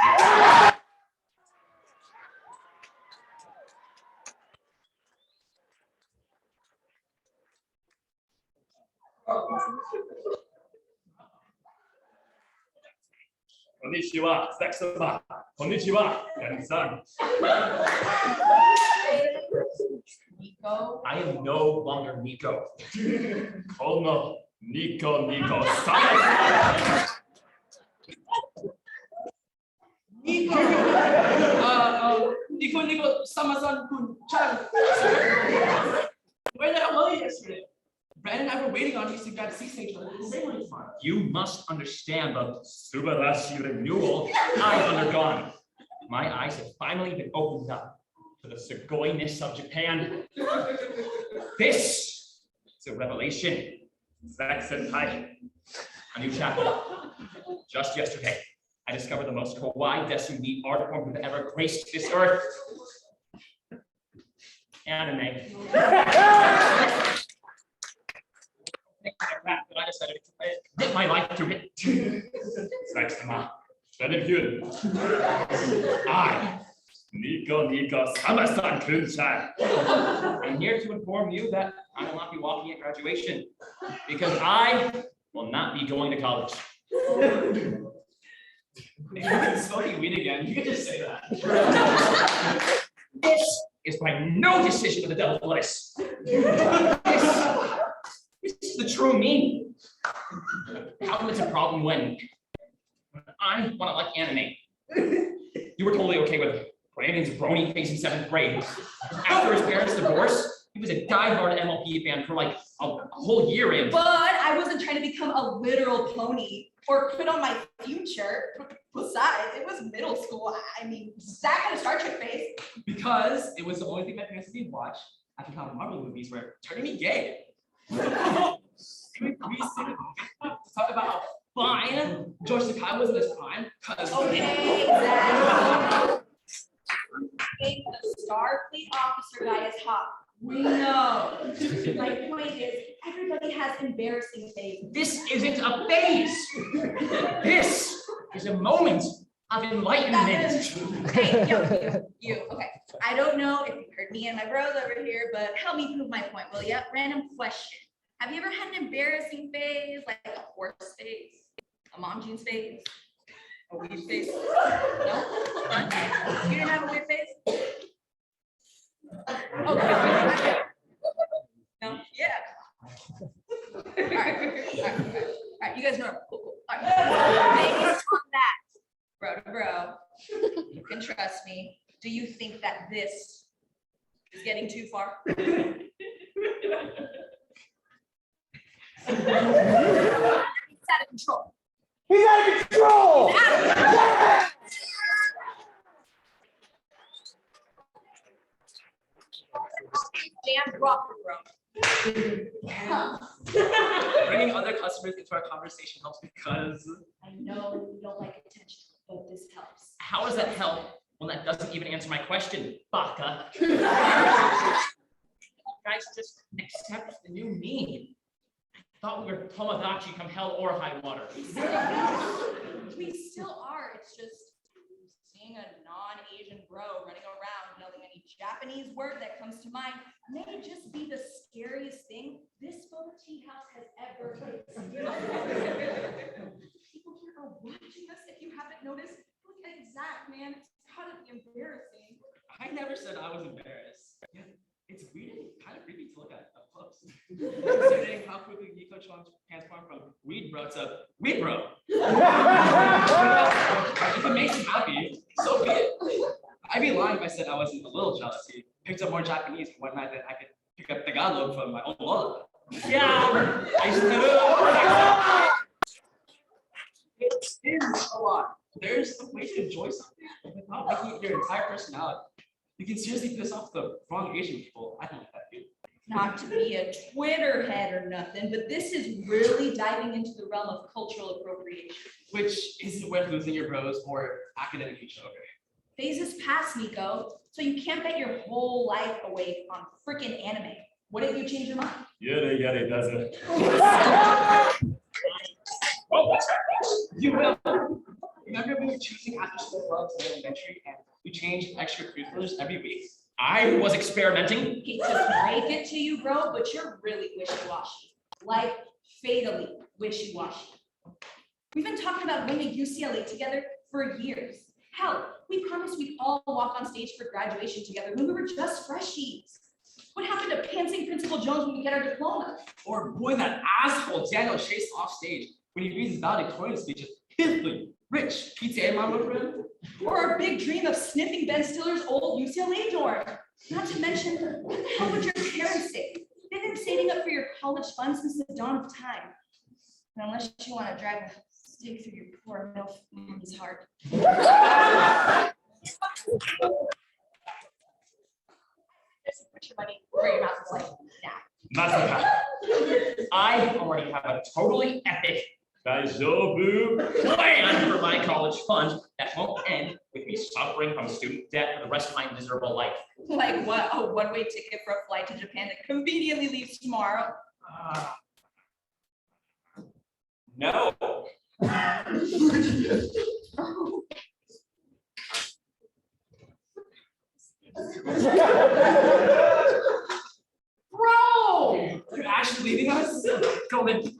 P: Konnichiwa, Saksama. Konnichiwa, Yan-san.
R: Nico.
P: I am no longer Nico. Kono Nico Sama.
M: Nico, Sama-san kun-chan, sir. Where the hell were you yesterday? Brandon and I were waiting on you to grab C-Stage for the ceremony tomorrow.
P: You must understand the Subarashi renewal I've undergone. My eyes have finally been opened up to the Sugoi-ness of Japan. This is a revelation. Senpai, a new chapter. Just yesterday, I discovered the most kawaii desu meat art form that ever graced this earth. Anime. That I decided to commit my life to it. Saksama, I, Nico Sama-san Kun-chan, I'm here to inform you that I will not be walking at graduation because I will not be going to college.
M: If you can smoking weed again, you can just say that.
P: This is by no decision of the devil's lettuce. This is the true meaning. How come it's a problem when I want to like anime? You were totally okay with Brandon's brony face in 7th grade. After his parents' divorce, he was a diehard MLP fan for like a whole year in.
R: But I wasn't trying to become a literal pony or quit on my future. Besides, it was middle school. I mean, that kind of Star Trek phase.
M: Because it was the only thing my parents did watch after how Marvel movies were turning me gay. We talk about how fine George Takei was in his prime.
R: Okay, exactly. Think the Starfleet officer guy is hot. We know. My point is, everybody has embarrassing phases.
P: This isn't a phase. This is a moment of enlightenment.
R: Hey, you. Okay. I don't know if you heard me and my bros over here, but help me prove my point, will ya? Random question. Have you ever had an embarrassing phase, like a horse phase, a mom jeans phase, a weed phase? No? You didn't have a weird phase? Okay. No? Yeah. All right, you guys know. Cool. All right. Based on that, bro to bro, you can trust me. Do you think that this is getting too far? He's out of control.
E: He's out of control!
R: He's out of control. Damn rocker, bro.
M: Bringing other customers into our conversation helps because
R: I know you don't like attention, but this helps.
P: How does that help when that doesn't even answer my question, baka? Guys, just accept the new me. I thought we were Tomodachi come hell or high water.
R: We still are. It's just seeing a non-Asian bro running around yelling any Japanese word that comes to mind may just be the scariest thing this bubble tea house has ever faced. People here are watching us. If you haven't noticed, look at Zach, man. It's gotta be embarrassing.
M: I never said I was embarrassed. Yeah, it's weird and kind of creepy to look at up close. Considering how quickly Nico transformed from weed bro to weed bro. If it makes him happy, so be it. I'd be lying if I said I wasn't a little jealous. He picked up more Japanese one night than I could pick up Tagalog from my own wallet.
P: Yeah, I
M: It is a lot. There's a way to enjoy something without making it your entire personality. You can seriously piss off the wrong Asian people. I don't like that dude.
R: Not to be a Twitter head or nothing, but this is really diving into the realm of cultural appropriation.
M: Which isn't worth losing your bros or academic mediocre.
R: Phases pass, Nico, so you can't bet your whole life away on freaking anime. What if you change your mind?
P: Yada doesn't.
M: You will. Remember when we were choosing after school clubs in elementary and we changed extracurriculars every week?
P: I was experimenting.
R: Hate to break it to you, bro, but you're really wishy-washy. Like, fatally wishy-washy. We've been talking about going to UCLA together for years. Hell, we promised we'd all walk on stage for graduation together when we were just freshies. What happened to pantsing Principal Jones when we get our diploma?
M: Or boy, that asshole Daniel Chase off stage when he reads his valedictorian speeches. History, rich, PTA model friend.
R: Or our big dream of sniffing Ben Stiller's old UCLA dorm. Not to mention, what the hell would your parents say? They've been saving up for your college funds since the dawn of time. And unless you want to drive a stake through your poor MILF mommy's heart. Put your money where your mouth is like, nah.
P: Masaka, I already have a totally epic plan for my college fund that won't end with me suffering from student debt for the rest of my miserable life.
R: Like what? A one-way ticket for a flight to Japan that conveniently leaves tomorrow?
P: No.
M: Bro! You're actually leaving us?
P: Go ahead.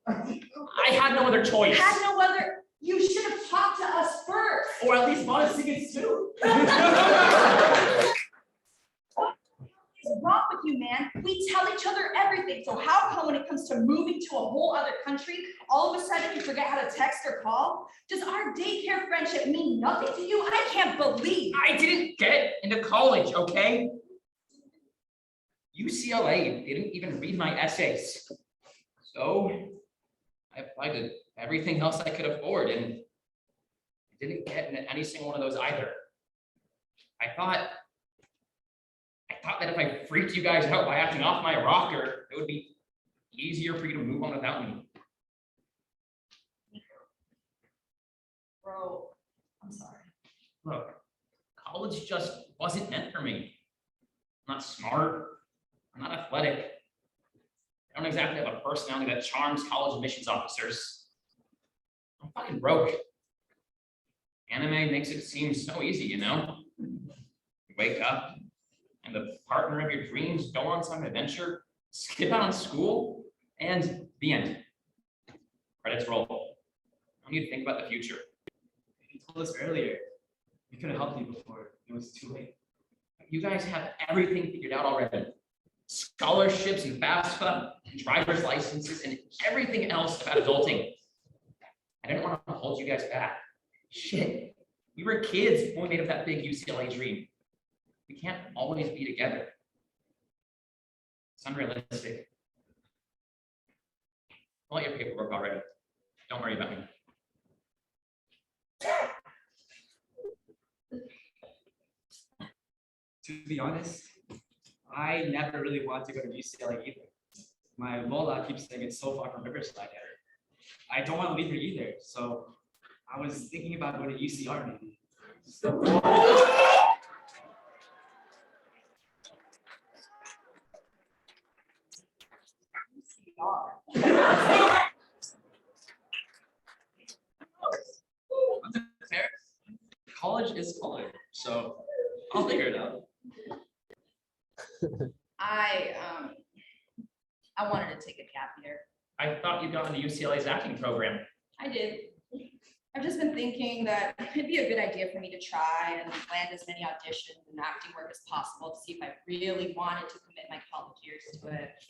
P: I had no other choice.
R: Had no other. You should have talked to us first.
M: Or at least bought us tickets too.
R: What is wrong with you, man? We tell each other everything. So how come when it comes to moving to a whole other country, all of a sudden you forget how to text or call? Does our daycare friendship mean nothing to you? I can't believe.
P: I didn't get into college, okay? UCLA didn't even read my essays. So I applied to everything else I could afford and I didn't get into any single one of those either. I thought that if I freaked you guys out by acting off my rocker, it would be easier for you to move on without me.
R: Bro, I'm sorry.
P: Look, college just wasn't meant for me. I'm not smart, I'm not athletic. I don't exactly have a personality that charms college admissions officers. I'm fucking broke. Anime makes it seem so easy, you know? You wake up, and the partner of your dreams go on some adventure, skip out on school, and the end. Credits roll. I don't need to think about the future.
M: You told us earlier. We could have helped you before it was too late.
P: You guys have everything figured out already. Scholarships and FAFSA, driver's licenses, and everything else about adulting. I didn't want to hold you guys back. Shit, we were kids when we made up that big UCLA dream. We can't always be together. It's unrealistic. I'll let your paperwork already. Don't worry about me.
M: To be honest, I never really wanted to go to UCLA either. My Lola keeps saying it's so far from Riverside area. I don't want to leave here either, so I was thinking about going to UCR maybe. College is college, so I'll figure it out.
R: I wanted to take a gap year.
P: I thought you'd gone to UCLA's acting program.
R: I did. I've just been thinking that it'd be a good idea for me to try and land as many auditions and acting work as possible to see if I really wanted to commit my college years to it.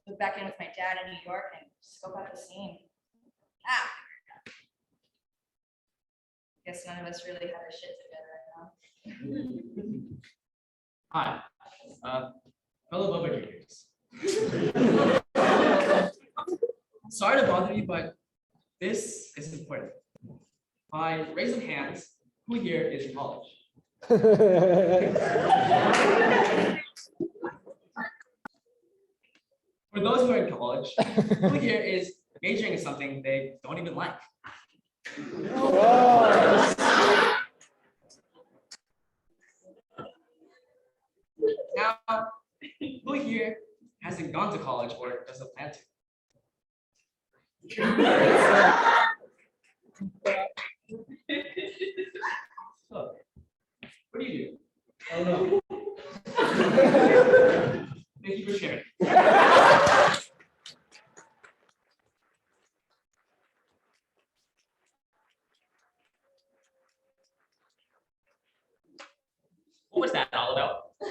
R: Move back in with my dad in New York and scope out the scene. Guess none of us really had our shit together, huh?
M: Hi, fellow Boba juniors. Sorry to bother you, but this is important. By raise of hands, who here is in college? For those who are in college, who here is majoring in something they don't even like? Now, who here hasn't gone to college or doesn't plan to? So, what do you do? Oh no. Thank you for sharing.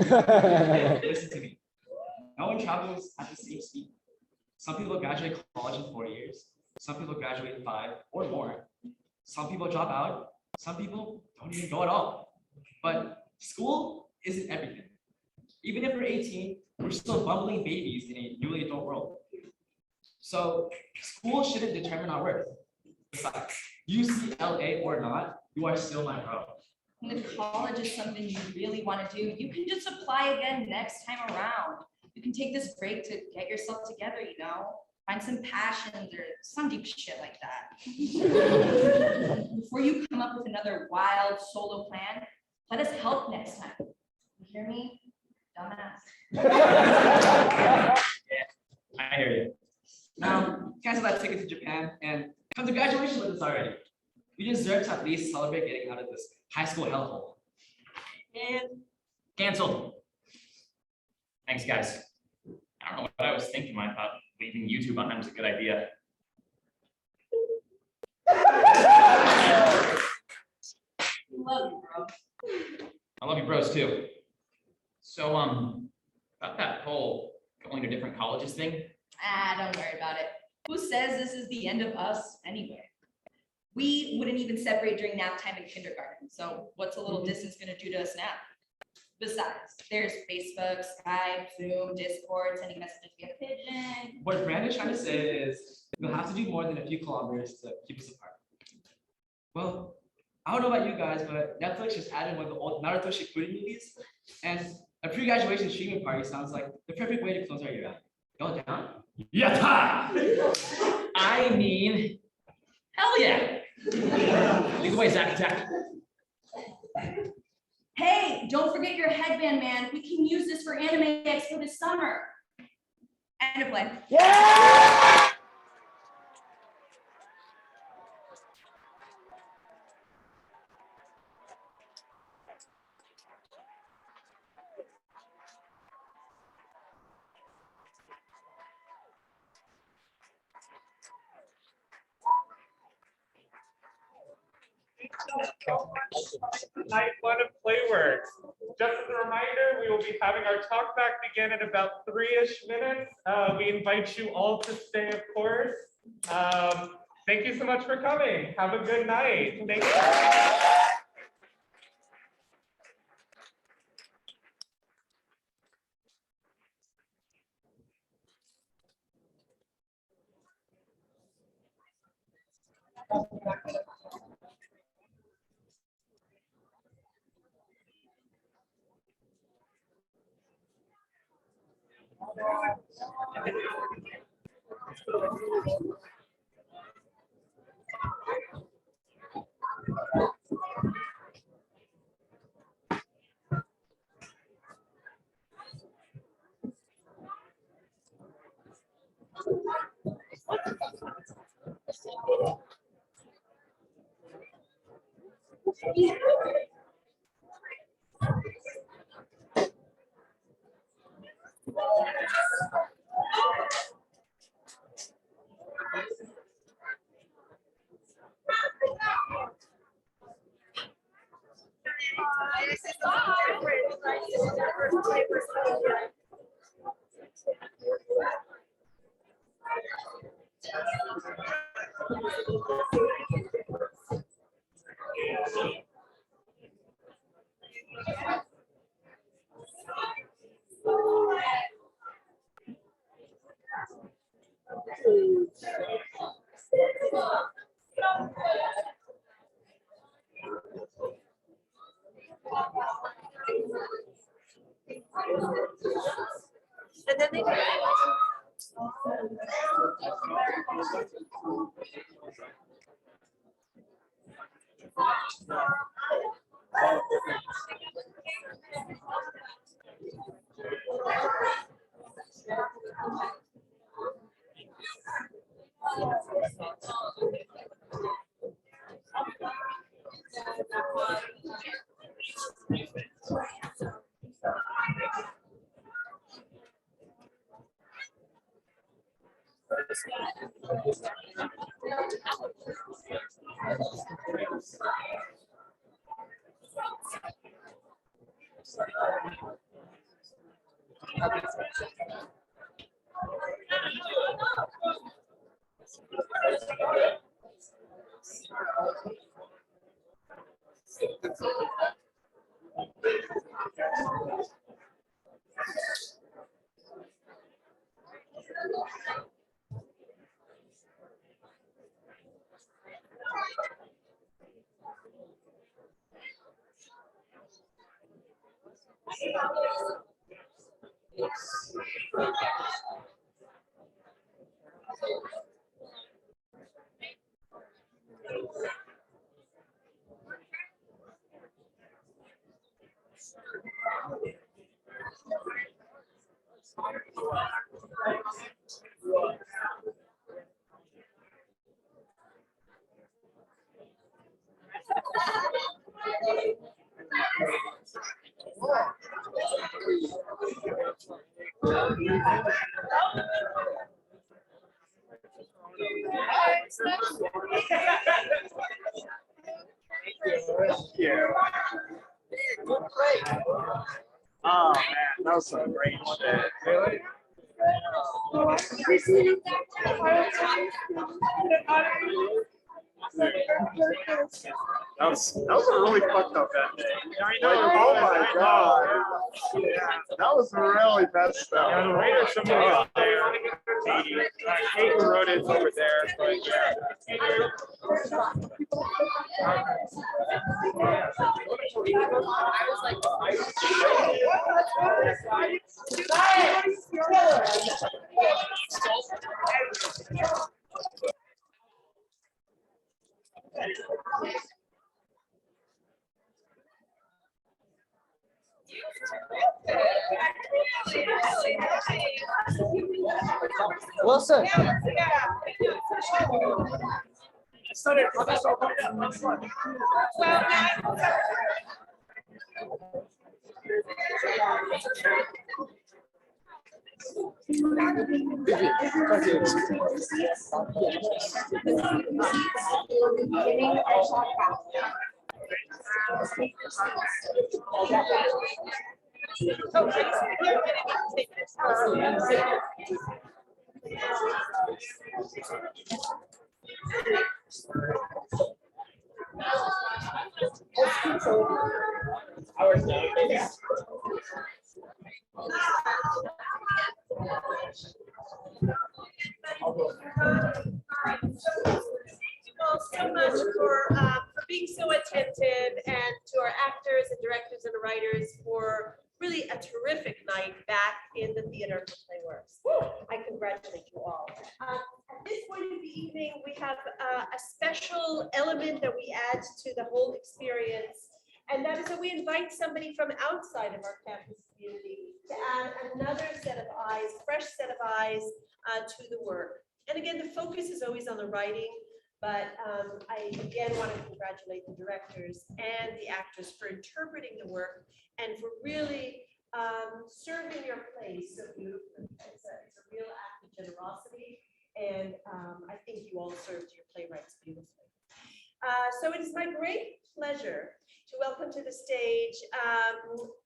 L: Listen to me. No one travels at the same speed. Some people graduate college in 4 years. Some people graduate in 5 or more. Some people drop out. Some people don't even go at all. But school isn't everything. Even if we're 18, we're still bumbling babies in a newly adult world. So school shouldn't determine our worth. Besides, UCLA or not, you are still my bro.
R: And if college is something you really want to do, you can just apply again next time around. You can take this break to get yourself together, you know? Find some passions or some deep shit like that. Before you come up with another wild solo plan, let us help next time. You hear me? Dumbass.
L: I hear you. Now, cancel that ticket to Japan and come to graduation with us already. We deserve to at least celebrate getting out of this high school hellhole.
P: And canceled. Thanks, guys. I don't know what I was thinking when I thought leaving YouTube behind was a good idea.
R: Love you, bro.
P: I love you bros too. So, about that whole going to different colleges thing,
R: Don't worry about it. Who says this is the end of us anyway? We wouldn't even separate during nap time in kindergarten. So what's a little distance gonna do to us now? Besides, there's Facebook, Skype, Zoom, Discord, sending messages via pigeon.
L: What Brandon's trying to say is you'll have to do more than a few kilometers to keep us apart. Well, I don't know about you guys, but Netflix just added one of the old Naruto Shippuden movies, and a pre-graduation streaming party sounds like the perfect way to close our year out. Y'all down?
P: yatta! I mean, hell yeah! Lead the way, Zach, Zach.
R: Hey, don't forget your headband, man. We can use this for Anime Expo this summer. End of play.
E: Yeah!
F: Night one of Playworks. Just as a reminder, we will be having our talk back begin in about 3-ish minutes. We invite you all to stay, of course. Thank you so much for coming. Have a good night. Thank you.
B: And then they
S: Oh man, that was some great shit. Really? That was a really fucked up ending. I know. Oh my god. Yeah, that was really messed up. Yeah, the writer somebody out there. Kate who wrote it over there, but yeah.
E: Wilson.
B: So much for being so attentive, and to our actors and directors and writers for really a terrific night back in the theater for Playworks. I congratulate you all. At this point in the evening, we have a special element that we add to the whole experience, and that is that we invite somebody from outside of our campus community to add another set of eyes, fresh set of eyes to the work. And again, the focus is always on the writing, but I again want to congratulate the directors and the actors for interpreting the work and for really serving your place so beautifully. It's a real act of generosity, and I think you all served your playwrights beautifully. So it is my great pleasure to welcome to the stage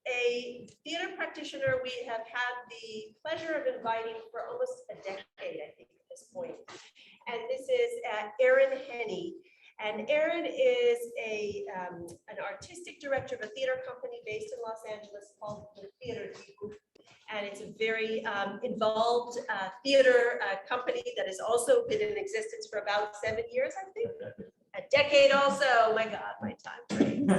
B: a theater practitioner we have had the pleasure of inviting for almost a decade, I think, at this point. And this is Erin Henney. And Erin is an artistic director of a theater company based in Los Angeles called the Theater Group. And it's a very involved theater company that has also been in existence for about 7 years, I think. A decade also, my God, my time frame.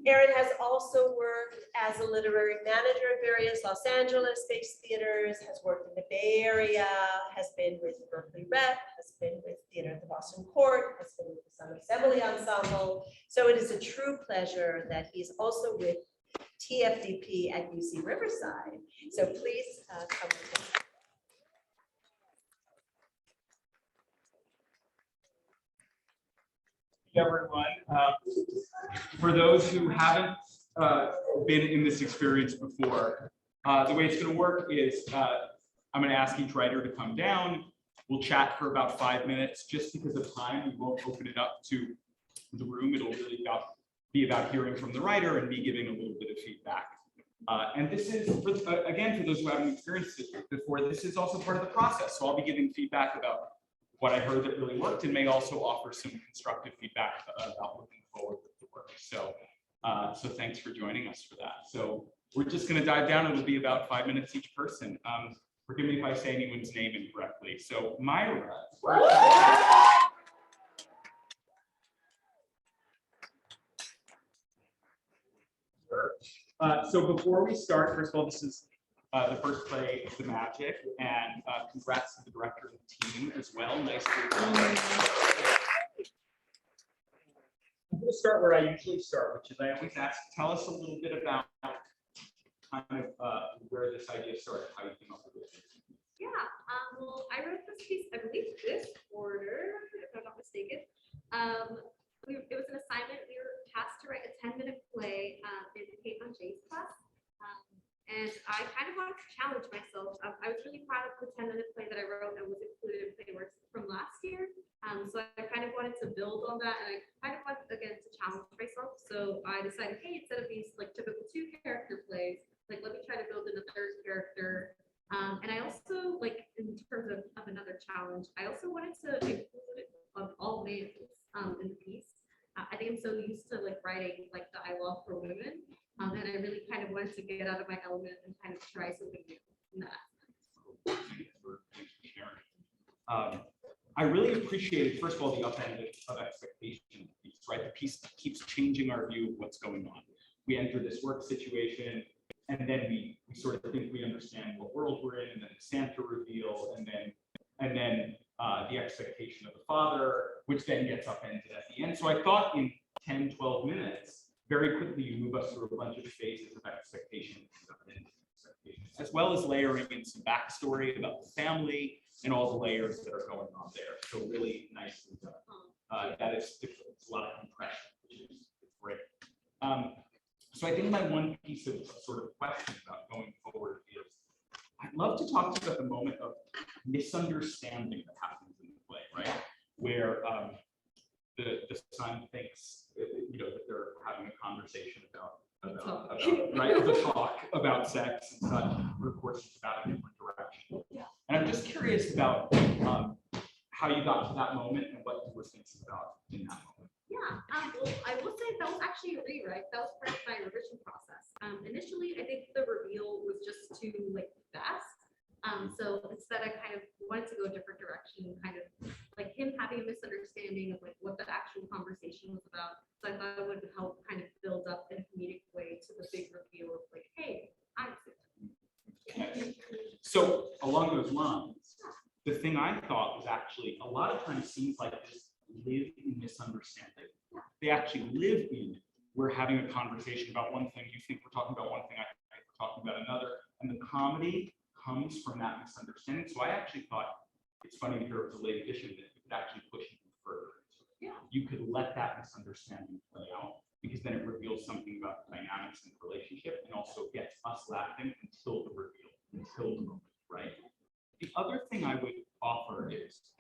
B: Erin has also worked as a literary manager at various Los Angeles-based theaters, has worked in the Bay Area, has been with Berkeley Rep, has been with Theater at the Boston Court, has been with the Sun Assembly Ensemble. So it is a true pleasure that he's also with TFDP at UC Riverside. So please come with us.
L: Everyone. For those who haven't been in this experience before, the way it's going to work is I'm going to ask each writer to come down. We'll chat for about 5 minutes. Just because of time, we won't open it up to the room. It'll really be about hearing from the writer and me giving a little bit of feedback. And this is, again, for those who haven't experienced it before, this is also part of the process. So I'll be giving feedback about what I heard that really worked and may also offer some constructive feedback about looking forward with the work. So, so thanks for joining us for that. So we're just going to dive down. It'll be about 5 minutes each person. Forgive me if I say anyone's name incorrectly. So Myra. So before we start, first of all, this is the first play of The Magic, and congrats to the director and the team as well. Nicely done. I'm going to start where I usually start, which is I always ask, tell us a little bit about kind of where this idea started, how you came up with it.
T: Yeah, well, I wrote this piece, I believe this order, if I'm not mistaken. It was an assignment. We were tasked to write a 10-minute play in Kate on Jay's class. And I kind of wanted to challenge myself. I was really proud of the 10-minute play that I wrote and was included in Playworks from last year. So I kind of wanted to build on that, and I kind of wanted, again, to challenge myself. So I decided, hey, instead of these like typical 2-character plays, like let me try to build in a 3rd character. And I also, like, in terms of another challenge, I also wanted to include all males in the piece. I think I'm so used to like writing like dialogue for women, and I really kind of wanted to get out of my element and kind of try something new in that.
L: I really appreciated, first of all, the upend of expectation piece, right? The piece keeps changing our view of what's going on. We enter this work situation, and then we sort of think we understand what world we're in, and then the Santa reveal, and then the expectation of the father, which then gets upended at the end. So I thought in 10, 12 minutes, very quickly you move us through a bunch of phases of expectation, as well as layering in some backstory about the family and all the layers that are going on there. So really nicely done. That is, it's a lot of compression, which is great. So I think my one piece of sort of question about going forward is, I'd love to talk to you about the moment of misunderstanding that happens in the play, right? Where the son thinks, you know, that they're having a conversation about right, the talk about sex and such, but of course it's about a different direction.
T: Yeah.
L: And I'm just curious about how you got to that moment and what you were thinking about in that moment.
T: Yeah, well, I will say that was actually a rewrite. That was part of my revision process. Initially, I think the reveal was just too like fast. So instead, I kind of wanted to go a different direction, kind of like him having a misunderstanding of like what the actual conversation was about. So I thought it would help kind of build up in a comedic way to the big reveal of like, hey, I'm sick.
L: So along those lines, the thing I thought was actually a lot of times scenes like this live in misunderstanding. They actually live in, we're having a conversation about one thing, you think we're talking about one thing, I think we're talking about another, and the comedy comes from that misunderstanding. So I actually thought, it's funny to hear it was a late addition, that it could actually push you further.
T: Yeah.
L: You could let that misunderstanding play out, because then it reveals something about the dynamics in the relationship and also gets us laughing until the reveal, until the moment, right? The other thing I would offer is,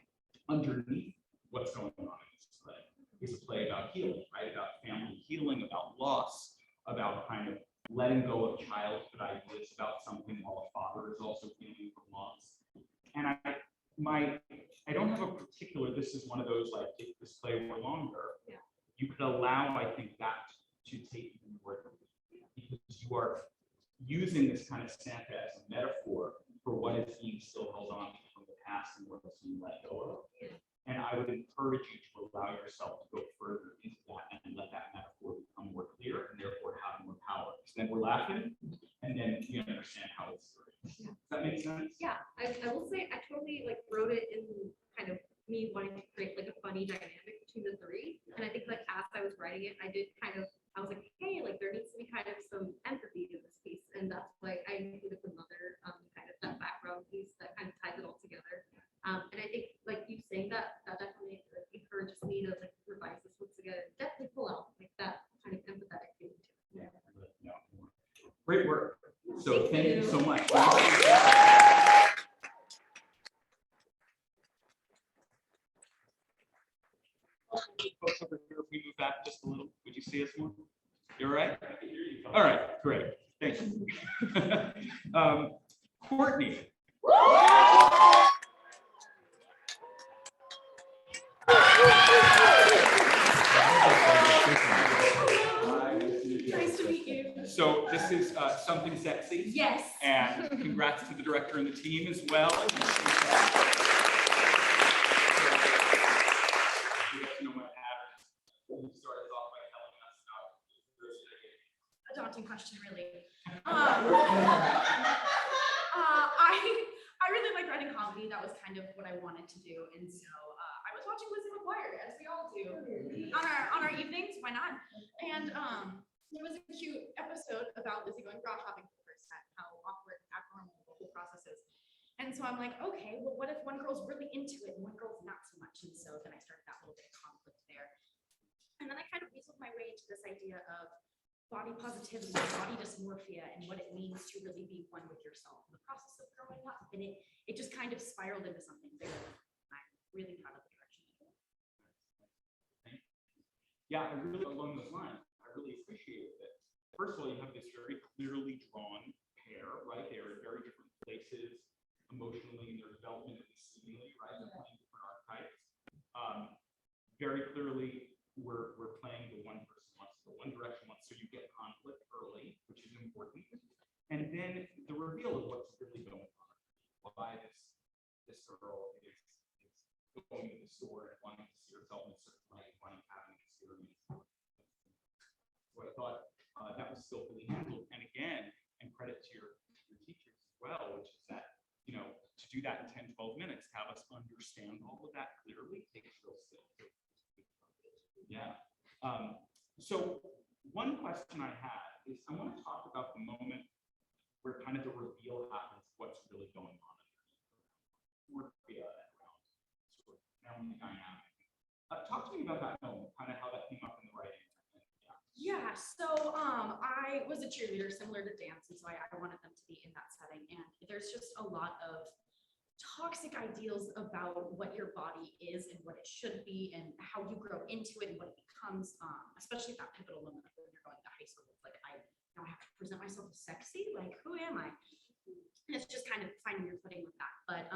L: underneath what's going on in this play is a play about healing, right? About family healing, about loss, about kind of letting go of childhood ideas about something while a father is also healing from loss. And I don't have a particular, this is one of those like, if this play were longer, you could allow, I think, that to take you more, because you are using this kind of Santa as a metaphor for what is being still held on to from the past and what is being let go of. And I would encourage you to allow yourself to go further into that and let that metaphor become more clear and therefore have more power. So then we're laughing, and then you understand how it's does that make sense?
T: Yeah, I will say I totally like wrote it in kind of me wanting to create like a funny dynamic between the three. And I think like as I was writing it, I was like, hey, like there needs to be kind of some empathy in this piece. And that's why I included the mother, kind of that background piece that kind of ties it all together. And I think like you saying that definitely like, encourages me to like revise this once again. Definitely pull out like that kind of empathetic feeling too.
L: Yeah. Great work. So thank you so much. Folks over here, if we move back just a little, would you see us more? You all right? All right, great. Thank you. Courtney.
O: Nice to meet you.
L: So this is Something Sexy.
O: Yes.
L: And congrats to the director and the team as well.
O: A daunting question, really. I really like writing comedy. That was kind of what I wanted to do, and so I was watching Lizzie McGuire, as we all do, on our evenings. Why not? And there was a cute episode about Lizzie going bra shopping for the first time, how awkward, abnormal the whole process is. And so I'm like, okay, well, what if one girl's really into it and one girl's not so much? And so then I started that little bit of conflict there. And then I kind of weaseled my way into this idea of body positivity, body dysmorphia, and what it means to really be one with yourself in the process of growing up. And it just kind of spiraled into something bigger. I'm really proud of the direction.
L: Yeah, I really, along those lines, I really appreciated it. First of all, you have this very clearly drawn pair, right? They are in very different places emotionally in their development and seemingly, right? They're playing different archetypes. Very clearly, we're playing the one person wants to go one direction once, so you get conflict early, which is important. And then the reveal of what's really going on. Why this girl is going to the store and wanting to see herself in a certain light, wanting to have an experience. So I thought that was skillfully handled. And again, and credit to your teachers as well, which is that, you know, to do that in 10, 12 minutes, have us understand all of that clearly takes real skill. Yeah. So one question I had is I want to talk about the moment where kind of the reveal happens, what's really going on. Talk to me about that moment, kind of how that came up in the writing.
O: Yeah, so I was a cheerleader similar to dance, and so I wanted them to be in that setting. And there's just a lot of toxic ideals about what your body is and what it should be and how you grow into it and what it becomes, especially at that pivotal moment when you're going to high school. It's like, now I have to present myself as sexy, like who am I? And it's just kind of finding your footing with that. But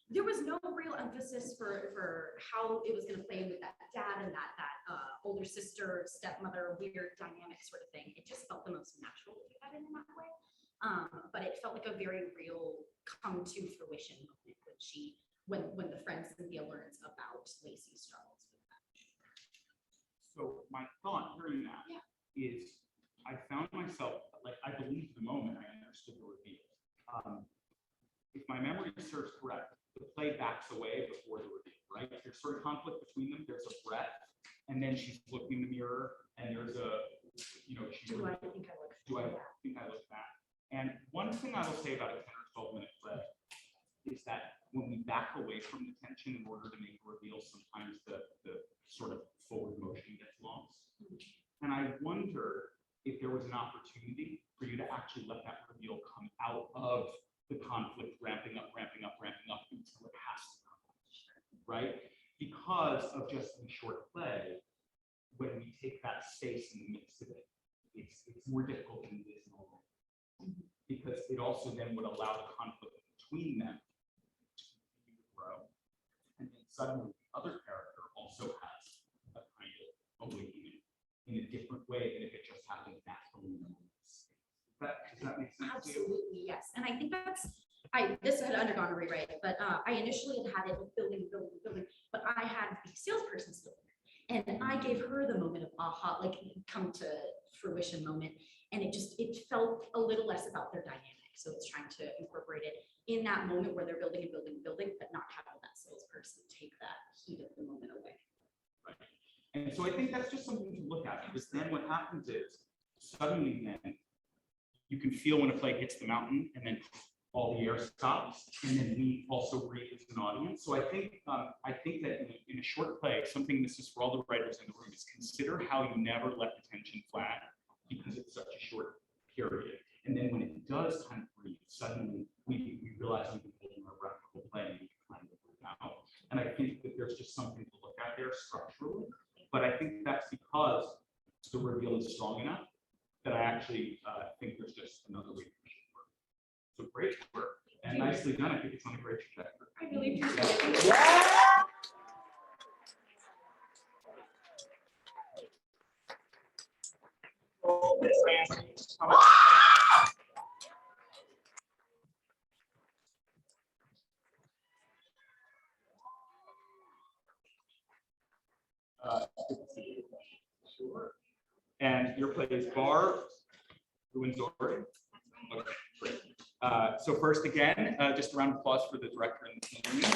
O: there was no real emphasis for how it was going to play with that dad and that older sister, stepmother, weird dynamic sort of thing. It just felt the most natural to do that in that way. But it felt like a very real come to fruition moment when the friend Cynthia learns about Lacey's struggles with that.
L: So my thought during that is I found myself, like, I believed the moment I understood the reveal. If my memory serves correct, the play backs away before the reveal, right? There's sort of conflict between them. There's a breath, and then she's looking in the mirror, and there's a, you know,
O: Do I think I look?
L: do I think I look fat? And one thing I will say about a 10 or 12 minute play is that when we back away from the tension in order to make a reveal, sometimes the sort of forward motion gets lost. And I wonder if there was an opportunity for you to actually let that reveal come out of the conflict ramping up until it has to come out, right? Because of just the short play, when we take that space in the midst of it, it's more difficult than it is normal. Because it also then would allow the conflict between them to continue to grow. And then suddenly the other character also has a kind of awakening in a different way than if it just happened naturally in the moment. Does that make sense?
O: Absolutely, yes. And I think this had undergone a rewrite, but I initially had it building, but I had the salesperson still there. And I gave her the moment of aha, like come to fruition moment. And it felt a little less about their dynamic. So it's trying to incorporate it in that moment where they're building and building and building, but not having that salesperson take that heat of the moment away.
L: Right. And so I think that's just something to look at, because then what happens is suddenly then you can feel when a play hits the mountain and then all the air stops, and then we also breathe as an audience. So I think that in a short play, something this is for all the writers in the room is consider how you never let the tension flag because it's such a short period. And then when it does kind of breathe, suddenly we realize we can hold our breath the whole play and we can kind of move out. And I think that there's just something to look at there structurally, but I think that's because the reveal is strong enough that I actually think there's just another way to work. So great work and nicely done. I think it's on a great trajectory.
T: I really appreciate it.
L: Sure. And your play is Bar Ruwenzori. Okay, great. So first again, just a round of applause for the director and the team. Tell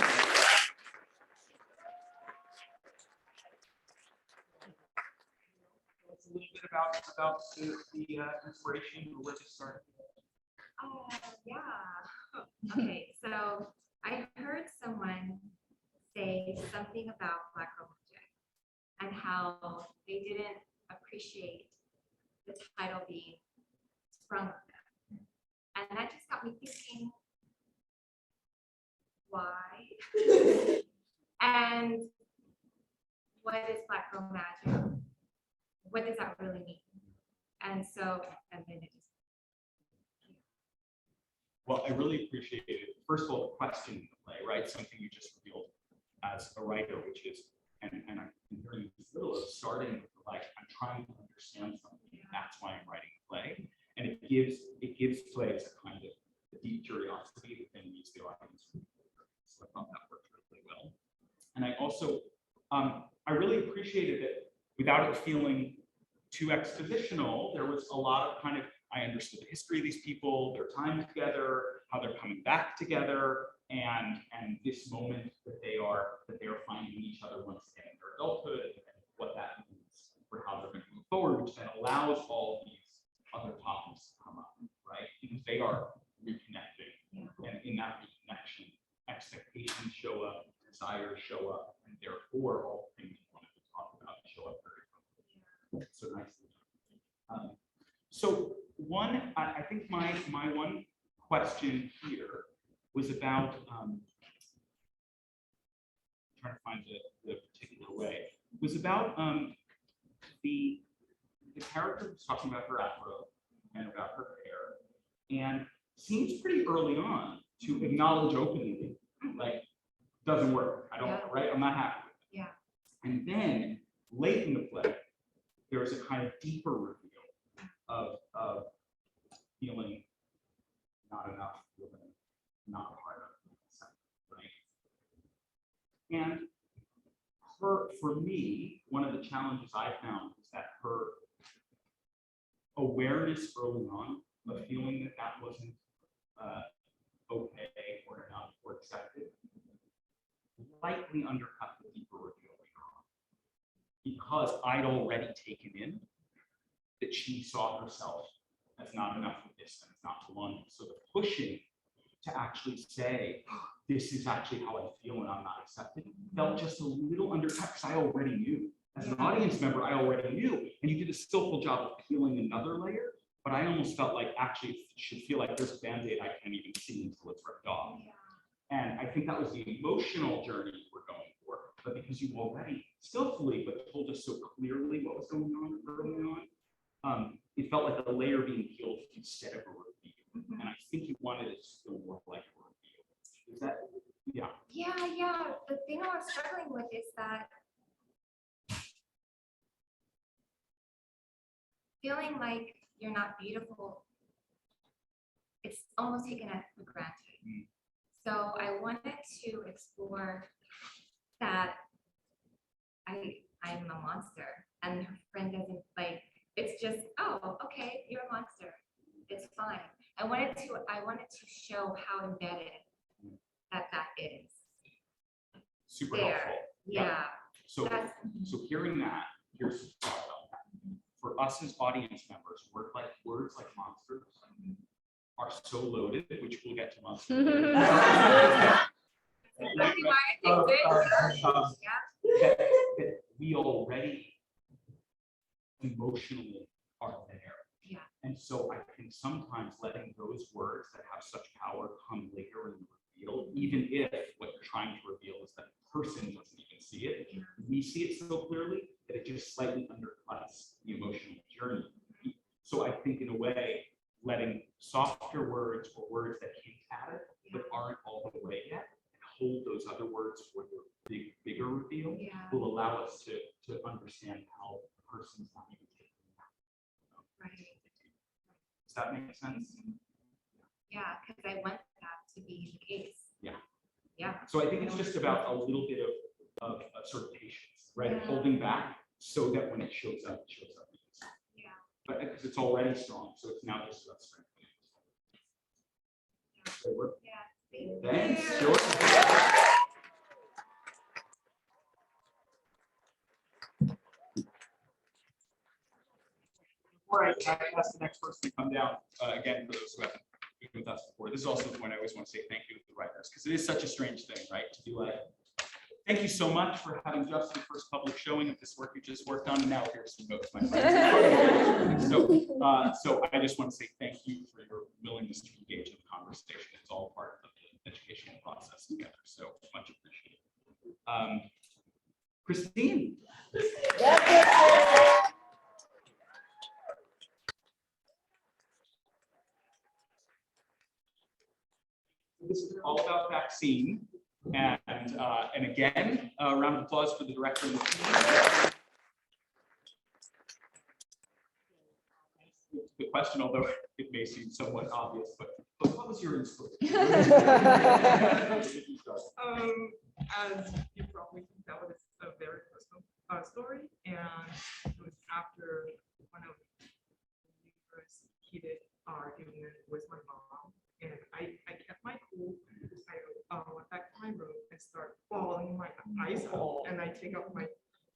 L: us a little bit about the inspiration or where this started.
T: Yeah. Okay, so I heard someone say something about Black Girl Magic and how they didn't appreciate the title being sprung on them. And that just got me thinking, why? And what is Black Girl Magic? What does that really mean? And so, and then it just.
L: Well, I really appreciate it. First of all, the question in the play, right? Something you just revealed as a writer, which is, and I'm hearing this little of starting with like, I'm trying to understand something. And that's why I'm writing a play. And it gives plays a kind of a deep curiosity that then meets the audience. So I thought that worked really well. And I also, I really appreciated it without it feeling too expositional. There was a lot of kind of, I understood the history of these people, their time together, how they're coming back together, and this moment that they are finding each other once again in their adulthood, and what that means for how they're going to move forward, which then allows all of these other topics to come up, right? Because they are reconnecting, and in that reconnection, expectations show up, desires show up, and therefore all the things you wanted to talk about show up very quickly. So nicely done. So I think my one question here was about trying to find the particular way, was about the character was talking about her afro and about her hair, and seems pretty early on to acknowledge openly, like, doesn't work. I don't, right? I'm not happy with it.
T: Yeah.
L: And then late in the play, there's a kind of deeper reveal of feeling not enough, feeling not part of it, right? And for me, one of the challenges I found is that her awareness early on of feeling that wasn't okay or enough or accepted likely undercut the deeper reveal later on, because I'd already taken in that she saw herself as not enough of this and it's not belonging. So the pushing to actually say, this is actually how I feel and I'm not accepted, felt just a little undercut, because I already knew. As an audience member, I already knew. And you did a skillful job of peeling another layer, but I almost felt like actually it should feel like there's a Band-Aid I can't even see until it's ripped off. And I think that was the emotional journey you were going for. But because you already skillfully, but told us so clearly what was going on early on, it felt like a layer being peeled instead of a reveal. And I think you wanted it to feel more like a reveal. Is that, yeah.
T: Yeah. The thing I was struggling with is that feeling like you're not beautiful, it's almost taken for granted. So I wanted to explore that I'm a monster and her friend doesn't like, it's just, oh, okay, you're a monster. It's fine. I wanted to show how embedded that is.
L: Super
T: there.
L: helpful.
T: Yeah.
L: So hearing that, here's the thought about that. For us as audience members, words like monsters are so loaded, which we'll get to monsters. That we already emotionally are there.
T: Yeah.
L: And so I think sometimes letting those words that have such power come later in the reveal, even if what you're trying to reveal is that the person doesn't even see it, we see it so clearly that it just slightly undercuts the emotional journey.
U: So I think in a way, letting softer words or words that hint at it, but aren't all the way yet, and hold those other words for the bigger reveal, will allow us to understand how the person's not even taking it.
V: Right.
U: Does that make sense?
V: Yeah, because I want that to be the case.
U: Yeah.
V: Yeah.
U: So I think it's just about a little bit of sort of patience, right? Holding back so that when it shows up, it shows up.
V: Yeah.
U: But because it's already strong, so it's now just about strengthening.
V: Yeah.
U: Thanks, George. Before I ask the next person to come down, again, for those who haven't been with us before, this is also the point I always want to say thank you to the writers, because it is such a strange thing, right? To be like, thank you so much for having just the first public showing of this work you just worked on, and now here's some notes, my friends. So I just want to say thank you for your willingness to engage in the conversation. It's all part of the educational process together, so much appreciated. Christine. This is all about vaccine, and again, a round of applause for the director and the team. The question, although it may seem somewhat obvious, but what was your inspiration?
I: As you probably can tell, it's a very personal story, and it was after one of the first heated argument with my mom, and I kept my cool. I went back to my room and start bawling my eyes out, and I take out my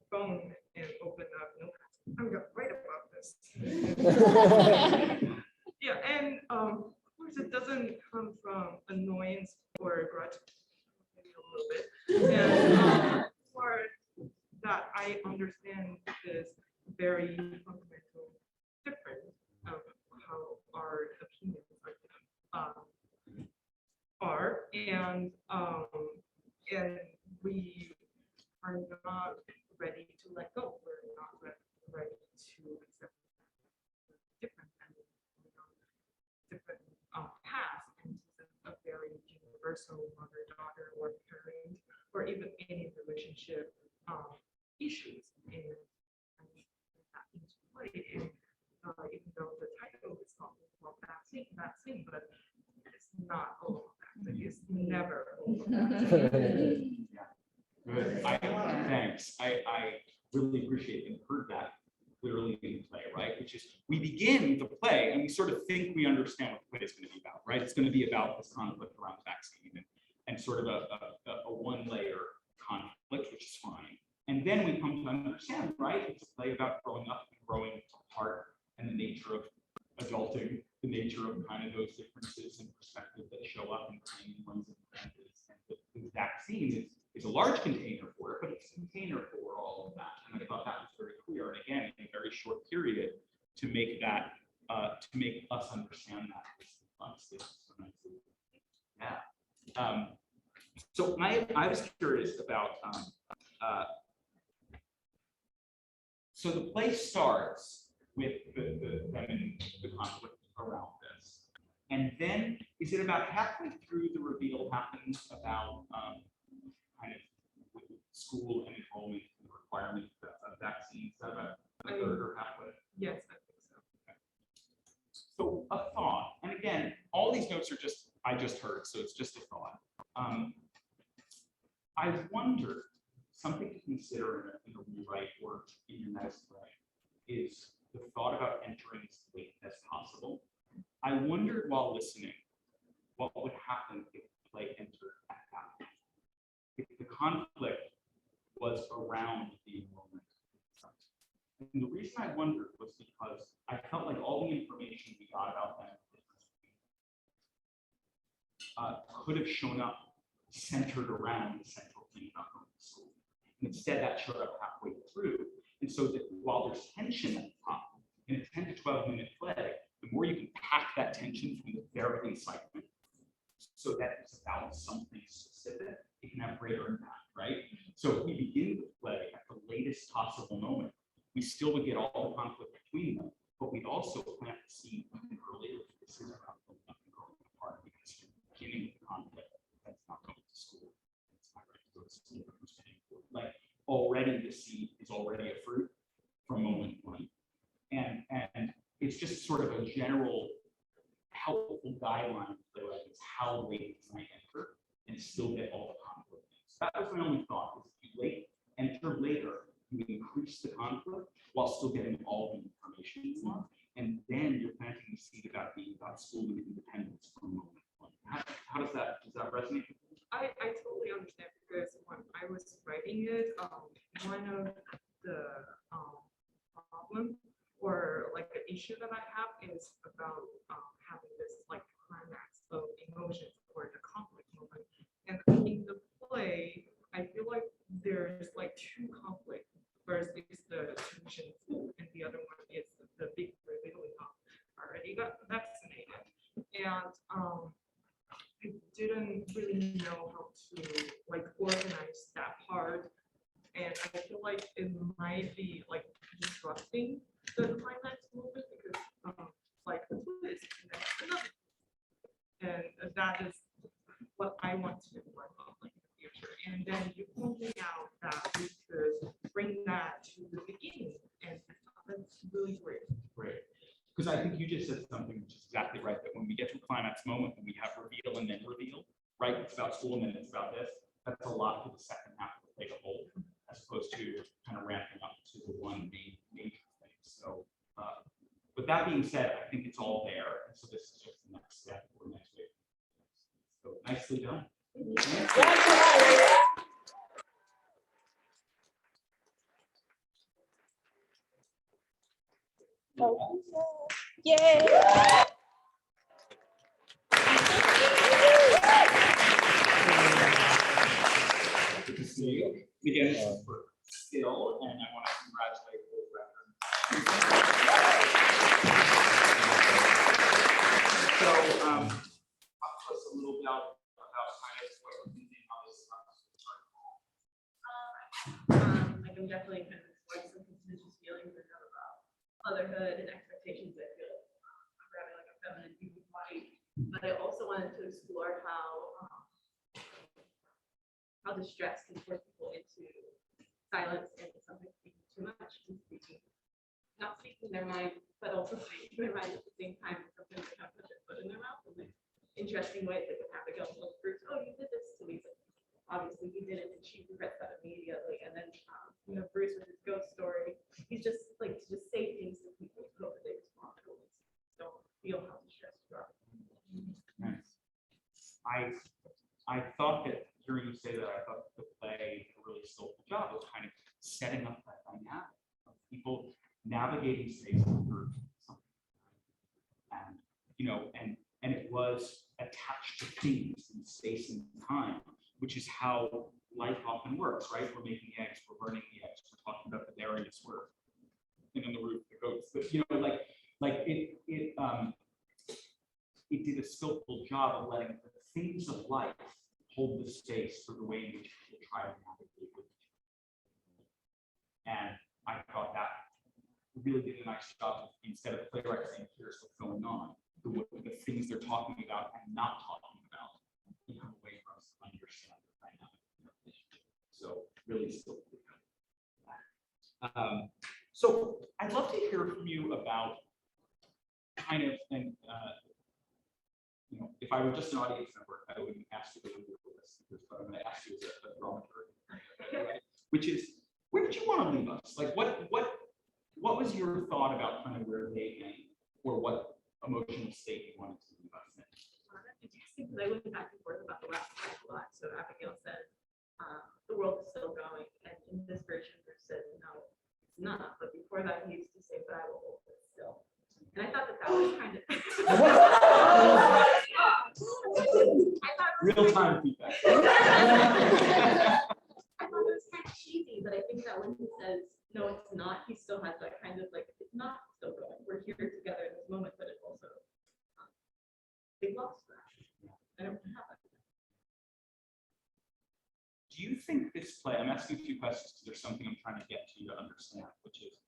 I: phone and open up. No, I'm gonna write about this. Yeah, and of course it doesn't come from annoyance or grudge, maybe a little bit. And for that, I understand this very fundamental difference of how our opinions are, and we are not ready to let go. We're not ready to accept different and different paths into a very universal mother-daughter or parent or even any relationship issues, and that into play. And even though the title is called vaccine, but it's not all of that. It's never all of that.
U: Good. Thanks. I really appreciate and heard that clearly in the play, right? Which is we begin the play and we sort of think we understand what the play is going to be about, right? It's going to be about this conflict around vaccine and sort of a one-layer conflict, which is fine. And then we come to understand, right? It's a play about growing up and growing apart and the nature of adulting, the nature of kind of those differences in perspective that show up in one's experiences. And the vaccine is a large container for it, but it's a container for all of that. And I thought that was very clear. And again, in a very short period to make that, to make us understand that. Yeah. So I was curious about, so the play starts with the conflict around this. And then is it about halfway through the reveal happens about kind of school and enrollment and the requirement of vaccines? Is that about a third or halfway?
I: Yes, I think so.
U: Okay. So a thought, and again, all these notes are just, I just heard, so it's just a thought. I wonder, something to consider in a rewrite or in your next play is the thought about entering as late as possible. I wondered while listening, what would happen if the play entered at that point? If the conflict was around the enrollment. And the reason I wondered was because I felt like all the information we got about them could have shown up centered around the central thing about going to school. And instead that showed up halfway through. And so that while there's tension at the top, in a 10 to 12 minute play, the more you can pack that tension from the very incitement so that it's about something specific, it can have greater impact, right? So if we begin the play at the latest possible moment, we still would get all the conflict between them, but we we also plant the seed earlier. This is about growing apart because you're beginning with conflict that's not going to school. It's not ready to go to school. Like already the seed is already a fruit from moment one. And it's just sort of a general helpful guideline for it's how late can I enter and still get all the conflict. So that was my only thought, is if you enter later, you increase the conflict while still getting all the information you want. And then you're planting the seed about school and independence from moment one. How does that resonate?
I: I totally understand, because when I was writing it, one of the problem or like the issue that I have is about having this like climax of emotions or the conflict moment. And in the play, I feel like there's like two conflicts. First is the tuition school, and the other one is the big revealing of already got vaccinated. And I didn't really know how to like organize that part. And I feel like it might be like disrupting the climax movement, because like the twist and then another. And that is what I want to work on like in the future. And then you pointed out that we could bring that to the beginning, and that's really great.
U: Great. Because I think you just said something which is exactly right, that when we get to a climax moment, when we have reveal and then reveal, right? It's about school and then it's about this. That's a lot for the second half of the play to hold, as opposed to kind of ramping up to the one main major thing. So with that being said, I think it's all there. And so this is just the next step or next week. So nicely done.
C: Yay!
U: Good to see you. Again, for skill, and I want to congratulate both referees. So, talk to us a little about kind of what we're thinking on this.
A: Like I'm definitely kind of exploring some contentious feelings I have about motherhood and expectations that I feel I'm having like a feminine viewpoint. But I also wanted to explore how distress can force people into silence and sometimes speaking too much and not speaking their mind, but also speaking their mind at the same time. Sometimes they have put their foot in their mouth in like interesting ways that would have to go and look Bruce, oh, you did this to me. But obviously he did it, and she regrets that immediately. And then Bruce with his ghost story, he's just like to just say things to people to hope that they respond to it. Don't feel how distressed you are.
U: Nice. I thought that hearing you say that, I thought the play a really skillful job of kind of setting up that dynamic of people navigating space through something. And it was attached to things in space and time, which is how life often works, right? We're making eggs, we're burning the eggs, we're talking about the berries, we're on the roof, the goats, but it did a skillful job of letting the things of life hold the space for the way in which people try to navigate with each other. And I thought that really did a nice job of, instead of playwright saying, here's what's going on, the things they're talking about and not talking about become a way for us to understand the dynamic of the relationship. So really skillful. So I'd love to hear from you about kind of, and if I were just an audience member, I wouldn't ask you to do this, but I'm going to ask you as a dramaturg, right? Which is, where did you want to leave us? Like, what was your thought about kind of where they went, or what emotional state you wanted to leave us in?
A: Interesting, because I went back and forth about the last time a lot. So Abigail said, the world is still going, and in this version, Bruce said, no, it's not. But before that, he used to say, but I will hold it still. And I thought that was kind of
U: real time feedback.
A: I thought it was kind of cheesy, but I think that when he says, no, it's not, he still has that kind of like, it's not still going. We're here together in this moment, but it's also, they lost that. I don't have that.
U: Do you think this play, I'm asking a few questions because there's something I'm trying to get to understand, which is,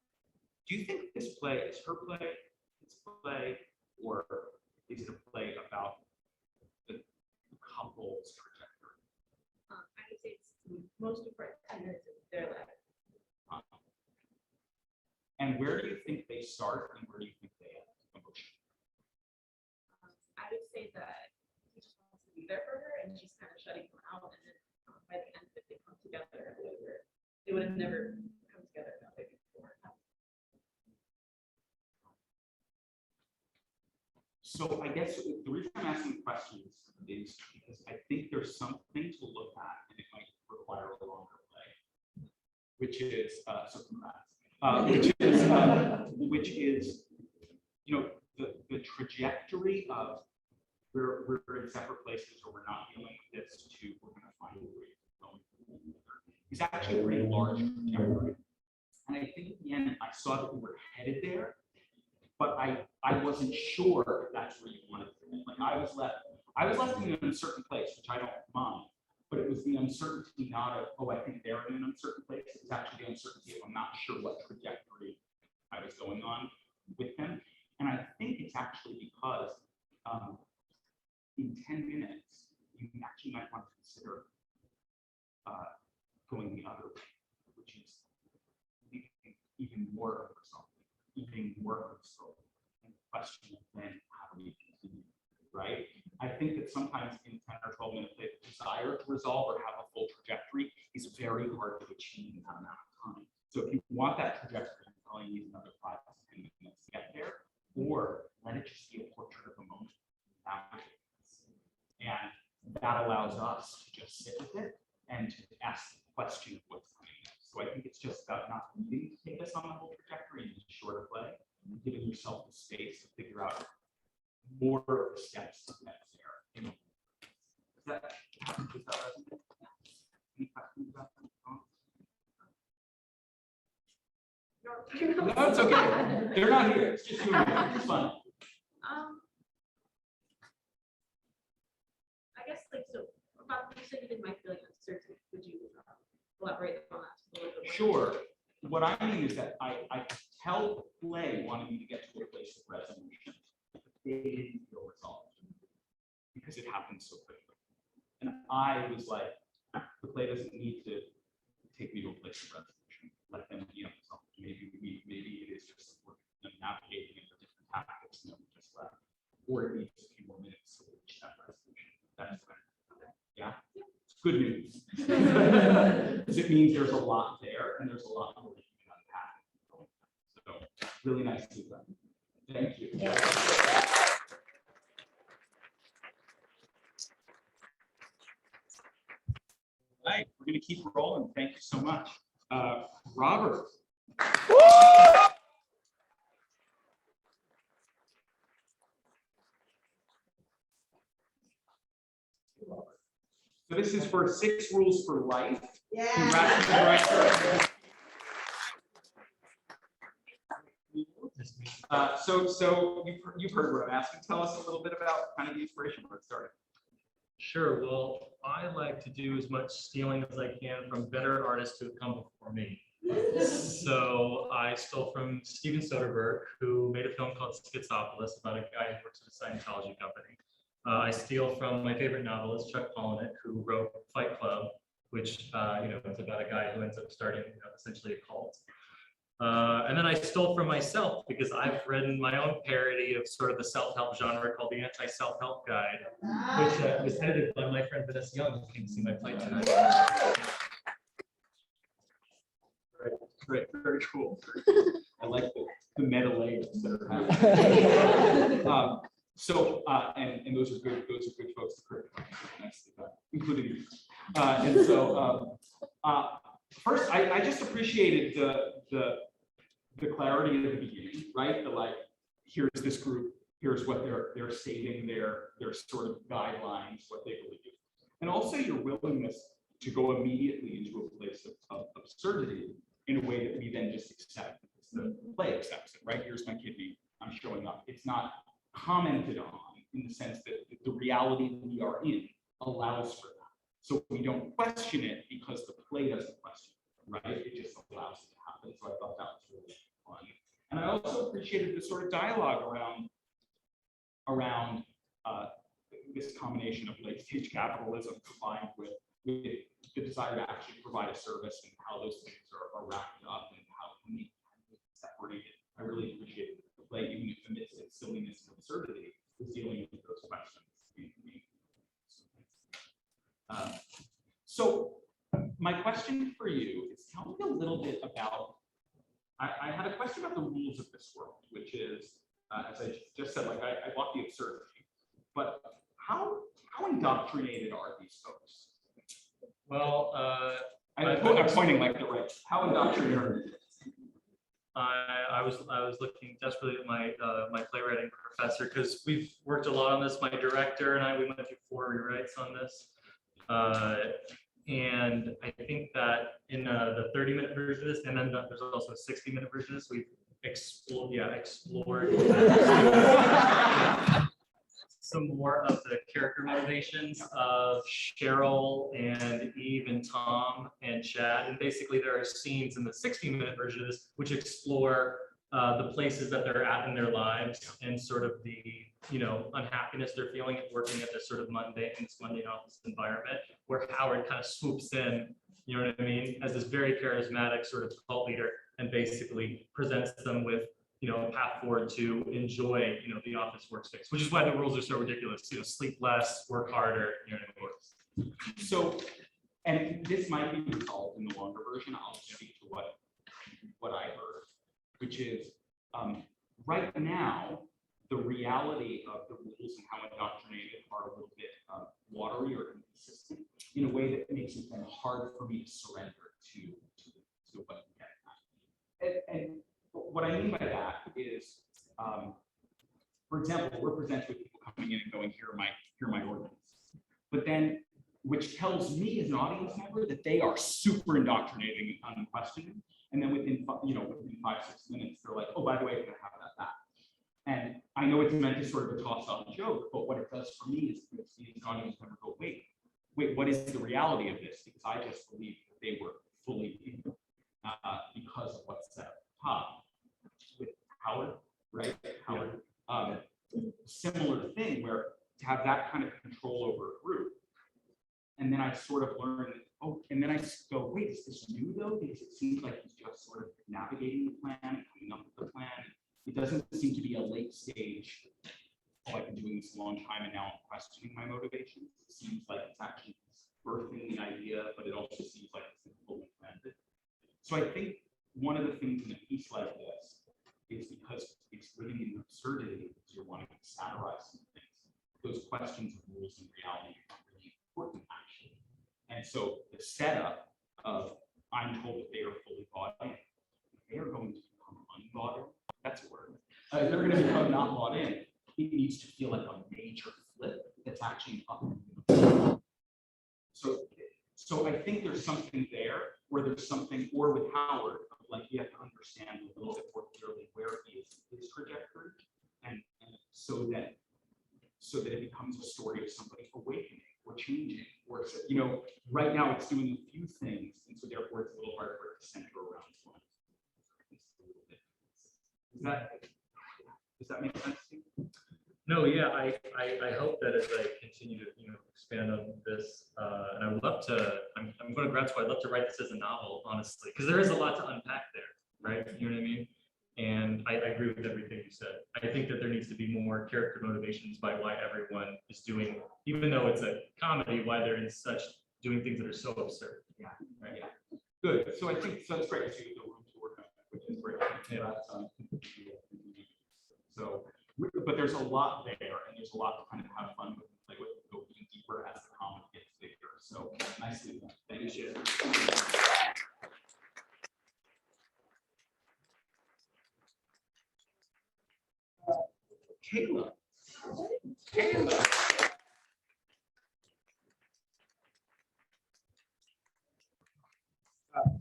U: do you think this play is her play play, or is it a play about the couple's trajectory?
A: I would say it's most important 10 minutes of their life.
U: And where do you think they start and where do you think they end emotionally?
A: I would say that he just wants to be there for her, and she's kind of shutting him out. And then by the end of it, they come together. They would have never come together that way before.
U: So I guess the reason I'm asking questions is because I think there's something to look at, and it might require a longer play, which is which is, you know, the trajectory of we're in separate places or we're not dealing with this to we're going to find a way going is actually a pretty large trajectory. And I think at the end I saw that we were headed there, but I wasn't sure that's where you wanted to be. Like I was left in an uncertain place, which I don't mind. But it was the uncertainty not of, oh, I think they're in an uncertain place. It was actually the uncertainty of I'm not sure what trajectory I was going on with them. And I think it's actually because in 10 minutes, you actually might want to consider going the other way, which is even more of something, even more of something, and the question of then how do we continue, right? I think that sometimes in 10 or 12 minutes, the desire to resolve or have a full trajectory is very hard to achieve in that amount of time. So if you want that trajectory, you probably need another 5 to 10 minutes to get there, or let it just be a portrait of a moment. And that allows us to just sit with it and to ask the question of what's coming next. So I think it's just about not needing to take us on the whole trajectory and just shorter play, and giving yourself the space to figure out more of the steps that's there. Does that resonate? Any questions about that? No, it's okay. They're not here. It's just you and me. It's fun.
A: I guess like so about you said you didn't mind feeling uncertain. Would you elaborate on that a little bit more?
U: Sure. What I mean is that I tell play wanting me to get to a place of resolution. They didn't feel resolved because it happened so quickly. And I was like, the play doesn't need to take me to a place of resolution. Let them be unresolved. Maybe it is just them navigating into different tactics and then we just left. Or it needs a few more minutes to reach that resolution. That's right. Yeah. It's good news. Because it means there's a lot there and there's a lot more that you can unpack. So really nice to do that. Thank you. Yeah. All right, we're going to keep rolling. Thank you so much. Robert. So this is for 6 Rules for Life.
B: Yeah.
U: Congrats to the director. So you've heard what I'm asking. Tell us a little bit about kind of the inspiration where it started.
G: Sure. Well, I like to do as much stealing as I can from better artists who have come before me. So I stole from Steven Soderbergh, who made a film called Schizopolis about a guy who works at a Scientology company. I steal from my favorite novelist, Chuck Palahniuk, who wrote Fight Club, which is about a guy who ends up starting essentially a cult. And then I stole from myself because I've written my own parody of sort of the self-help genre called the Anti-Self-Help Guide, which was edited by my friend Vanessa Young, who came to see my play tonight.
U: Great, very cool. I like the meta layers that are happening. And those are good folks to create, including you. And so first, I just appreciated the clarity at the beginning, right? The like, here's this group, here's what they're stating, their sort of guidelines, what they believe, and also your willingness to go immediately into a place of absurdity in a way that we then just accept. The play accepts it, right? Here's my kidney, I'm showing up. It's not commented on in the sense that the reality that we are in allows for that. So we don't question it because the play doesn't question it, right? It just allows it to happen. So I thought that was really fun. And I also appreciated the sort of dialogue around around this combination of late-stage capitalism combined with the desire to actually provide a service and how those things are wrapped up and how can we separate it. I really appreciate the play, even if amidst its silliness and absurdity, is dealing with those questions. So my question for you is, tell me a little bit about, I had a question about the rules of this world, which is, as I just said, like I want the absurdity, but how indoctrinated are these folks?
G: Well,
U: I'm pointing like the right, how indoctrinated are they?
G: I was looking desperately at my my playwriting professor because we've worked a lot on this. My director and we went through 4 rewrites on this, and I think that in the 30-minute version of this, and then there's also a 60-minute version of this, we've explored some more of the character motivations of Cheryl and Eve and Tom and Chad. And basically there are scenes in the 60-minute version of this which explore the places that they're at in their lives and sort of the, unhappiness they're feeling at working at this sort of mundane office environment, where Howard kind of swoops in, you know what I mean, as this very charismatic sort of cult leader and basically presents them with a path forward to enjoy, the office workspace, which is why the rules are so ridiculous. Sleep less, work harder,
U: So, and this might be resolved in the longer version. I'll speak to what I heard, which is right now, the reality of the rules and how indoctrinated are a little bit watery or inconsistent in a way that makes it then hard for me to surrender to what you get. And what I mean by that is, for example, we're presented with people coming in and going, here are my ordinance. But then, which tells me as an audience member that they are super indoctrinating and unquestioning. And then within 5-6 minutes, they're like, oh, by the way, we're gonna have that back. And I know it's meant to sort of a toss-off joke, but what it does for me is it makes me as an audience member go, wait, what is the reality of this? Because I just believe that they were fully in because of what's said at the top. With Howard, right? Howard, similar thing where to have that kind of control over a group. And then I sort of learned, and then I go, wait, is this new though? Because it seems like he's just sort of navigating the plan and coming up with the plan. It doesn't seem to be a late stage, I've been doing this a long time and now I'm questioning my motivations. It seems like it's actually birthing the idea, but it also seems like it's fully planted. So I think one of the things in a piece like this is because it's living in absurdity, because you're wanting to satirize some things. Those questions of rules and reality are really important, actually. And so the setup of I'm told that they are fully bought in, they are going to become unbought in. That's a word. They're going to become not bought in. It needs to feel like a major flip that's actually up. So I think there's something there where there's something, or with Howard, like you have to understand a little bit more clearly where he is in his trajectory, and so that it becomes a story of somebody awakening or changing, or right now it's doing a few things, and so therefore it's a little hard for it to center around one. Does that make sense to you?
G: No, yeah, I hope that as I continue to expand on this, and I would love to. I'm going to grad school. I'd love to write this as a novel, honestly, because there is a lot to unpack there, right? You know what I mean? And I agree with everything you said. I think that there needs to be more character motivations by why everyone is doing, even though it's a comedy, why they're in such doing things that are so absurd.
U: Yeah. Right. Yeah. Good. So I think so. It's great to see the room to work on, which is great. Yeah. So, but there's a lot there, and there's a lot to kind of have fun with, and play with, and go even deeper as the comedy gets bigger. So nicely done. Thank you, Shannon. Kayla.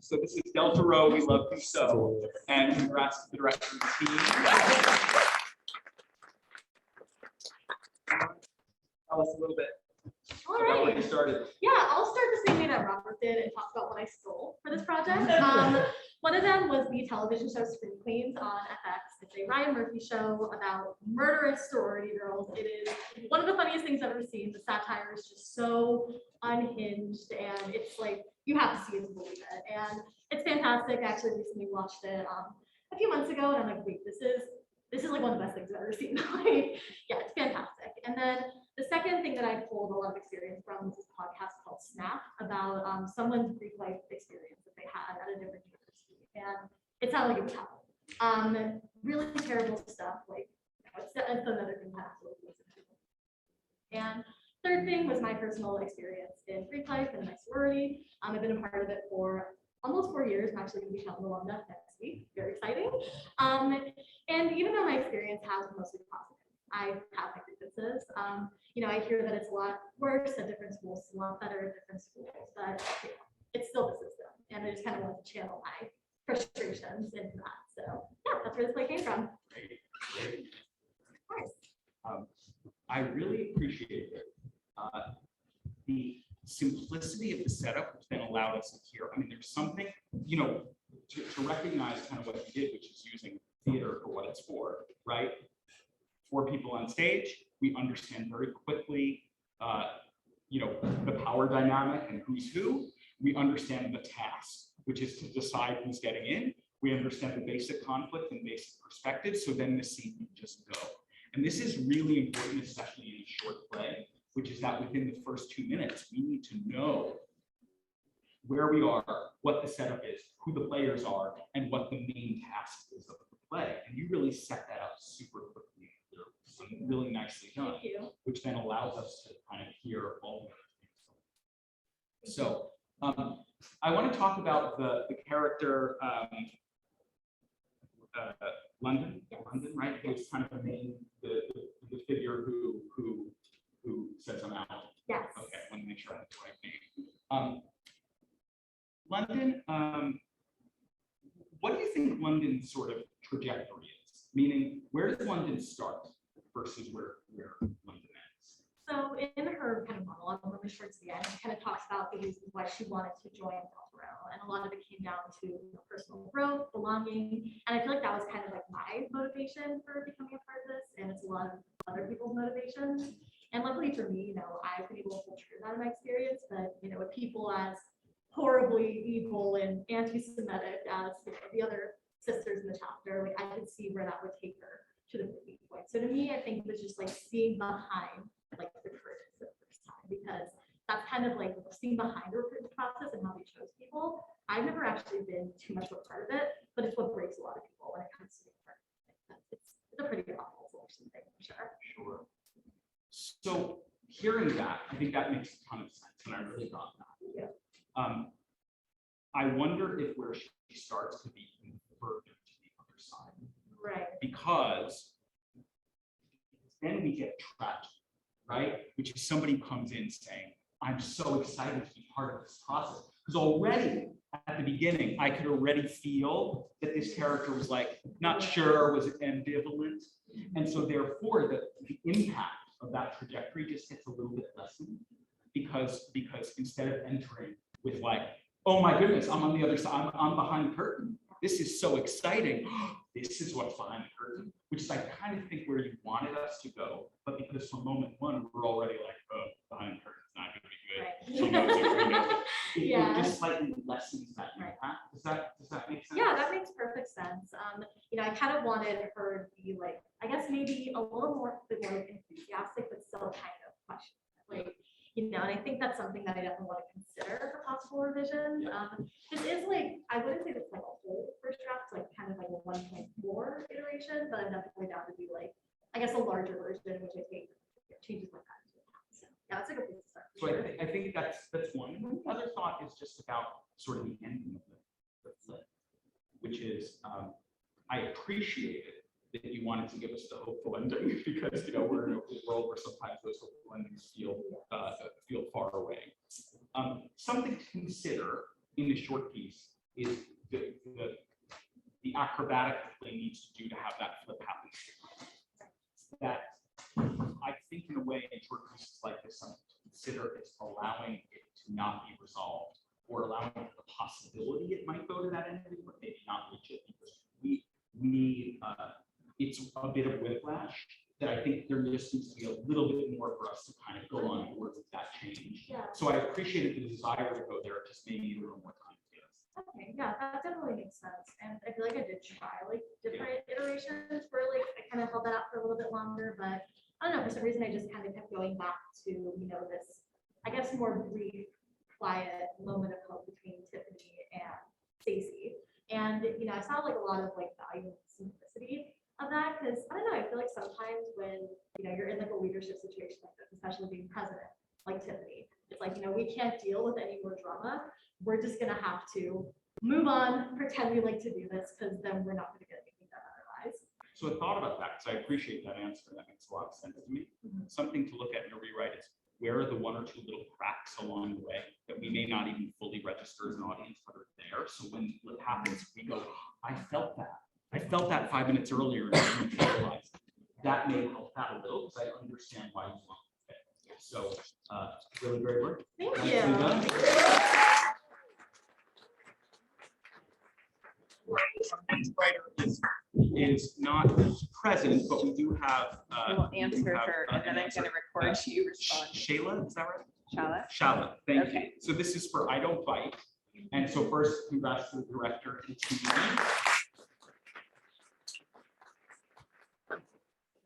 U: So this is Delta Rho, we love you so, and congrats to the director and the team. Tell us a little bit about when you started.
A: Yeah, I'll start the same way that Robert did and talk about what I stole for this project. One of them was the television show Screen Queens on FX.
K: It's a Ryan Murphy show about murderous sorority girls. It is one of the funniest things I've ever seen. The satire is just so unhinged, and it's like you have to see it to believe it. And it's fantastic. I actually recently watched it a few months ago, and I'm like, wait, this is like one of the best things I've ever seen. Like, yeah, it's fantastic. And then the second thing that I pulled a lot of experience from is this podcast called Snap about someone's Greek life experience that they had at a different university. And it sounded like it was happening. Really terrible stuff. Like, it's another thing that I have to listen to. And third thing was my personal experience in Greek life and my sorority. I've been a part of it for almost 4 years. I'm actually going to become an alumna next week. Very exciting. And even though my experience has been mostly positive, I have my grievances. You know, I hear that it's a lot worse at different schools, a lot better at different schools, but you know, it's still the system. And I just kind of want to channel my frustrations into that. So yeah, that's where this play came from.
U: I really appreciate it. The simplicity of the setup, which then allowed us to hear. I mean, there's something, you know, to recognize kind of what you did, which is using theater for what it's for, right? 4 people on stage, we understand very quickly, you know, the power dynamic and who's who. We understand the task, which is to decide who's getting in. We understand the basic conflict and basic perspective. So then the scene can just go. And this is really important, especially in a short play, which is that within the first 2 minutes, we need to know where we are, what the setup is, who the players are, and what the main task is of the play. And you really set that up super quickly, really nicely done, which then allows us to kind of hear all the other things. So I want to talk about the character London, right? Who's kind of the main, the figure who says I'm out.
K: Yes.
U: Okay, I want to make sure I have the right name. London, what do you think London's sort of trajectory is? Meaning, where does London start versus where London ends?
K: So in her kind of monologue, really towards the end, she kind of talks about the reasons why she wanted to join Row, and a lot of it came down to personal growth, belonging, and I feel like that was kind of like my motivation for becoming a part of this, and it's a lot of other people's motivations. And luckily for me, you know, I've been able to hold true to that in my experience, but you know, with people as horribly evil and anti-Semitic as you know, the other sisters in the chapter, like I could see where that would take her to the breaking point. So to me, I think it was just like seeing behind like the curtain for the first time, because that's kind of like seeing behind the recruitment process and how they chose people. I've never actually been too much of a part of it, but it's what breaks a lot of people when it comes to being part of it. It's a pretty awful selection thing for sure.
U: Sure. So hearing that, I think that makes a ton of sense, and I really got that.
K: Yeah.
U: I wonder if where she starts could be inverted to the other side.
K: Right.
U: Because then we get trapped, right? Which is somebody comes in saying, I'm so excited to be part of this process. Because already at the beginning, I could already feel that this character was like, not sure, was ambivalent. And so therefore, the impact of that trajectory just gets a little bit lessened because instead of entering with like, oh my goodness, I'm on the other side, I'm behind the curtain. This is so exciting. This is what's behind the curtain, which is I kind of think where you wanted us to go, but because from moment one, we're already like, oh, behind the curtain's not gonna be good.
K: Right.
U: She knows it, we know it.
K: Yeah.
U: It just slightly lessens that impact. Does that make sense?
K: Yeah, that makes perfect sense. You know, I kind of wanted her to be like, I guess maybe a little more enthusiastic, but still kind of questioning. Like, you know, and I think that's something that I definitely want to consider for possible revisions. This is like, I wouldn't say this is like a whole first draft, it's like kind of like a 1.4 iteration, but I'm definitely down to do like, I guess a larger version, which I think changes my time. So yeah, it's like a place to start.
U: So I think that's one. Another thought is just about sort of the ending of the flip, which is I appreciate it that you wanted to give us the hopeful ending because you know we're in a world where sometimes those hopeful endings feel far away. Something to consider in the short piece is the acrobatic the play needs to do to have that flip happen. That I think in a way in short pieces like this, something to consider is allowing it to not be resolved or allowing the possibility it might go to that ending, but maybe not reach it because it's a bit of whiplash that I think there just needs to be a little bit more for us to kind of go on board with that change.
K: Yeah.
U: So I appreciated the desire to go there, it just maybe a little more time.
K: Okay, yeah, that definitely makes sense. And I feel like I did try like different iterations where like I kind of held that out for a little bit longer, but I don't know, for some reason I just kind of kept going back to, this, I guess, more brief, quiet moment of hope between Tiffany and Stacey. And, I saw like a lot of like value and simplicity of that, because I don't know, I feel like sometimes when, you're in like a leadership situation like this, especially being president, like Tiffany, it's like, we can't deal with any more drama. We're just gonna have to move on, pretend we like to do this, because then we're not gonna get anything done otherwise.
U: So I thought about that, because I appreciate that answer, that makes a lot of sense to me. Something to look at in a rewrite is, where are the one or two little cracks along the way that we may not even fully register as an audience, but are there? So when what happens, we go, I felt that. I felt that 5 minutes earlier, and I didn't realize it. That may help that a little, because I understand why you want it. So really great work.
K: Thank
U: Nicely
K: you.
U: done. Writer is not present, but we do have.
C: We'll answer her, and then I'm gonna record you respond.
U: Shayla, is that right?
C: Shala?
U: Shala, thank you.
C: Okay.
U: So this is for I Don't Bite. And so first, congrats to the director and team.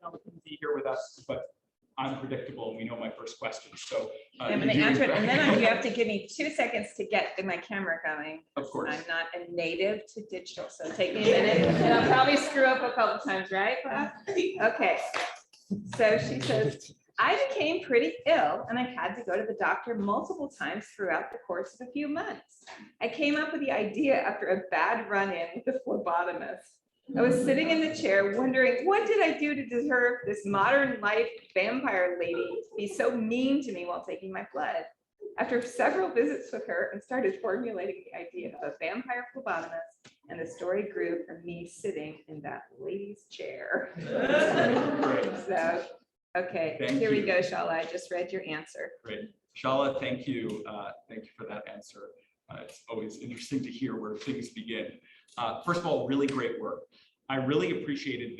U: Shala can be here with us, but I'm predictable, and we know my first question, so.
C: I'm gonna answer it, and then you have to give me 2 seconds to get my camera going.
U: Of course.
C: I'm not a native to digital, so take me a minute, and I'll probably screw up a couple times, right, class? Okay, so she says, I became pretty ill, and I had to go to the doctor multiple times throughout the course of a few months. I came up with the idea after a bad run-in with the phlebotomist. I was sitting in the chair wondering, what did I do to deserve this modern life vampire lady to be so mean to me while taking my blood? After several visits with her, I started formulating the idea of a vampire phlebotomist, and the story grew from me sitting in that lady's chair. So, okay,
U: Thank
C: here we
U: you.
C: go, Shala. I just read your answer.
U: Great. Shala, thank you. Thank you for that answer. It's always interesting to hear where things begin. First of all, really great work. I really appreciated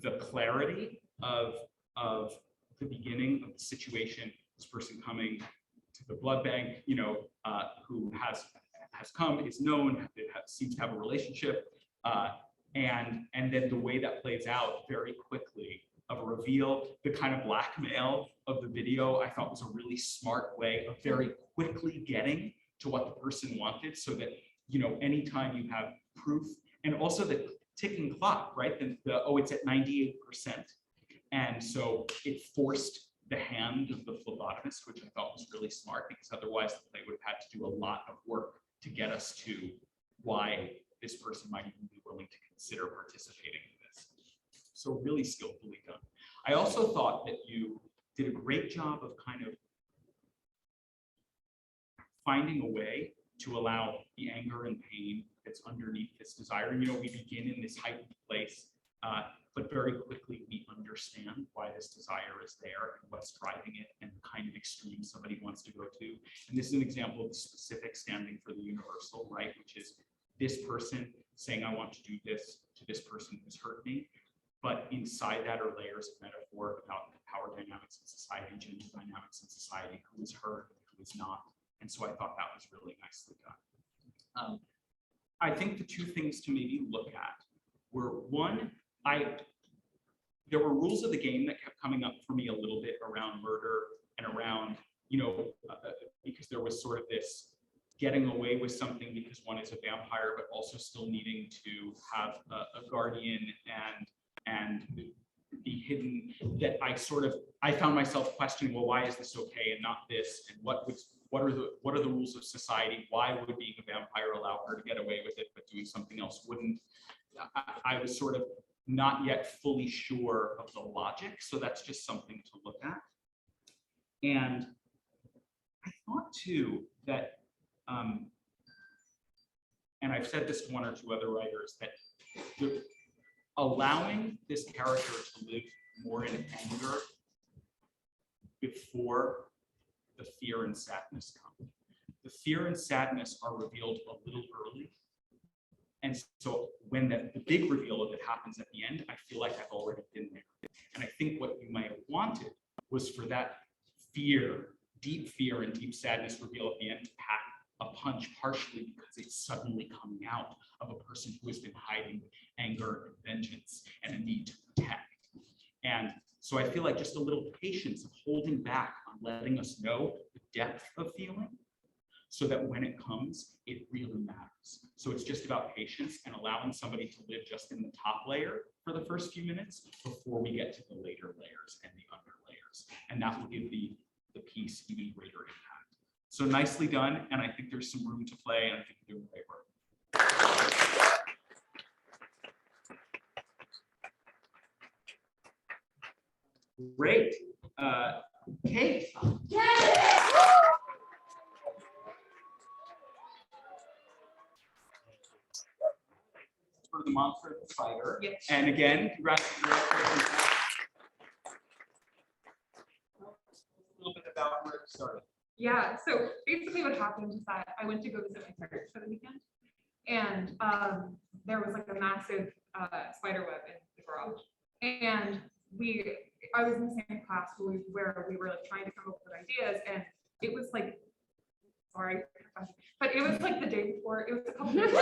U: the clarity of the beginning of the situation. This person coming to the blood bank, who has come, is known, seems to have a relationship, and then the way that plays out very quickly of a reveal, the kind of blackmail of the video, I thought was a really smart way of very quickly getting to what the person wanted, so that anytime you have proof, and also the ticking clock, right? It's at 98%, and so it forced the hand of the phlebotomist, which I thought was really smart, because otherwise the play would have had to do a lot of work to get us to why this person might even be willing to consider participating in this. So really skillfully done. I also thought that you did a great job of kind of finding a way to allow the anger and pain that's underneath this desire. We begin in this heightened place, but very quickly we understand why this desire is there and what's driving it and the kind of extreme somebody wants to go to. And this is an example of the specific standing for the universal, right? Which is this person saying, I want to do this to this person who's hurt me. But inside that are layers of metaphor about the power dynamics in society, gender dynamics in society, who is hurt, who is not. And so I thought that was really nicely done. I think the two things to maybe look at were, one, there were rules of the game that kept coming up for me a little bit around murder and around, because there was sort of this getting away with something because one is a vampire, but also still needing to have a guardian and be hidden, that I found myself questioning, well, why is this okay and not this? And what are the rules of society? Why would being a vampire allow her to get away with it, but doing something else wouldn't? I was sort of not yet fully sure of the logic. So that's just something to look at. And I thought too that, and I've said this to one or two other writers, that allowing this character to live more in anger before the fear and sadness come. The fear and sadness are revealed a little early. And so when the big reveal of it happens at the end, I feel like I've already been there. And I think what you might have wanted was for that fear, deep fear and deep sadness reveal at the end to pack a punch, partially because it's suddenly coming out of a person who has been hiding anger and vengeance and a need to protect. And so I feel like just a little patience of holding back on letting us know the depth of feeling, so that when it comes, it really matters. So it's just about patience and allowing somebody to live just in the top layer for the first few minutes before we get to the later layers and the under layers. And that will give the piece even greater impact. So nicely done, and I think there's some room to play, and I think you're doing great work. Great. Kate. For the monster of the spider.
A: Yes.
U: And again, congratulations. A little bit about where it started.
H: Yeah, so basically what happened is that I went to go visit my parents for the weekend, and there was like a massive spider web in the garage. And I was in the same class where we were like trying to come up with ideas, and it was like, sorry, but it was like the day before, it was a couple days.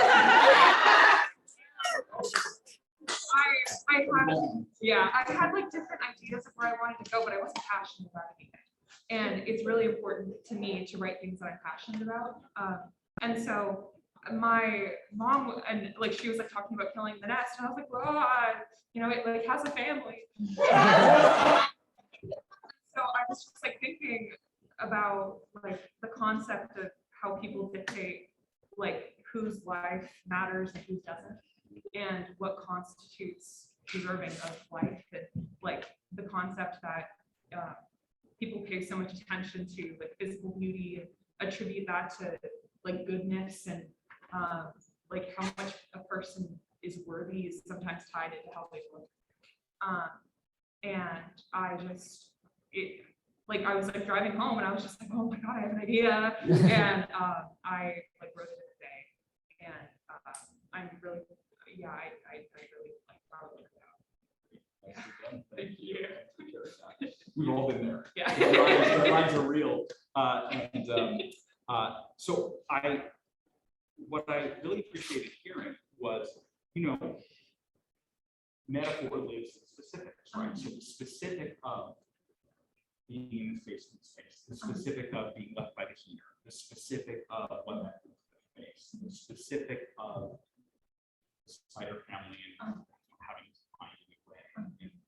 H: I had like different ideas of where I wanted to go, but I wasn't passionate about anything. And it's really important to me to write things that I'm passionate about. And so my mom, and like she was like talking about killing the nest, and I was like, well, it like has a family. So I was just like thinking about like the concept of how people dictate like whose life matters and whose doesn't, and what constitutes deserving of life, and like the concept that people pay so much attention to like physical beauty and attribute that to like goodness, and like how much a person is worthy is sometimes tied into how they look. And I just, I was like driving home and I was just like, oh my God, I have an idea. And I like wrote it today, and I'm really, I really like proud of it. Yeah. Thank you.
U: We've all been there.
H: Yeah.
U: The lines are real. So what I really appreciated hearing was, metaphor lives in specifics, right? So the specific of being in the space, the specific of being left by the heater, the specific of what that means to the face, the specific of the spider family and having to find a new way and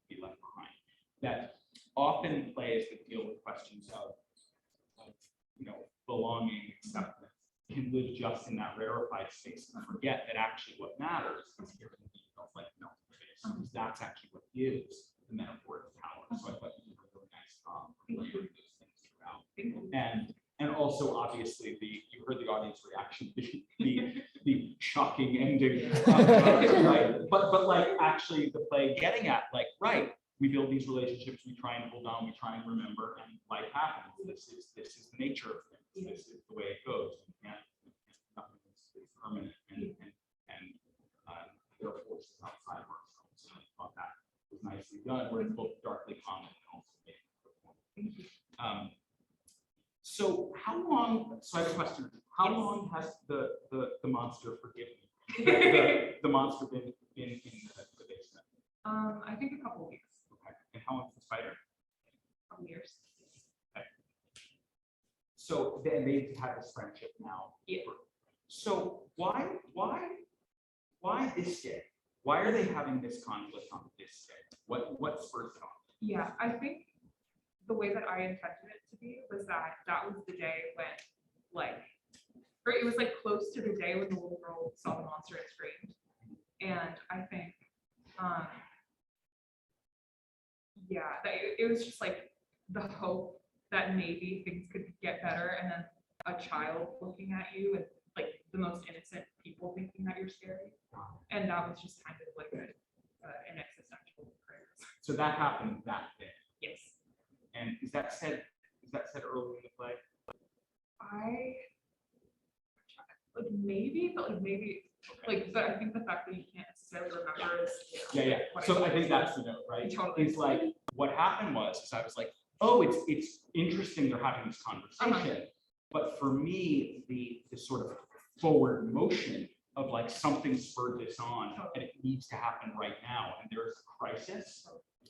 U: be left behind. That often plays that deal with questions of belonging, acceptance, can live just in that rarefied space and forget that actually what matters is here in the details, like no space, because that's actually what gives the metaphor its power. So I thought you did a really nice job layering those things throughout. And also obviously you heard the audience reaction, the shocking ending, right? But like actually the play getting at like, right, we build these relationships, we try and hold on, we try and remember, and life happens. This is the nature of things. This is the way it goes. And nothing is permanent, and there are forces outside of ourselves. So I thought that was nicely done, where it's both darkly common and also made performance. So how long? So I have a question. How long has the monster, forgive me, the monster been in the basement?
H: I think a couple of weeks.
U: Okay. And how long's the spider?
H: A couple years.
U: Okay. So then they've had this friendship now.
H: Yeah.
U: So why this day? Why are they having this conflict on this day? What spurs it on?
H: Yeah, I think the way that I intended it to be was that was the day when or it was like close to the day when the little girl saw the monster and screamed. And I think that it was just like the hope that maybe things could get better, and then a child looking at you and like the most innocent people thinking that you're scary. And that was just kind of like an existential prayer.
U: So that happened that day.
H: Yes.
U: And is that said early in the play?
H: Maybe, but like maybe Like, but I think the fact that you can't necessarily remember is.
U: Yeah. So I think that's the note, right?
H: Totally.
U: It's like, what happened was, is I was like, oh, it's interesting they're having this conversation. But for me, the sort of forward motion of like something spurred this on and it needs to happen right now. And there's a crisis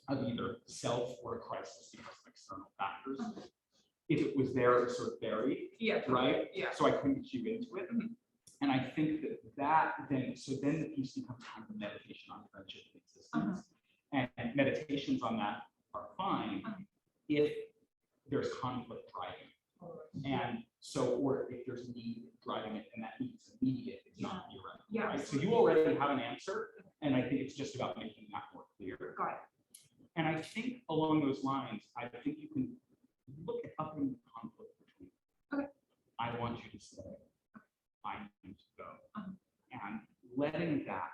U: of either self or a crisis because of external factors. If it was there, it was sort of buried.
H: Yeah.
U: Right?
H: Yeah.
U: So I couldn't cue into it. And I think that then the piece becomes kind of a meditation on friendship and existence. And meditations on that are fine if there's conflict driving. And so, or if there's need driving it and that need is immediate, it's not theoretical, right? So you already have an answer, and I think it's just about making that more clear.
H: Got it.
U: And I think along those lines, I think you can look at up in conflict between. I want you to stay. I need to go. And letting that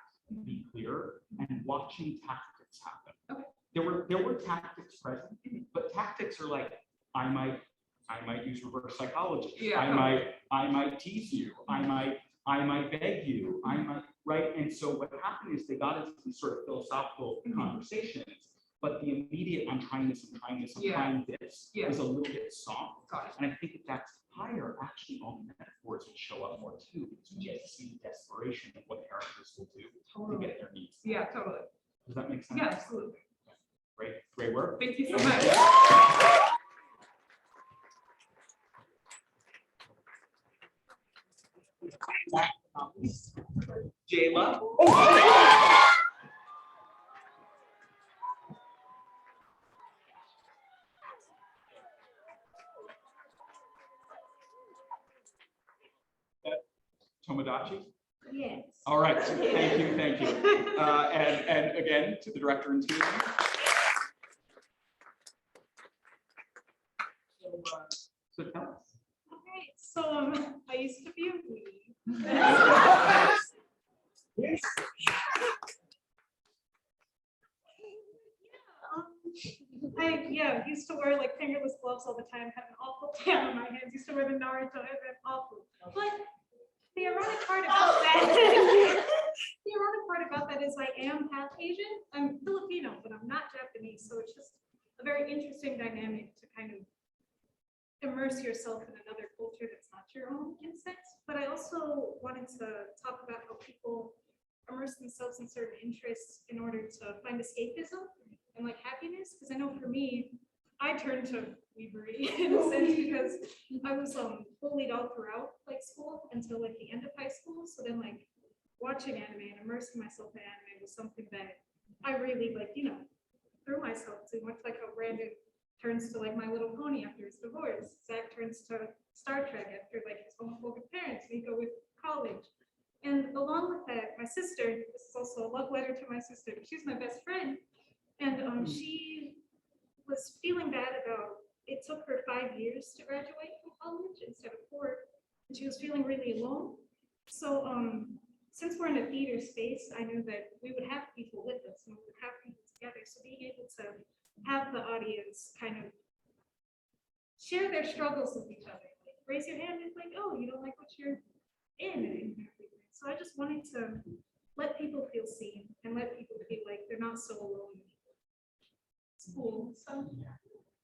U: be clear and watching tactics happen. There were tactics present, but tactics are like, I might use reverse psychology. I might tease you. I might beg you. I might, right? And so what happened is they got into these sort of philosophical conversations, but the immediate I'm trying this, I'm trying this, I'm trying this is a little bit soft. And I think if that's higher, actually all the metaphors will show up more too, because we get to see the desperation of what characters will do to get their needs.
H: Yeah, totally.
U: Does that make sense?
H: Yeah, absolutely.
U: Great work.
H: Thank you so much.
U: Jayla. Tomodachi?
O: Yes.
U: All right, thank you. And again, to the director and team. So tell us.
J: Okay, so I used to be a weenie. I used to wear like fingerless gloves all the time, had an awful tan on my hands, used to wear the Naruto headband, awful. But the ironic part about that is I am half Asian. I'm Filipino, but I'm not Japanese, so it's just a very interesting dynamic to kind of immerse yourself in another culture that's not your own in a sense. But I also wanted to talk about how people immerse themselves in certain interests in order to find escapism and like happiness. Because I know for me, I turned to weavery in a sense because I was bullied all throughout like school until like the end of high school. So then like watching anime and immersing myself in anime was something that I really like, threw myself to, much like how Brandon turns to like My Little Pony after his divorce. Zach turns to Star Trek after like his homophobic parents. We go with college. And along with that, my sister, this is also a love letter to my sister, she's my best friend. And she was feeling bad about, it took her 5 years to graduate from college instead of 4. And she was feeling really alone. So since we're in a theater space, I knew that we would have people with us and we would have people together. So being able to have the audience kind of share their struggles with each other. Like, raise your hand and like, oh, you don't like what you're in and everything. So I just wanted to let people feel seen and let people feel like they're not so alone. It's cool. So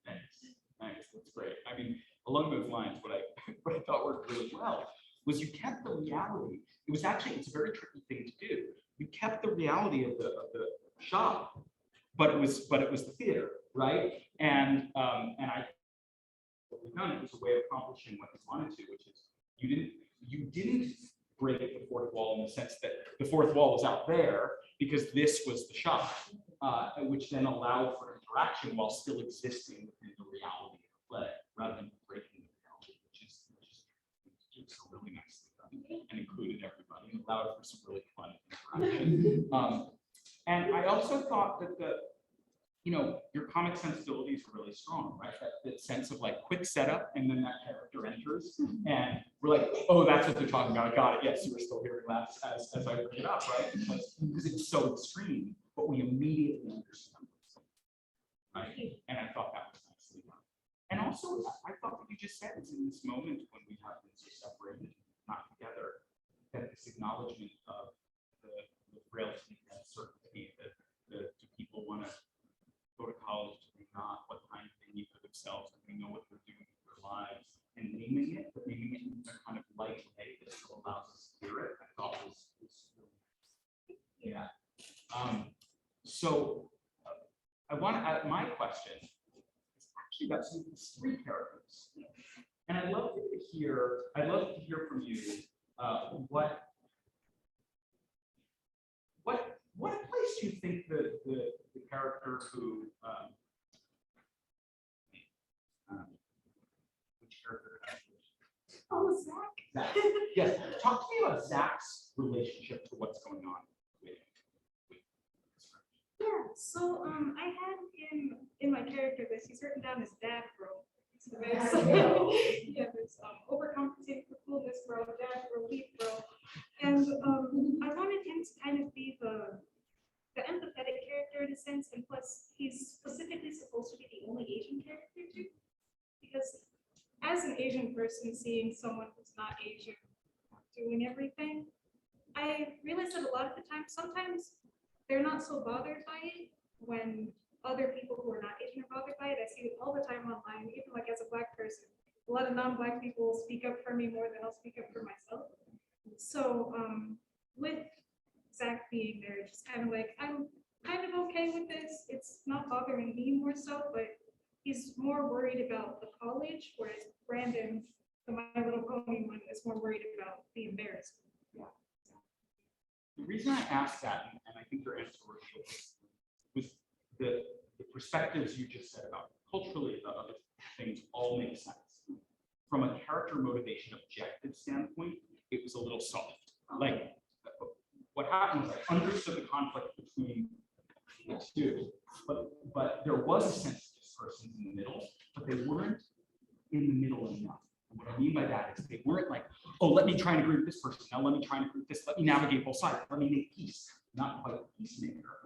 U: Thanks. That's great. I mean, along those lines, what I thought worked really well was you kept the reality. It's a very tricky thing to do. You kept the reality of the shop, but it was the theater, right? And what we've done, it was a way of accomplishing what you wanted to, which is you didn't break the fourth wall in the sense that the fourth wall was out there because this was the shop, which then allowed for interaction while still existing within the reality of the play, rather than breaking the reality, which is really nicely done and included everybody and allowed for some really fun interaction. And I also thought that your comic sensibilities are really strong, right? That sense of like quick setup and then that character enters and we're like, oh, that's what they're talking about. I got it. Yes, you were still hearing laughs as I bring it up, right? Because it's so extreme, but we immediately understand what's going on, right? And I thought that was nicely done. And also, I thought what you just said is in this moment when we have been so separated, not together, that this acknowledgement of the frailty and uncertainty that do people want to go to college, do they not, what time do they need for themselves, and we know what they're doing with their lives, and naming it, but naming it in a kind of light way that still allows us to hear it, I thought was really, yeah. So I want to, my question is actually about some of these three characters. And I'd love to hear from you what place do you think the character who which character?
J: Oh, Zach.
U: Zach. Yes, talk to me about Zach's relationship to what's going on with
J: Yeah, so I had him in my character list. He's written down as dad bro. So there's overcompensating for coolness bro, dad bro, lead bro. And I wanted him to kind of be the empathetic character in a sense, and plus he's specifically supposed to be the only Asian character too. Because as an Asian person, seeing someone who's not Asian doing everything, I realized that a lot of the time, sometimes they're not so bothered by it when other people who are not Asian are bothered by it. I see it all the time online, even like as a Black person. A lot of non-Black people speak up for me more than I'll speak up for myself. So with Zach being there, just kind of like, I'm kind of okay with this. It's not bothering me more so, but he's more worried about the college, whereas Brandon, the My Little Pony one, is more worried about the embarrassment.
U: Yeah. The reason I asked that, and I think your answer was the perspectives you just said about culturally, the other things all make sense. From a character motivation objective standpoint, it was a little soft. Like what happened was I understood the conflict between the two, but there was a sense of this person's in the middle, but they weren't in the middle enough. And what I mean by that is they weren't like, oh, let me try and agree with this person. Now let me try and agree with this. Let me navigate both sides. Let me make peace. Not quite peacemaker.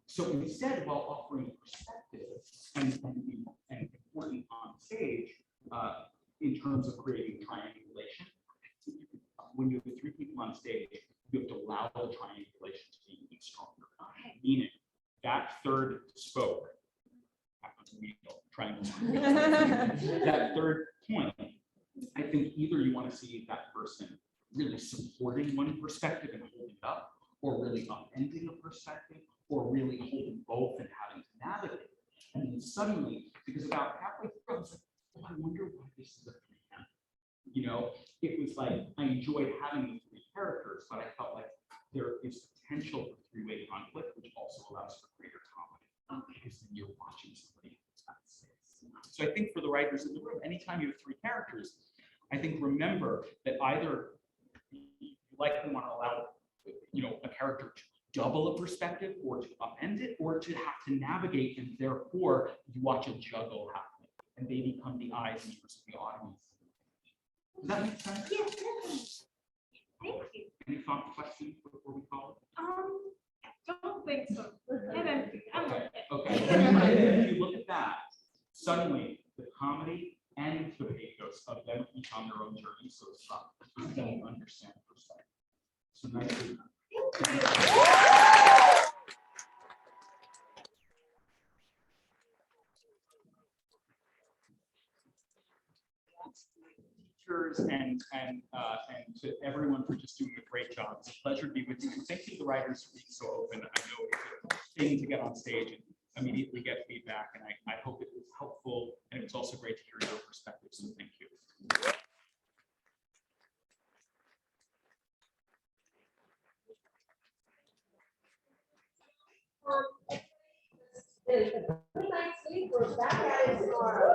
U: So instead, while offering perspective and important on stage in terms of creating triangulation, when you have three people on stage, you have to allow the triangulation to be even stronger. Meaning that third spoke, triangle. That third point, I think either you want to see that person really supporting one perspective and holding it up, or really upending a perspective, or really holding both and having to navigate. And then suddenly, because about halfway through, I was like, oh, I wonder why this is a three-man. You know, it was like I enjoyed having the three characters, but I felt like there is potential for three-way conflict, which also allows for greater comedy, because then you're watching somebody else's space. So I think for the writers in the room, anytime you have three characters, I think remember that either you likely want to allow, you know, a character to double a perspective, or to upend it, or to have to navigate, and therefore you watch a juggle happen, and they become the eyes and ears of the audience. Does that make sense?
J: Yeah, definitely. Thank you.
U: Any thought questions before we call it?
J: I don't think so.
U: Okay. If you look at that, suddenly the comedy and the pathos of them each on their own journey, so it's not, because then you understand the perspective. So nicely done. Teachers and to everyone for just doing a great job. It's a pleasure to be with you. Thank you to the writers for being so open. I know it's a thing to get on stage and immediately get feedback, and I hope it was helpful, and it's also great to hear your perspective, so thank you.
B: Good night, sleep. We're back at it tomorrow.